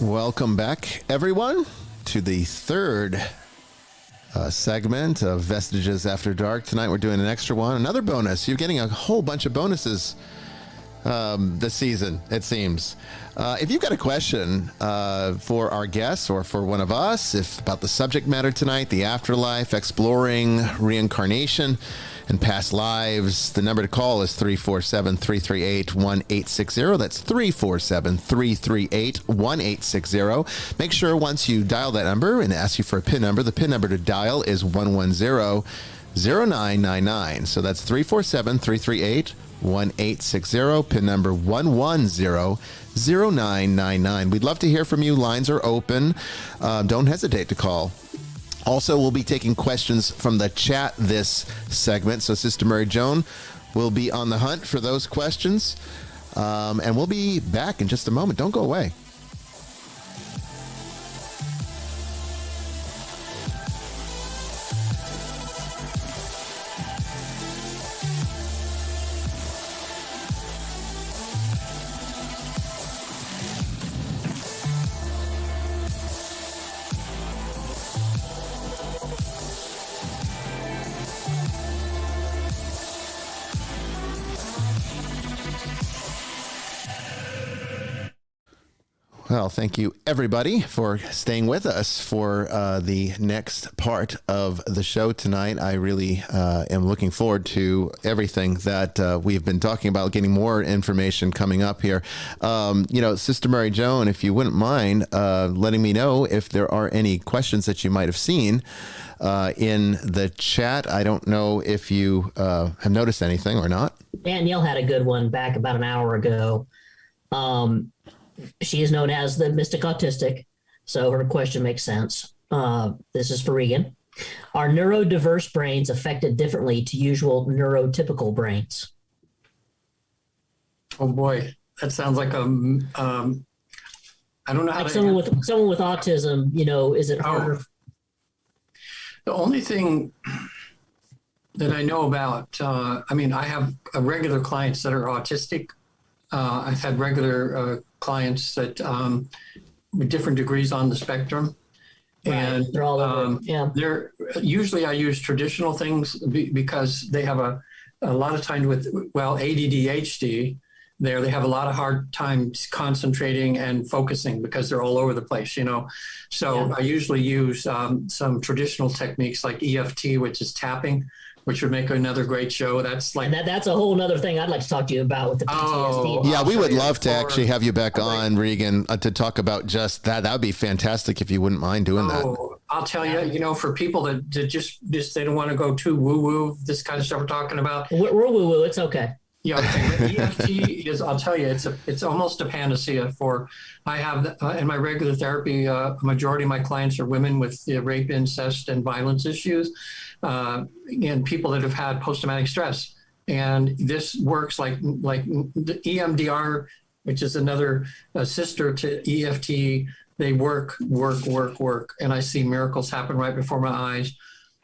Welcome back, everyone, to the third segment of Vestiges After Dark. Tonight we're doing an extra one, another bonus. You're getting a whole bunch of bonuses this season, it seems. If you've got a question for our guests or for one of us, if about the subject matter tonight, the afterlife, exploring reincarnation and past lives, the number to call is 347-338-1860. That's 347-338-1860. Make sure once you dial that number and ask you for a PIN number, the PIN number to dial is 110-0999. So that's 347-338-1860, PIN number 110-0999. We'd love to hear from you. Lines are open. Don't hesitate to call. Also, we'll be taking questions from the chat this segment. So, Sister Mary Joan, will be on the hunt for those questions. And we'll be back in just a moment. Don't go away. Well, thank you, everybody, for staying with us for the next part of the show tonight. I really am looking forward to everything that we've been talking about, getting more information coming up here. Sister Mary Joan, if you wouldn't mind letting me know if there are any questions that you might have seen in the chat. I don't know if you have noticed anything or not. Danielle had a good one back about an hour ago. She is known as the Mystic Autistic, so her question makes sense. This is for Regan. Are neurodiverse brains affected differently to usual neurotypical brains? Oh boy, that sounds like I don't know how Like to someone with autism, is it harder? The only thing that I know about, I have regular clients that are autistic. I've had regular clients that with different degrees on the spectrum. Right. And They're all over. they're usually I use traditional things because they have a lot of times with ADHD. They have a lot of hard times concentrating and focusing because they're all over the place, So I usually use some traditional techniques like EFT, which is tapping, which would make another great show. That's like that's a whole other thing I'd like to talk to you about with the PTSD. Yeah, we would love to actually have you back on, Regan, to talk about just that. That would be fantastic if you wouldn't mind doing that. I'll tell you, for people that just they don't want to go too woo-woo, this kind of stuff we're talking about. We're woo-woo. It's okay. Yeah, okay. EFT is, I'll tell you, it's almost a panacea for, I have in my regular therapy, a majority of my clients are women with rape, incest, and violence issues, and people that have had post-traumatic stress. And this works like the EMDR, which is another sister to EFT. They work. And I see miracles happen right before my eyes.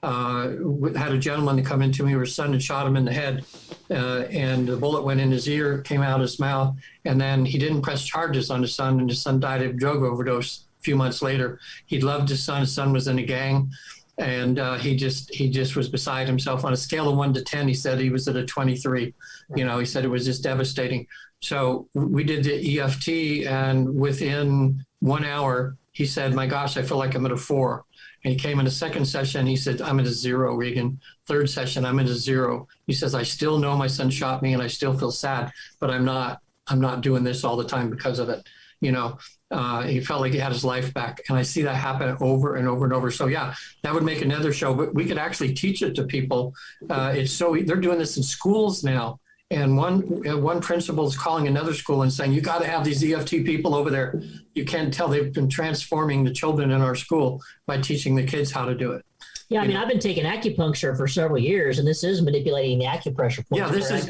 Had a gentleman come into me, his son had shot him in the head, and the bullet went in his ear, came out his mouth, and then he didn't press charges on his son, and his son died of drug overdose a few months later. He loved his son was in a gang, and he just was beside himself. On a scale of 1 to 10, he said he was at a 23. He said it was just devastating. So we did the EFT, and within 1 hour, he said, "My gosh, I feel like I'm at a 4." And he came in a second session. He said, "I'm at a 0, Regan." Third session, "I'm at a 0." He says, "I still know my son shot me and I still feel sad, but I'm not doing this all the time because of it." He felt like he had his life back. And I see that happen over and over and over. So yeah, that would make another show, but we could actually teach it to people. They're doing this in schools now. And one principal is calling another school and saying, "You got to have these EFT people over there." You can't tell they've been transforming the children in our school by teaching the kids how to do it. Yeah, I've been taking acupuncture for several years, and this is manipulating the acupressure points. Yeah, this is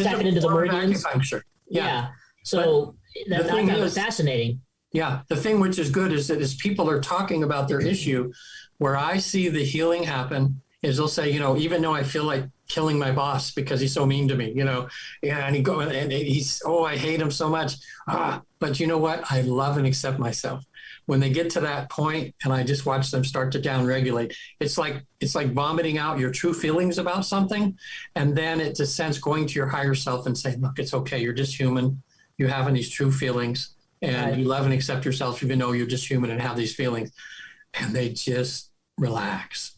tapping into the meridians. Acupuncture. Yeah. So I found it fascinating. Yeah, the thing which is good is that as people are talking about their issue, where I see the healing happen is they'll say, even though I feel like killing my boss because he's so mean to me, and he's, I hate him so much. But you know what? I love and accept myself. When they get to that point and I just watch them start to downregulate, it's like vomiting out your true feelings about something. And then it's a sense going to your higher self and saying, "Look, it's okay. You're just human. You're having these true feelings and you love and accept yourself, even though you're just human and have these feelings." And they just relax,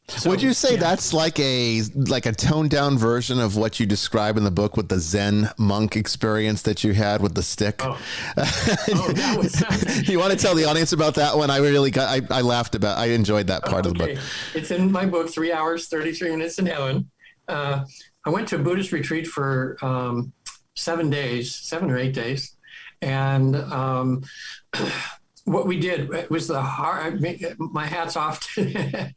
So, would you say that's like a toned down version of what you describe in the book with the Zen monk experience that you had with the stick? That was You want to tell the audience about that one? I laughed about. I enjoyed that part of the book. It's in my book, 3 hours, 33 minutes in heaven. I went to a Buddhist retreat for 7 or 8 days, and what we did was the hard. My hats off to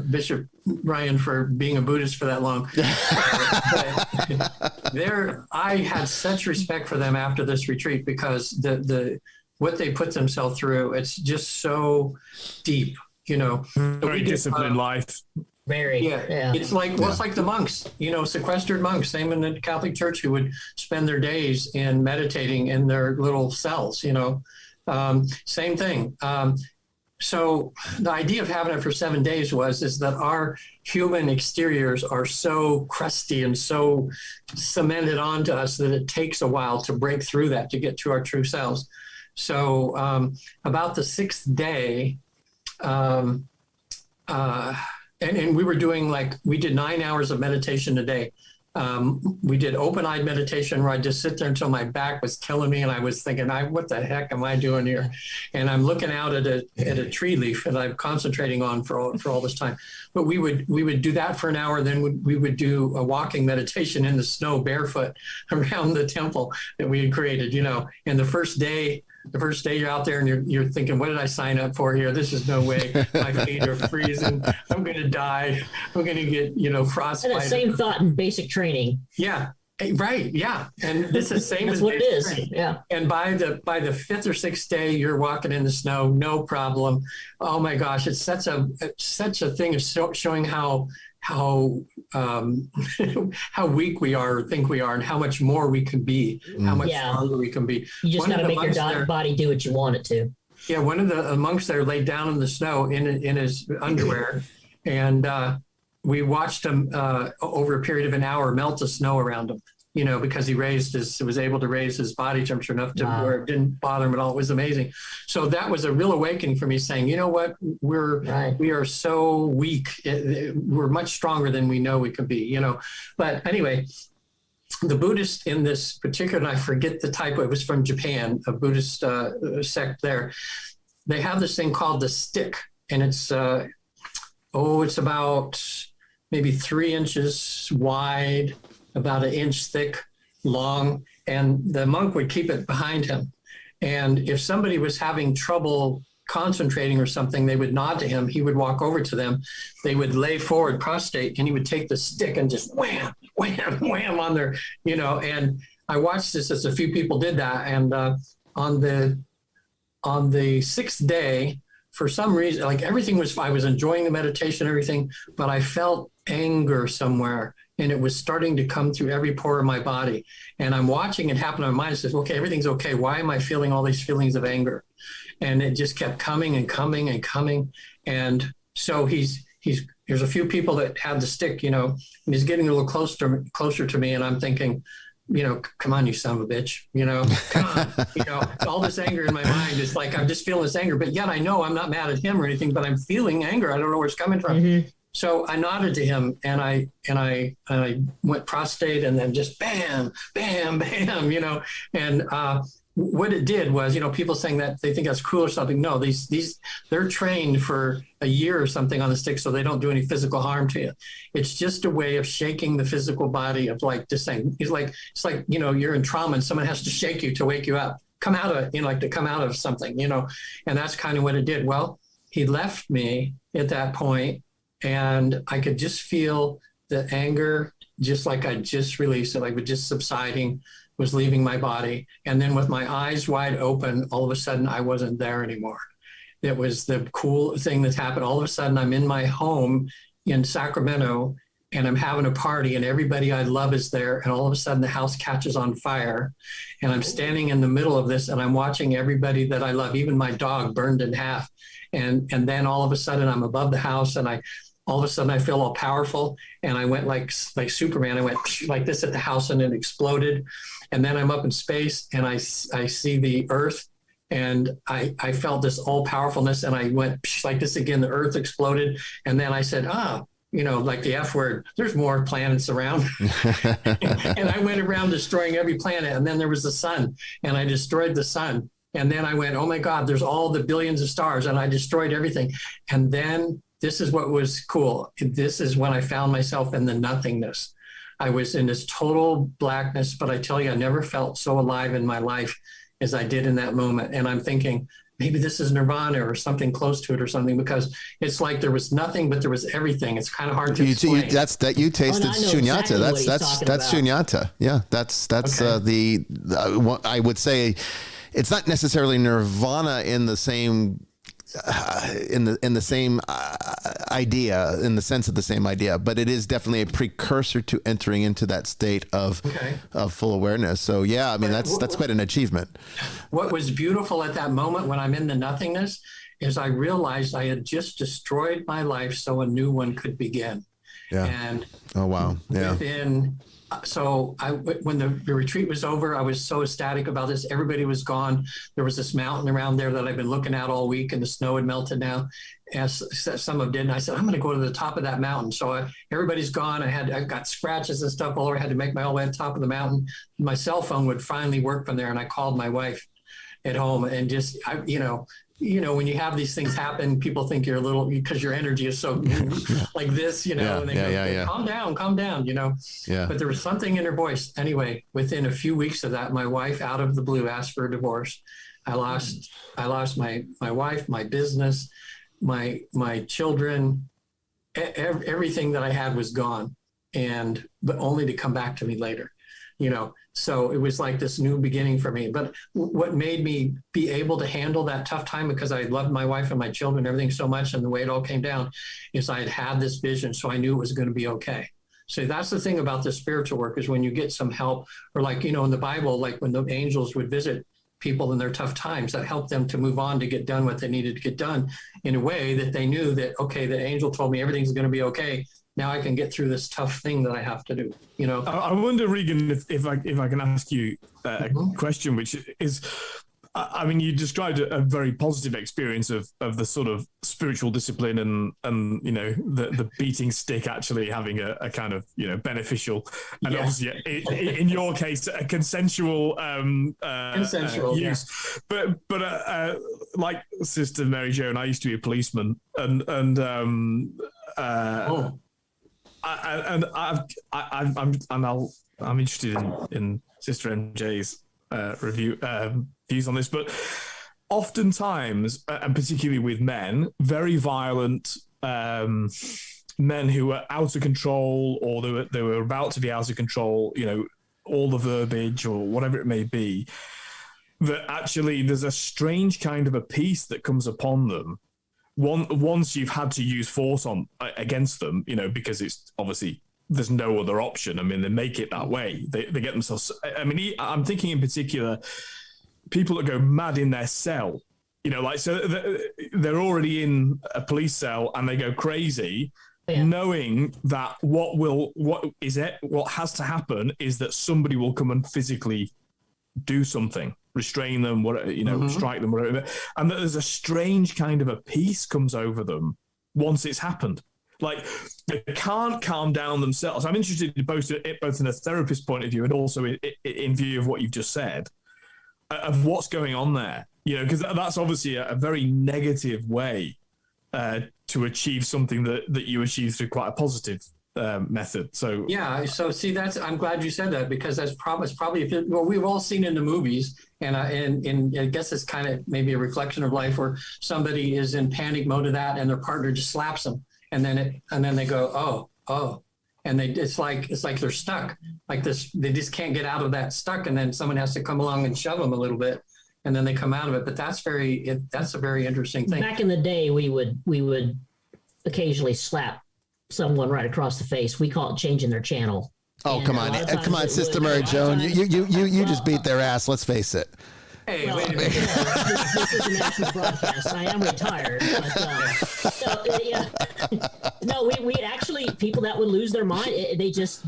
Bishop Bryan for being a Buddhist for that long. I had such respect for them after this retreat because the what they put themselves through, it's just so deep, you know. Very disciplined life. Very. Yeah. It's like, well, it's like the monks, you know, sequestered monks, same in the Catholic Church, who would spend their days in meditating in their little cells, you know, same thing. So the idea of having it for 7 days is that our human exteriors are so crusty and so cemented onto us that it takes a while to break through that, to get to our true selves. So about the sixth day, and we were doing we did 9 hours of meditation a day. We did open-eyed meditation where I just sit there until my back was killing me and I was thinking, what the heck am I doing here? And I'm looking out at a tree leaf that I'm concentrating on for all this time. But we would do that for an hour, then we would do a walking meditation in the snow barefoot around the temple that we had created, you know. And the first day you're out there and you're thinking, what did I sign up for here? This is no way. My feet are freezing. I'm going to die. I'm going to get, you know, frostbite. And the same thought in basic training. Yeah. Right. Yeah. And this is the same. That's as what it is. training. Yeah. And by the fifth or sixth day, you're walking in the snow, no problem. Oh my gosh. It's such a thing of showing how weak we are or think we are and how much more we can be, how much stronger we can be. You just got to make your body do what you want it to. Yeah, one of the monks there laid down in the snow in his underwear, and we watched him over a period of an hour melt the snow around him, you know, because he was able to raise his body temperature enough to where it didn't bother him at all. It was amazing. So that was a real awakening for me, saying, you know what, we are so weak. We're much stronger than we know we could be, you know. But anyway, the Buddhist in this particular, and I forget the type, it was from Japan, a Buddhist sect there. They have this thing called the stick, and it's about maybe 3 inches wide, about 1 inch thick, long, and the monk would keep it behind him. And if somebody was having trouble concentrating or something, they would nod to him. He would walk over to them. They would lay forward prostrate, and he would take the stick and just wham, wham, wham on their, you know. And I watched this as a few people did that. And on the sixth day, for some reason, like everything was fine. I was enjoying the meditation, everything, but I felt anger somewhere, and it was starting to come through every pore of my body. And I'm watching it happen in my mind. It says, okay, everything's okay. Why am I feeling all these feelings of anger? And it just kept coming and coming and coming. And so there's a few people that had the stick, you know, and he's getting a little closer to me. And I'm thinking, you know, come on, you son of a bitch, you know, come on, you know, all this anger in my mind is like, I'm just feeling this anger, but yet I know I'm not mad at him or anything, but I'm feeling anger. I don't know where it's coming from. Mm-hmm. So I nodded to him, and I went prostrate, and then just bam, bam, bam, you know. And what it did was, you know, people saying that they think that's cool or something. No, they're trained for a year or something on the stick, so they don't do any physical harm to you. It's just a way of shaking the physical body, of like just saying, it's like, you know, you're in trauma and someone has to shake you to wake you up, come out of it, you know, like to come out of something, you know. And that's kind of what it did. Well, he left me at that point, and I could just feel the anger, just like I just released it, like it just subsiding, was leaving my body. And then with my eyes wide open, all of a sudden I wasn't there anymore. It was the cool thing that happened. All of a sudden I'm in my home in Sacramento, and I'm having a party, and everybody I love is there. And all of a sudden the house catches on fire, and I'm standing in the middle of this, and I'm watching everybody that I love, even my dog, burned in half. And then all of a sudden I'm above the house, and all of a sudden I feel all powerful, and I went like Superman. I went like this at the house, and it exploded. And then I'm up in space, and I see the earth, and I felt this all powerfulness, and I went like this again. The earth exploded, and then I said, you know, like the F word, there's more planets around. And I went around destroying every planet, and then there was the sun, and I destroyed the sun. And then I went, oh my God, there's all the billions of stars, and I destroyed everything. And then this is what was cool. This is when I found myself in the nothingness. I was in this total blackness, but I tell you, I never felt so alive in my life as I did in that moment. And I'm thinking, maybe this is nirvana or something close to it or something, because it's like there was nothing, but there was everything. It's kind of hard to explain. You tasted I know shunyata. exactly what he's That's talking about. shunyata. Yeah, that's Okay. what I would say. It's not necessarily nirvana in the same in the same idea, in the sense of the same idea, but it is definitely a precursor to entering into that state of full awareness. So yeah, I mean that's quite an achievement. What was beautiful at that moment when I'm in the nothingness is I realized I had just destroyed my life so a new one could begin. Yeah. And oh wow. Yeah. When the retreat was over, I was so ecstatic about this. Everybody was gone. There was this mountain around there that I've been looking at all week, and the snow had melted now, as some of it did. And I said, I'm going to go to the top of that mountain. So everybody's gone. I got scratches and stuff all over. I had to make my way to the top of the mountain. My cell phone would finally work from there, and I called my wife at home, and just when you have these things happen, people think you're a little, because your energy is so like this, and they go, calm down, Yeah. But there was something in her voice. Anyway, within a few weeks of that, my wife, out of the blue, asked for a divorce. I lost my wife, my business, my children, everything that I had was gone, but only to come back to me later. So it was like this new beginning for me. But what made me be able to handle that tough time, because I loved my wife and my children and everything so much, and the way it all came down, is I had this vision, so I knew it was going to be okay. So that's the thing about this spiritual work, is when you get some help, or like, in the Bible, like when the angels would visit people in their tough times, that helped them to move on, to get done what they needed to get done in a way that they knew that, okay, the angel told me everything's going to be okay. Now I can get through this tough thing that I have to do. I wonder, Regan, if I can ask you a question, which is, I mean, you described a very positive experience of the sort of spiritual discipline and the beating stick actually having a kind of Yes. beneficial, and obviously in your case a consensual use. Yeah. But like Sister Mary Joan, I used to be a policeman, and I'm interested in Sister MJ's views on this, but oftentimes, and particularly with men, very violent men who were out of control, or they were about to be out of control, all the verbiage or whatever it may be, that actually there's a strange kind of a peace that comes upon them once you've had to use force against them, because it's obviously there's no other option. I mean, they make it that way. They get themselves. I mean, I'm thinking in particular people that go mad in their cell. So they're already in a police cell and they go crazy, knowing that what has to happen is that somebody will come and physically do something. Restrain them, strike them, whatever, and that there's a strange kind of a peace comes over them once it's happened. Like they can't calm down themselves. I'm interested in both in a therapist point of view and also in view of what you've just said, of what's going on there. Because that's obviously a very negative way to achieve something that you achieve through quite a positive method. So yeah. So see, I'm glad you said that, because that's probably we've all seen in the movies, and I guess it's kind of maybe a reflection of life, where somebody is in panic mode of that, and their partner just slaps them, and then they go oh, and it's like they're stuck like this. They just can't get out of that stuck, and then someone has to come along and shove them a little bit, and then they come out of it. But that's a very interesting thing. Back in the day, we would occasionally slap someone right across the face. We call it changing their channel. Oh, come on, Sister Mary Joan. You just beat their ass. Let's face it. Hey, well, wait a minute. This is a national broadcast. I am retired. But, we actually, people that would lose their mind, they just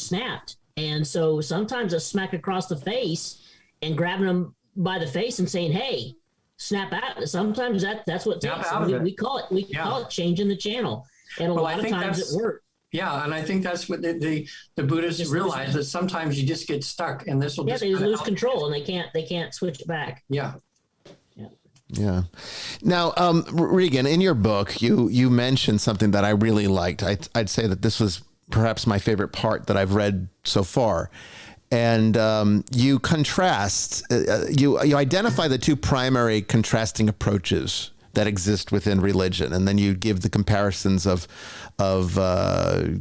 snapped. And so sometimes a smack across the face and grabbing them by the face and saying, "Hey, snap out." Sometimes that's what it takes. We call it changing the channel. And a lot of times it works. Yeah, and I think that's what the Buddhists realize, that sometimes you just get stuck, and this will they lose control, and they can't switch it back. Yeah. Yeah. Now, Regan, in your book, you mentioned something that I really liked. I'd say that this was perhaps my favorite part that I've read so far, and you contrast, you identify the two primary contrasting approaches that exist within religion, and then you give the comparisons of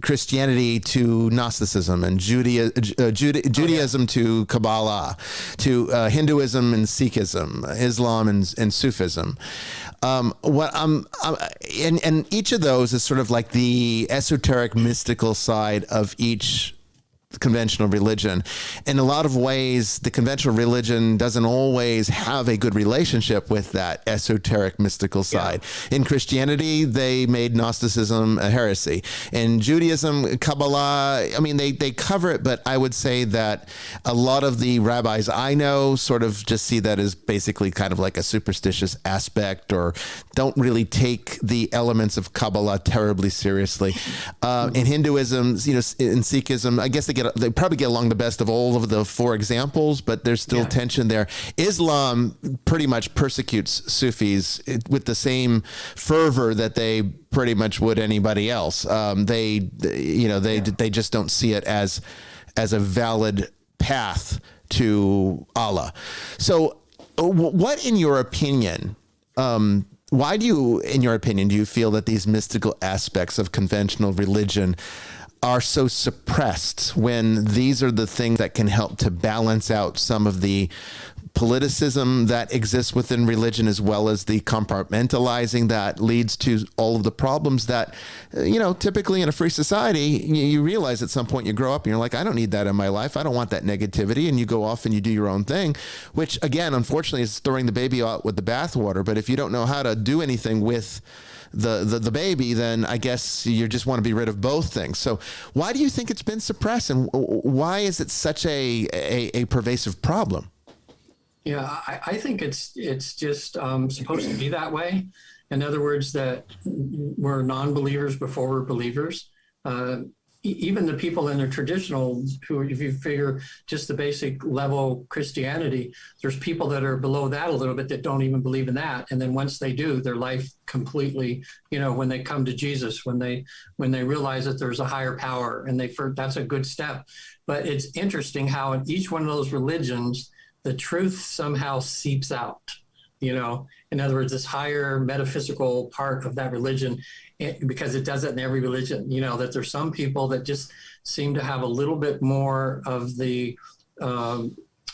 Christianity to Gnosticism, and Judaism to Kabbalah, to Hinduism and Sikhism, Islam and Sufism. And each of those is sort of like the esoteric, mystical side of each conventional religion. In a lot of ways, the conventional religion doesn't always have a good relationship with that esoteric, mystical side. Yeah. In Christianity, they made Gnosticism a heresy. In Judaism, Kabbalah, I mean, they cover it, but I would say that a lot of the rabbis I know sort of just see that as basically kind of like a superstitious aspect, or don't really take the elements of Kabbalah terribly seriously. In Hinduism, you know, in Sikhism, I guess they probably get along the best of all of the four examples, but there's still tension there. Islam pretty much persecutes Sufis with the same fervor that they pretty much would anybody else. They just don't see it as a valid path to Allah. So what, in your opinion, why do you feel that these mystical aspects of conventional religion are so suppressed, when these are the things that can help to balance out some of the politicism that exists within religion, as well as the compartmentalizing that leads to all of the problems that, typically in a free society, you realize at some point you grow up and you're like, I don't need that in my life. I don't want that negativity. And you go off and you do your own thing, which again, unfortunately, is throwing the baby out with the bathwater. But if you don't know how to do anything with the baby, then I guess you just want to be rid of both things. So why do you think it's been suppressed, and why is it such a pervasive problem? Yeah, I think it's just supposed to be that way. In other words, that we're non-believers before we're believers. Even the people in the traditional, who, if you figure just the basic level Christianity, there's people that are below that a little bit that don't even believe in that. And then once they do, their life completely, when they come to Jesus, when they realize that there's a higher power, and that's a good step. But it's interesting how in each one of those religions, the truth somehow seeps out. In other words, this higher metaphysical part of that religion, because it does it in every religion, that there's some people that just seem to have a little bit more of the, a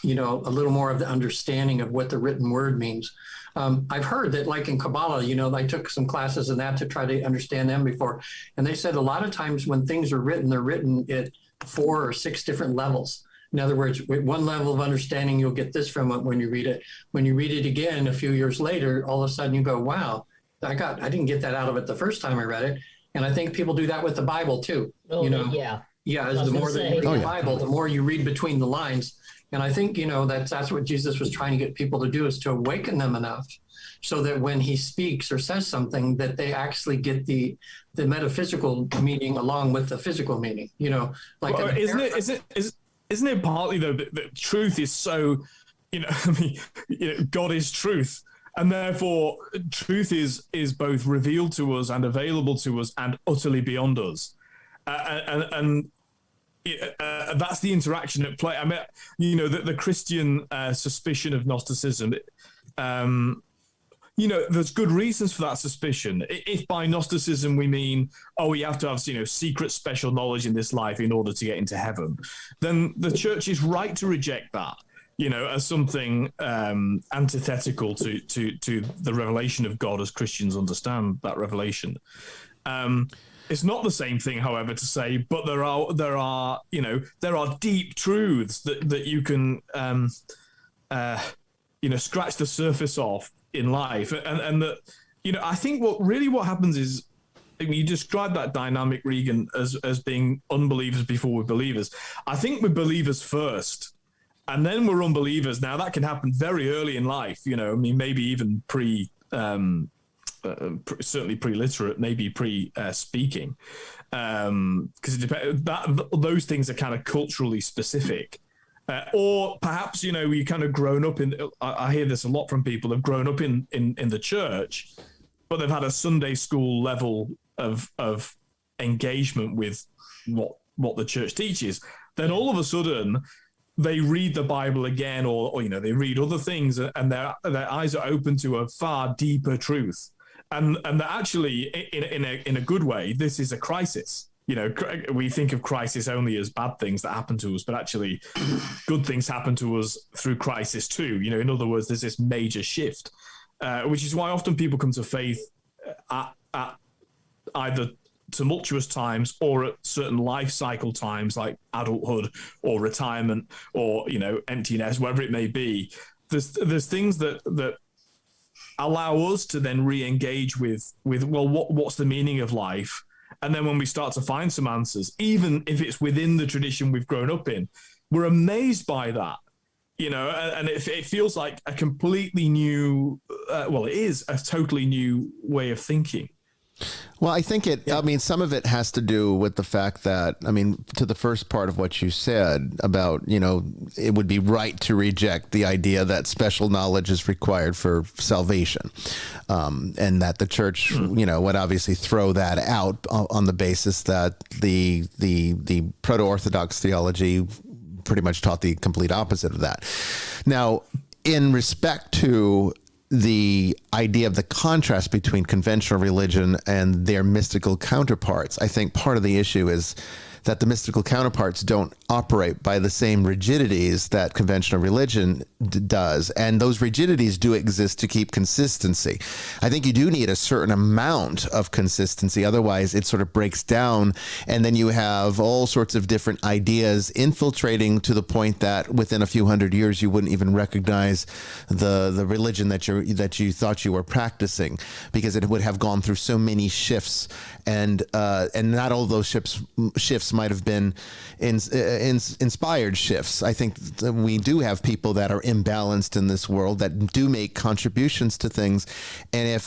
little more of the understanding of what the written word means. I've heard that, like in Kabbalah, I took some classes in that to try to understand them before. And they said a lot of times when things are written, they're written at 4 or 6 different levels. In other words, with one level of understanding, you'll get this from it when you read it. When you read it again a few years later, all of a sudden you go, wow, I didn't get that out of it the first time I read it. And I think people do that with the Bible too. Yeah. As the more that you read the Bible, the more you read between the lines. And I think, that's what Jesus was trying to get people to do, is to awaken them enough so that when he speaks or says something, that they actually get the metaphysical meaning along with the physical meaning, Isn't it partly, though, that truth is so, God is truth, and therefore truth is both revealed to us and available to us and utterly beyond us, and that's the interaction at play. I mean, the Christian suspicion of Gnosticism. There's good reasons for that suspicion. If by Gnosticism we mean, you have to have, secret special knowledge in this life in order to get into heaven, then the church is right to reject that, as something antithetical to the revelation of God as Christians understand that revelation. It's not the same thing, however, to say, but there are deep truths that you can, scratch the surface of in life, and that I think what happens is, you described that dynamic, Regan, as being unbelievers before we're believers. I think we're believers first, and then we're unbelievers. Now that can happen very early in life, maybe even certainly pre-literate, maybe pre-speaking, because it depends. Those things are kind of culturally specific. Or perhaps, you kind of grown up in, I hear this a lot from people, have grown up in the church, but they've had a Sunday school level of engagement with what the church teaches. Then all of a sudden, they read the Bible again, or they read other things, and their eyes are open to a far deeper truth, and that actually, in a good way, this is a crisis. We think of crisis only as bad things that happen to us, but actually, good things happen to us through crisis too. In other words, there's this major shift, which is why often people come to faith at either tumultuous times or at certain life cycle times like adulthood or retirement or emptiness, wherever it may be. There's things that allow us to then re-engage with what's the meaning of life. And then when we start to find some answers, even if it's within the tradition we've grown up in, we're amazed by that. And it feels like a completely new, it is a totally new way of thinking. Well, I think some of it has to do with the fact that, to the first part of what you said about, it would be right to reject the idea that special knowledge is required for salvation. And that the church, would obviously throw that out on the basis that the proto-Orthodox theology pretty much taught the complete opposite of that. Now, in respect to the idea of the contrast between conventional religion and their mystical counterparts, I think part of the issue is that the mystical counterparts don't operate by the same rigidities that conventional religion does. And those rigidities do exist to keep consistency. I think you do need a certain amount of consistency. Otherwise, it sort of breaks down. And then you have all sorts of different ideas infiltrating to the point that within a few hundred years, you wouldn't even recognize the religion that you thought you were practicing, because it would have gone through so many shifts. And not all those shifts might have been inspired shifts. I think that we do have people that are imbalanced in this world that do make contributions to things, and if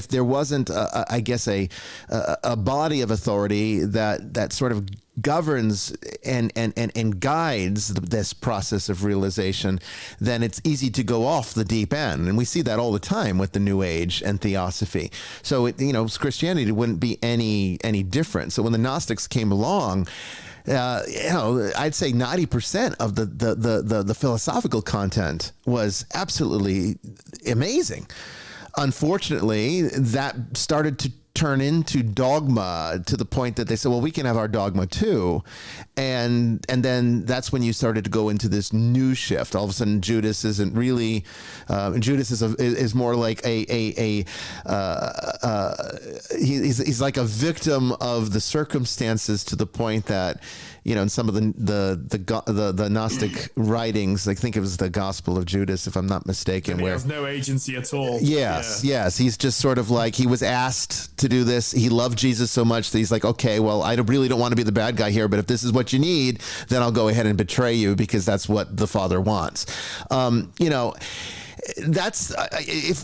there wasn't, a body of authority that sort of governs and guides this process of realization, then it's easy to go off the deep end. And we see that all the time with the New Age and Theosophy. So, Christianity wouldn't be any different. So when the Gnostics came along, I'd say 90% of the philosophical content was absolutely amazing. Unfortunately, that started to turn into dogma to the point that they said, well, we can have our dogma too. And then that's when you started to go into this new shift. All of a sudden, Judas isn't really, Judas is more like he's like a victim of the circumstances, to the point that, in some of the Gnostic writings, I think it was the Gospel of Judas, if I'm not mistaken, he has no agency at all. Yes. He's just sort of like, he was asked to do this. He loved Jesus so much that he's like, okay, well, I really don't want to be the bad guy here, but if this is what you need, then I'll go ahead and betray you, because that's what the Father wants. That's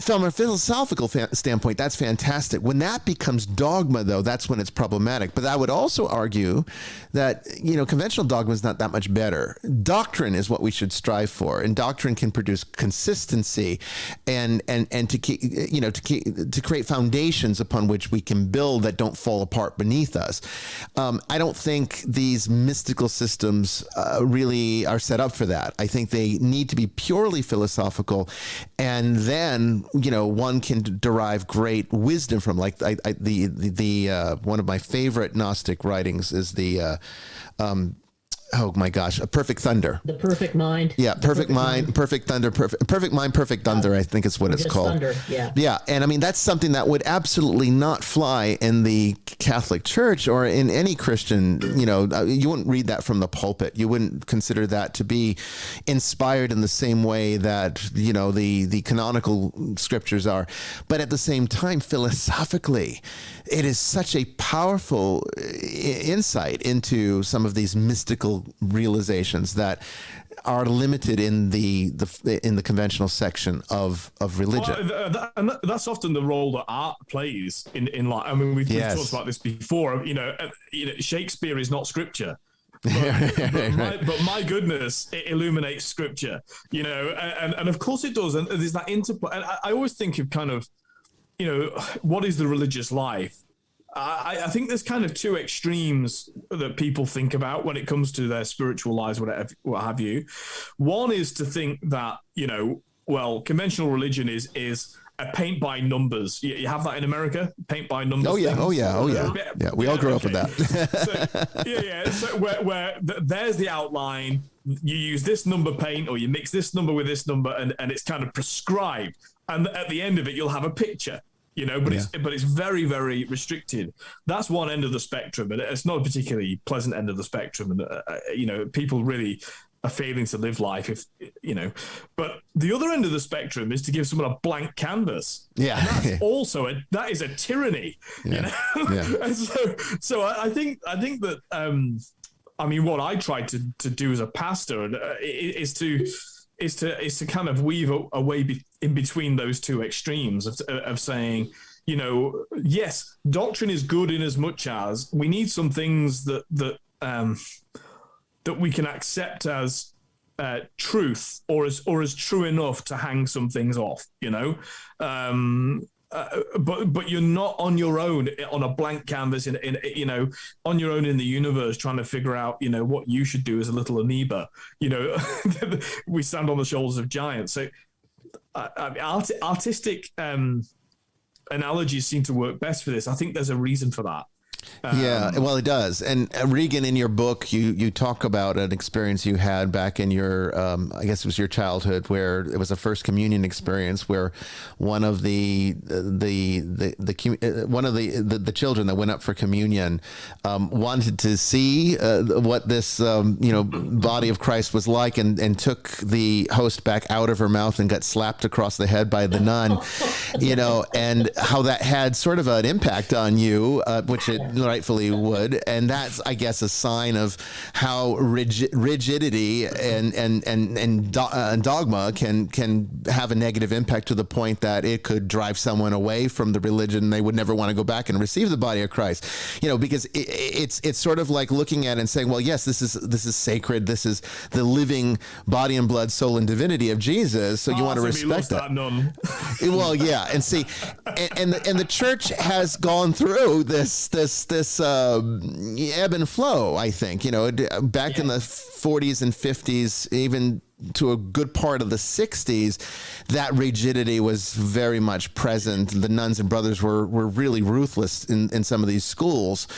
from a philosophical standpoint, that's fantastic. When that becomes dogma, though, that's when it's problematic. But I would also argue that, conventional dogma is not that much better. Doctrine is what we should strive for, and doctrine can produce consistency and to create foundations upon which we can build that don't fall apart beneath us. I don't think these mystical systems really are set up for that. I think they need to be purely philosophical. And then, one can derive great wisdom from, like, one of my favorite Gnostic writings is oh my gosh, A Perfect Thunder. The Perfect Mind. Yeah, Perfect Mind, Perfect Thunder, Perfect Mind, Perfect Thunder, I think is what it's called. Thunder, yeah. Yeah, and that's something that would absolutely not fly in the Catholic Church or in any Christian, you wouldn't read that from the pulpit. You wouldn't consider that to be inspired in the same way that, the canonical scriptures are. But at the same time, philosophically, it is such a powerful insight into some of these mystical realizations that are limited in the conventional section of religion. And that's often the role that art plays in life. I mean, we've talked about this before. Shakespeare is not scripture. But my goodness, it illuminates scripture, and of course it does. And there's that interplay. And I always think of kind of, what is the religious life? I think there's kind of two extremes that people think about when it comes to their spiritual lives, what have you. One is to think that, conventional religion is a paint by numbers. You have that in America, paint by numbers. Oh yeah. Yeah, we all grew up with that. So where there's the outline. You use this number paint, or you mix this number with this number, and it's kind of prescribed. And at the end of it, you'll have a picture. But it's very, very restricted. That's one end of the spectrum, and it's not a particularly pleasant end of the spectrum. And people really are failing to live life But the other end of the spectrum is to give someone a blank canvas. Yeah, and that's also that is a tyranny. Yeah. And so I think that what I try to do as a pastor is to kind of weave a way in between those two extremes of saying, yes, doctrine is good in as much as we need some things that we can accept as truth or as true enough to hang some things off, but you're not on your own on a blank canvas on your own in the universe trying to figure out what you should do as a little amoeba. We stand on the shoulders of giants. So artistic analogies seem to work best for this. I think there's a reason for that. Well, it does. And Regan, in your book, you talk about an experience you had back in your, I guess it was your childhood, where it was a first communion experience, where one of the children that went up for communion wanted to see what this body of Christ was like, and took the host back out of her mouth and got slapped across the head by the nun, and how that had sort of an impact on you, which it rightfully would. And that's, I guess, a sign of how rigidity and dogma can have a negative impact to the point that it could drive someone away from the religion. They would never want to go back and receive the body of Christ, because it's sort of like looking at it and saying, well, yes, this is sacred. This is the living body and blood, soul and divinity of Jesus. So you want to respect that. Well, yeah. And see, and the church has gone through this ebb and flow, I think, back in the 40s and 50s, even to a good part of the 60s, that rigidity was very much present. The nuns and brothers were really ruthless in some of these schools.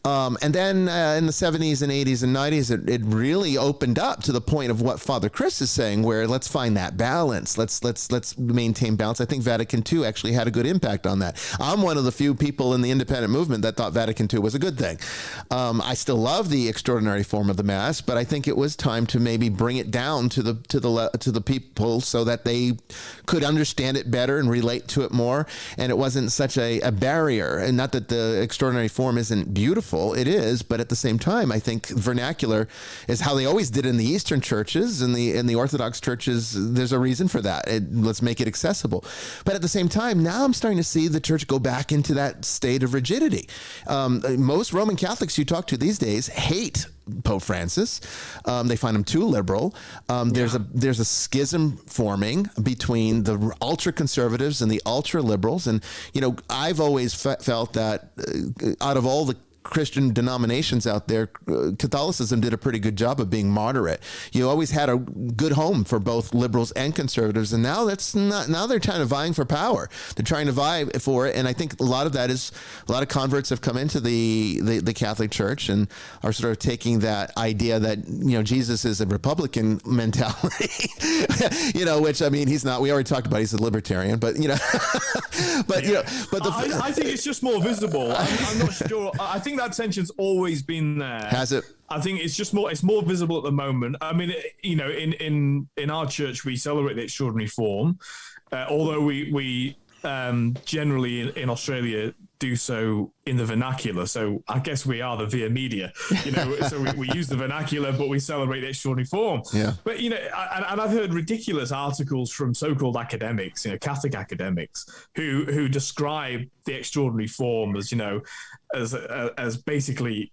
And then in the 70s and 80s and 90s, it really opened up to the point of what Father Chris is saying, where let's find that balance. Let's maintain balance. I think Vatican II actually had a good impact on that. I'm one of the few people in the independent movement that thought Vatican II was a good thing. I still love the extraordinary form of the Mass, but I think it was time to maybe bring it down to the people so that they could understand it better and relate to it more, and it wasn't such a barrier. And not that the extraordinary form isn't beautiful, it is, but at the same time, I think vernacular is how they always did in the Eastern churches and the Orthodox churches. There's a reason for that. Let's make it accessible. But at the same time, now I'm starting to see the church go back into that state of rigidity. Most Roman Catholics you talk to these days hate Pope Francis. They find him too liberal. There's a schism forming between the ultra conservatives and the ultra liberals. And, I've always felt that out of all the Christian denominations out there, Catholicism did a pretty good job of being moderate. You always had a good home for both liberals and conservatives, and now they're trying to vying for power. They're trying to vie for it, and I think a lot of that is a lot of converts have come into the Catholic Church and are sort of taking that idea that Jesus is a Republican mentality, which he's not. We already talked about he's a libertarian, but I think it's just more visible. I'm not sure. I think that tension's always been there. Has it? I think it's more visible at the moment. In our church, we celebrate the extraordinary form, although we generally in Australia do so in the vernacular. So I guess we are the via media, so we use the vernacular, but we celebrate the extraordinary form. Yeah. But, and I've heard ridiculous articles from so-called academics, Catholic academics who describe the extraordinary form as, as basically,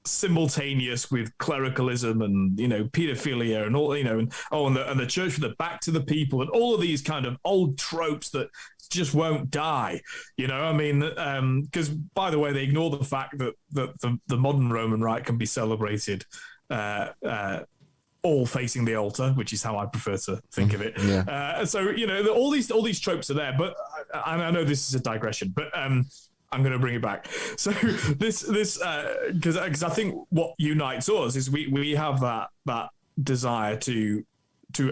simultaneous with clericalism and, you know, pedophilia and all, you know, and the church with the back to the people and all of these kind of old tropes that just won't die, you know. I mean, because by the way, they ignore the fact that the modern Roman rite can be celebrated all facing the altar, which is how I prefer to think of it. Yeah. So, you know, all these tropes are there, but I know this is a digression, but I'm going to bring it back. So this because I think what unites us is we have that desire to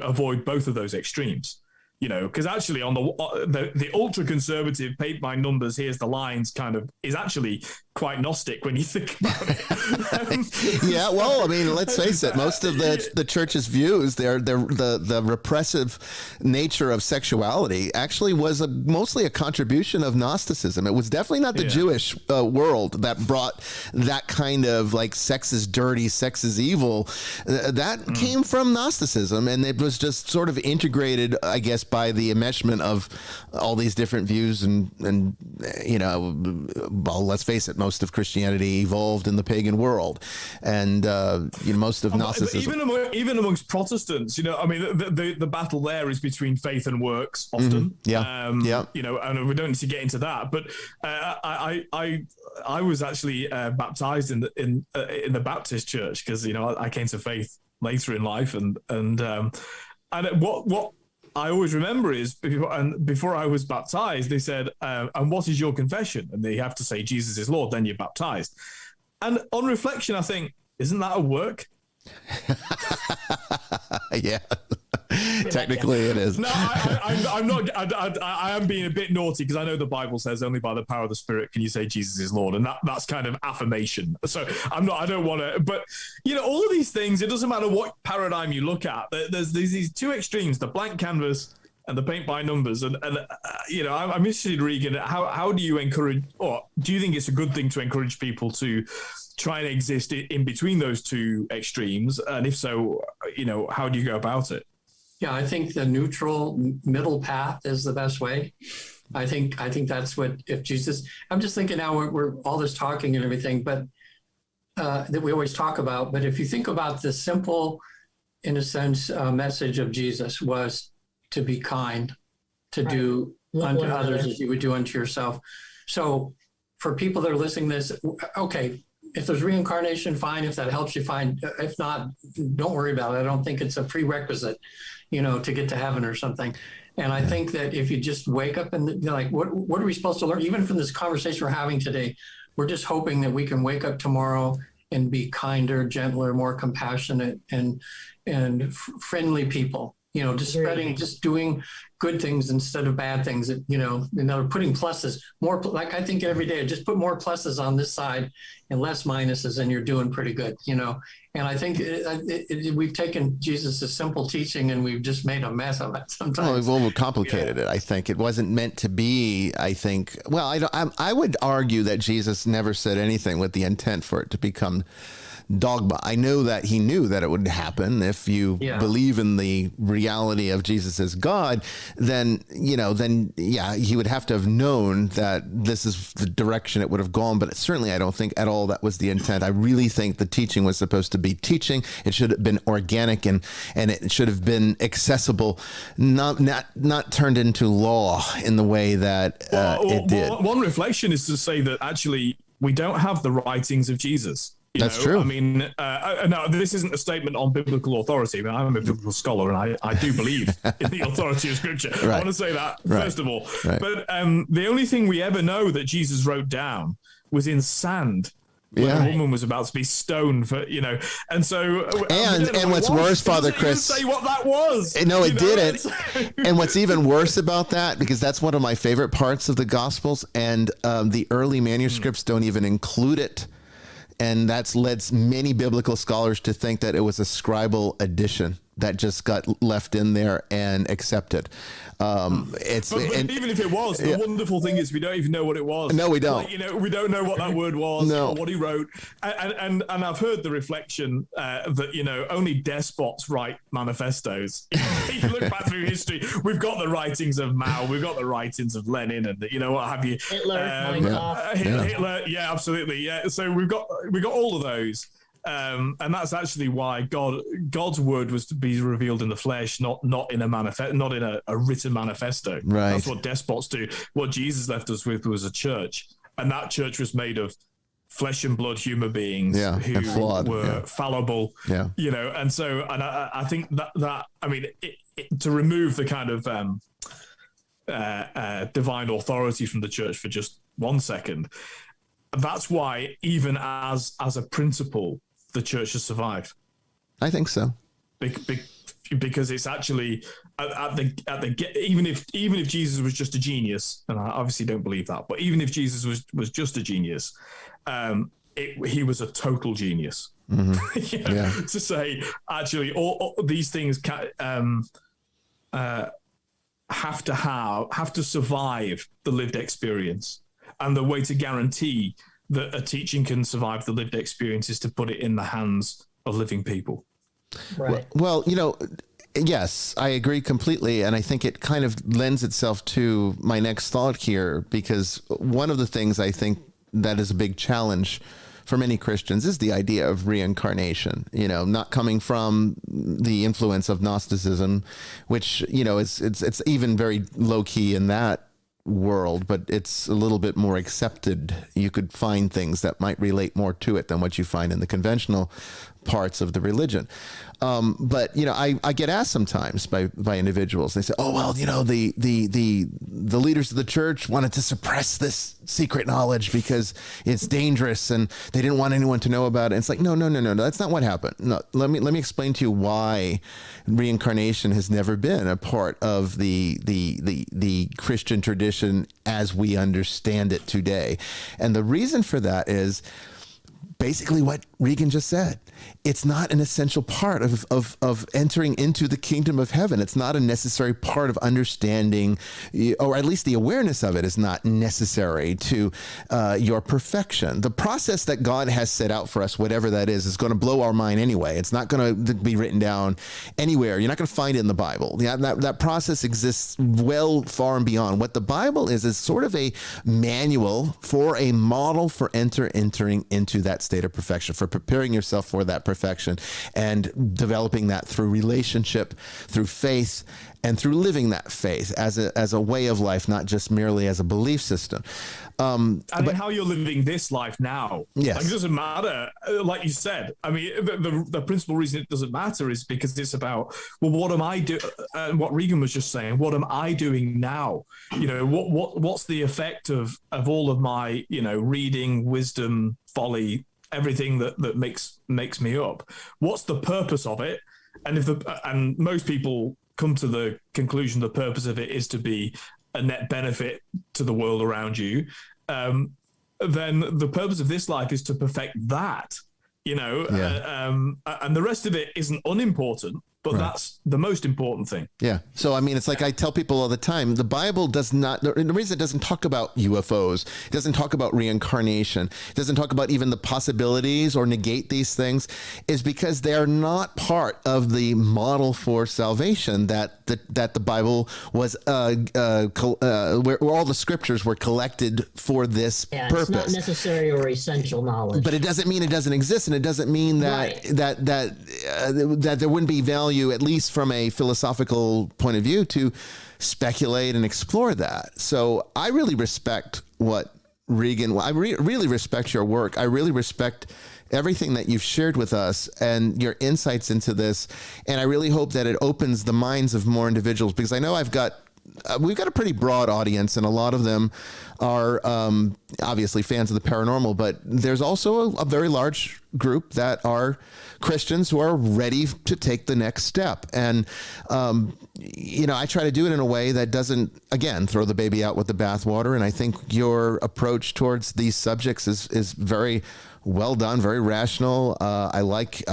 avoid both of those extremes. You know, because actually on the ultra conservative paint by numbers, here's the lines kind of is actually quite Gnostic when you think about it. Yeah, well, I mean, let's face it. Most of the church's views, the repressive nature of sexuality actually was mostly a contribution of Gnosticism. It was definitely not the Jewish world that brought that kind of like sex is dirty, sex is evil. That came from Gnosticism, and it was just sort of integrated, I guess, by the enmeshment of all these different views and you know, well, let's face it, most of Christianity evolved in the pagan world, and you know, most of Gnosticism. Even amongst Protestants, you know, I mean, the battle there is between faith and works often. Mm-hmm. Yeah. You know, and we don't need to get into that, but I was actually baptized in the Baptist church because, you know, I came to faith later in life, and what I always remember is before I was baptized, they said, and what is your confession? And they have to say, Jesus is Lord, then you're baptized. And on reflection, I think, isn't that a work? Yeah. Technically it is. No, I'm not. I am being a bit naughty because I know the Bible says only by the power of the Spirit can you say Jesus is Lord, and that's kind of affirmation. So I'm not. I don't want to. But you know, all of these things. It doesn't matter what paradigm you look at. There's these two extremes: the blank canvas and the paint by numbers. And you know, I'm interested, Regan. How do you encourage, or do you think it's a good thing to encourage people to try and exist in between those two extremes? And if so, you know, how do you go about it? Yeah, I think the neutral middle path is the best way. I think that's what, if Jesus, I'm just thinking now we're all this talking and everything, but that we always talk about, but if you think about the simple, in a sense, message of Jesus was to be kind, to do unto others as you would do unto yourself. So for people that are listening to this, okay, if there's reincarnation, fine. If that helps you, fine. If not, don't worry about it. I don't think it's a prerequisite, you know, to get to heaven or something. And I think that if you just wake up and you're like, what are we supposed to learn? Even from this conversation we're having today, we're just hoping that we can wake up tomorrow and be kinder, gentler, more compassionate and friendly people. You know, just spreading, just doing good things instead of bad things. You know, putting pluses, more, like I think every day, just put more pluses on this side and less minuses, and you're doing pretty good, you know. And I think we've taken Jesus' simple teaching and we've just made a mess of it sometimes. Well, we've overcomplicated it. I think it wasn't meant to be. I think. Well, I would argue that Jesus never said anything with the intent for it to become dogma. I know that he knew that it would happen. If you believe in the reality of Jesus as God, then he would have to have known that this is the direction it would have gone. But certainly I don't think at all that was the intent. I really think the teaching was supposed to be teaching. It should have been organic and it should have been accessible, not turned into law in the way that it did. One reflection is to say that actually we don't have the writings of Jesus. That's true. I mean, now this isn't a statement on biblical authority, but I'm a biblical scholar and I do believe in the authority of Scripture. Right. I want to say that first of all. Right. But the only thing we ever know that Jesus wrote down was in sand. When a woman was about to be stoned for, you know, and so and what's worse, Father Chris, say what that was. No, it didn't. And what's even worse about that, because that's one of my favorite parts of the Gospels, and the early manuscripts don't even include it. And that's led many biblical scholars to think that it was a scribal addition. that just got left in there and accepted. It's but even if it was, the wonderful thing is we don't even know what it was. No, we don't. Like, we don't know what that word was No. or what he wrote. And I've heard the reflection that only despots write manifestos. You look back through history, we've got the writings of Mao, we've got the writings of Lenin, and what have you. Hitler, yeah, absolutely, yeah. So we got all of those. And that's actually why God's word was to be revealed in the flesh, not in a written manifesto. Right. That's what despots do. What Jesus left us with was a church, and that church was made of flesh and blood human beings who were fallible. Yeah. And so, and I think that I mean, to remove the kind of divine authority from the church for just 1 second, that's why even as a principle, the church has survived. I think so. Because it's actually even if Jesus was just a genius, and I obviously don't believe that, but even if Jesus was just a genius, he was a total genius. Mm-hmm. To say actually all these things have to survive the lived experience, and the way to guarantee that a teaching can survive the lived experience is to put it in the hands of living people. right? Well, yes, I agree completely. And I think it kind of lends itself to my next thought here, because one of the things I think that is a big challenge for many Christians is the idea of reincarnation, not coming from the influence of Gnosticism, which, it's even very low key in that world, but it's a little bit more accepted. You could find things that might relate more to it than what you find in the conventional parts of the religion. But I get asked sometimes by individuals. They say, "Oh well, the leaders of the church wanted to suppress this secret knowledge because it's dangerous, and they didn't want anyone to know about it." And it's like, no, that's not what happened. No, let me explain to you why reincarnation has never been a part of the Christian tradition as we understand it today. And the reason for that is basically what Regan just said. It's not an essential part of entering into the kingdom of heaven. It's not a necessary part of understanding, or at least the awareness of it is not necessary to your perfection. The process that God has set out for us, whatever that is going to blow our mind anyway. It's not going to be written down anywhere. You're not going to find it in the Bible. That process exists well far and beyond. What the Bible is sort of a manual for a model for entering into that state of perfection, for preparing yourself for that perfection and developing that through relationship, through faith, and through living that faith as a way of life, not just merely as a belief system. And how you're living this life now. Yes. Like, it doesn't matter. Like you said, I mean, the principal reason it doesn't matter is because it's about, well, what am I doing? And what Regan was just saying, what am I doing now? What's the effect of all of my, reading, wisdom, folly, everything that makes me up? What's the purpose of it? And and most people come to the conclusion the purpose of it is to be a net benefit to the world around you, then the purpose of this life is to perfect that, and the rest of it isn't unimportant, but Right. that's the most important thing. Yeah. So, I mean, it's like I tell people all the time, the Bible does not, the reason it doesn't talk about UFOs, it doesn't talk about reincarnation, it doesn't talk about even the possibilities or negate these things, is because they are not part of the model for salvation that the Bible was, where all the scriptures were collected for this purpose. It's not necessary or essential knowledge. But it doesn't mean it doesn't exist, and it doesn't mean that Right. that there wouldn't be value, at least from a philosophical point of view, to speculate and explore that. So I really respect what Regan. I really respect your work. I really respect everything that you've shared with us and your insights into this. And I really hope that it opens the minds of more individuals, because I know we've got a pretty broad audience, and a lot of them are obviously fans of the paranormal, but there's also a very large group that are Christians who are ready to take the next step. And, I try to do it in a way that doesn't, again, throw the baby out with the bathwater. And I think your approach towards these subjects is very well done, very rational. I like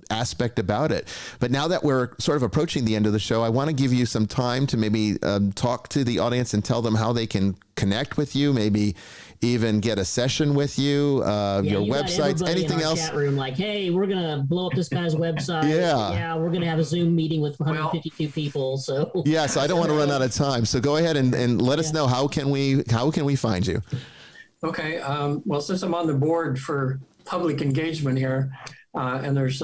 aspect about it. But now that we're sort of approaching the end of the show, I want to give you some time to maybe talk to the audience and tell them how they can connect with you, maybe even get a session with you, your websites, anything else. Chat room, like, hey, we're gonna blow up this guy's website. Yeah, we're gonna have a Zoom meeting with 152 people. So so I don't want to run out of time. So go ahead and let us know how can we find you. Okay. Well, since I'm on the board for public engagement here, and there's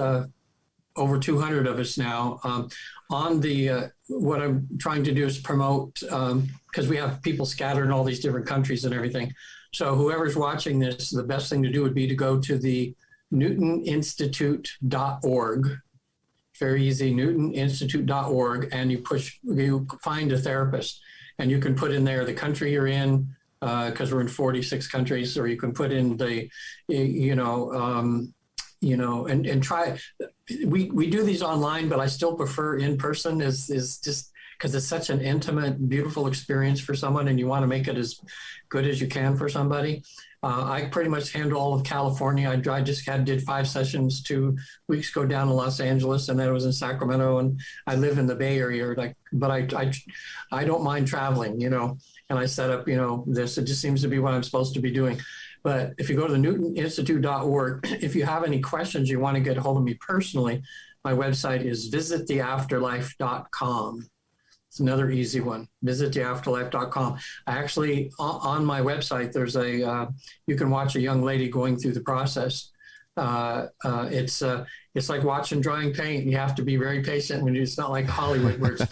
over 200 of us now, on the what I'm trying to do is promote, because we have people scattered in all these different countries and everything. So whoever's watching this, the best thing to do would be to go to the newtoninstitute.org. Very easy, newtoninstitute.org, and you find a therapist, and you can put in there the country you're in, because we're in 46 countries, or you can put in the, and try. We do these online, but I still prefer in person. Is just because it's such an intimate, beautiful experience for someone, and you want to make it as good as you can for somebody. I pretty much handle all of California. I just did 5 sessions 2 weeks ago down in Los Angeles, and then I was in Sacramento, and I live in the Bay Area. But I don't mind traveling, and I set up, this. It just seems to be what I'm supposed to be doing. But if you go to the newtoninstitute.org, if you have any questions, you want to get a hold of me personally, my website is visittheafterlife.com. It's another easy one, visittheafterlife.com. I actually, on my website, there's you can watch a young lady going through the process. It's like watching drying paint. You have to be very patient it's not like Hollywood where it's,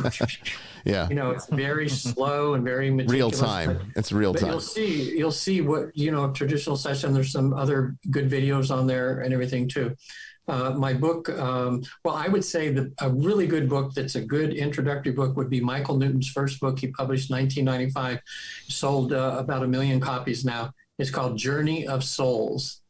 it's very slow and very meticulous. Real time. It's real time. You'll see what, traditional session. There's some other good videos on there and everything too. My book, I would say a really good book that's a good introductory book would be Michael Newton's first book he published in 1995. Sold about 1 million copies now. It's called Journey of Souls.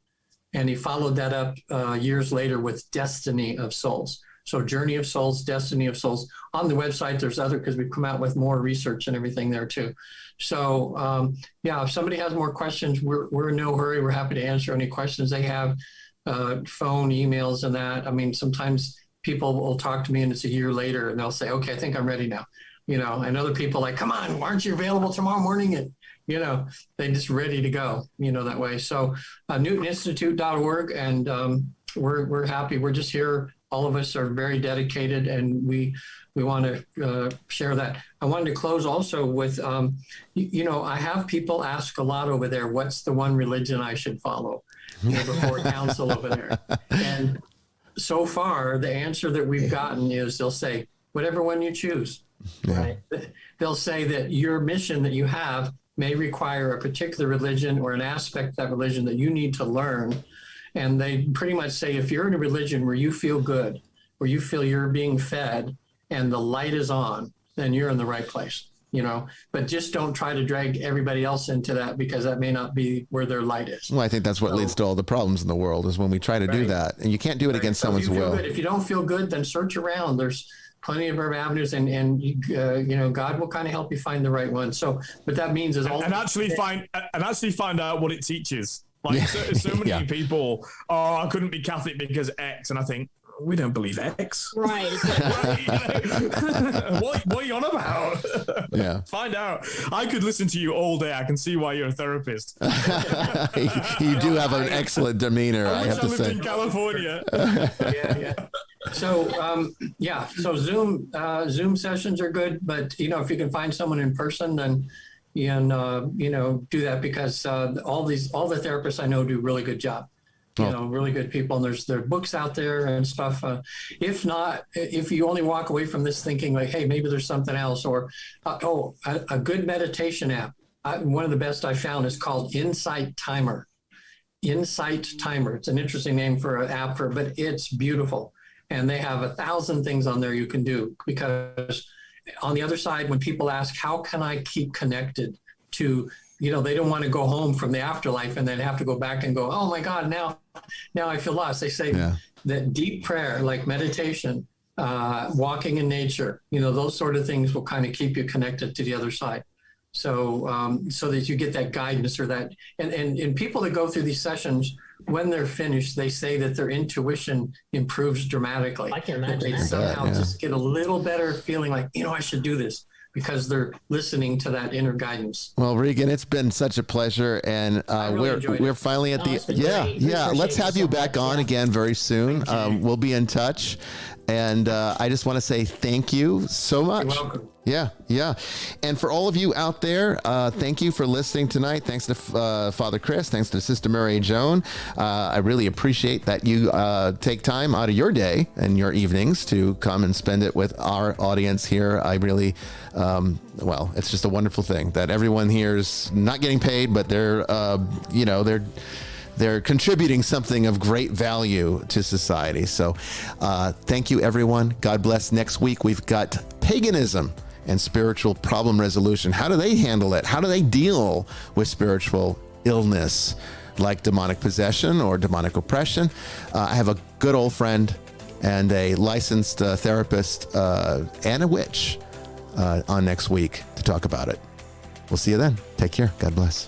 And he followed that up years later with Destiny of Souls. So Journey of Souls, Destiny of Souls. On the website, there's other, because we've come out with more research and everything there too. So if somebody has more questions, we're in no hurry. We're happy to answer any questions they have. Phone, emails, and that. I mean, sometimes people will talk to me and it's a year later and they'll say, okay, I think I'm ready now. And other people like, come on, why aren't you available tomorrow morning? And, they're just ready to go, that way. So newtoninstitute.org, and we're happy. We're just here. All of us are very dedicated, and we want to share that. I wanted to close also with, I have people ask a lot over there, what's the one religion I should follow? Before council over there. And so far, the answer that we've gotten is they'll say, whatever one you choose. Yeah. Right? They'll say that your mission that you have may require a particular religion or an aspect of that religion that you need to learn. And they pretty much say, if you're in a religion where you feel good, where you feel you're being fed and the light is on, then you're in the right place. But just don't try to drag everybody else into that, because that may not be where their light is. Well, I think that's what leads to all the problems in the world, is when we try to do that, and you can't do it against someone's will. If you don't feel good, then search around. There's plenty of other avenues, and God will kind of help you find the right one. So, what that means is actually find out what it teaches. Like so many people, I couldn't be Catholic because X, and I think, we don't believe X. Right. What are you on about? Yeah. Find out. I could listen to you all day. I can see why you're a therapist. You do have an excellent demeanor, I have to say. In California. Yeah. So, so Zoom sessions are good, but, if you can find someone in person, then do that, because all the therapists I know do a really good job. Really good people, and there are books out there and stuff. If not, if you only walk away from this thinking like, hey, maybe there's something else, or a good meditation app. One of the best I found is called Insight Timer. Insight Timer. It's an interesting name for an app, but it's beautiful, and they have 1,000 things on there you can do. Because on the other side, when people ask, how can I keep connected to, they don't want to go home from the afterlife and then have to go back and go, oh my God, now I feel lost. They say that deep prayer, like meditation, walking in nature, those sort of things will kind of keep you connected to the other side. So, so that you get that guidance or that, and people that go through these sessions when they're finished, they say that their intuition improves dramatically. I can That imagine they that. somehow Yeah. just get a little better feeling like, I should do this, because they're listening to that inner guidance. Well, Regan, it's been such a pleasure, and really enjoyed we're it. finally at No, the it's been great. We Let's appreciate have you you so back much. on Yeah. again very soon. Thank you. We'll be in touch, and I just want to say thank you so much. You're welcome. Yeah. And for all of you out there, thank you for listening tonight. Thanks to Father Chris. Thanks to Sister Mary Joan. I really appreciate that you take time out of your day and your evenings to come and spend it with our audience here. I really, it's just a wonderful thing that everyone here is not getting paid, but they're contributing something of great value to society. So thank you, everyone. God bless. Next week, we've got paganism and spiritual problem resolution. How do they handle it? How do they deal with spiritual illness like demonic possession or demonic oppression? I have a good old friend and a licensed therapist and a witch on next week to talk about it. We'll see you then. Take care. God bless.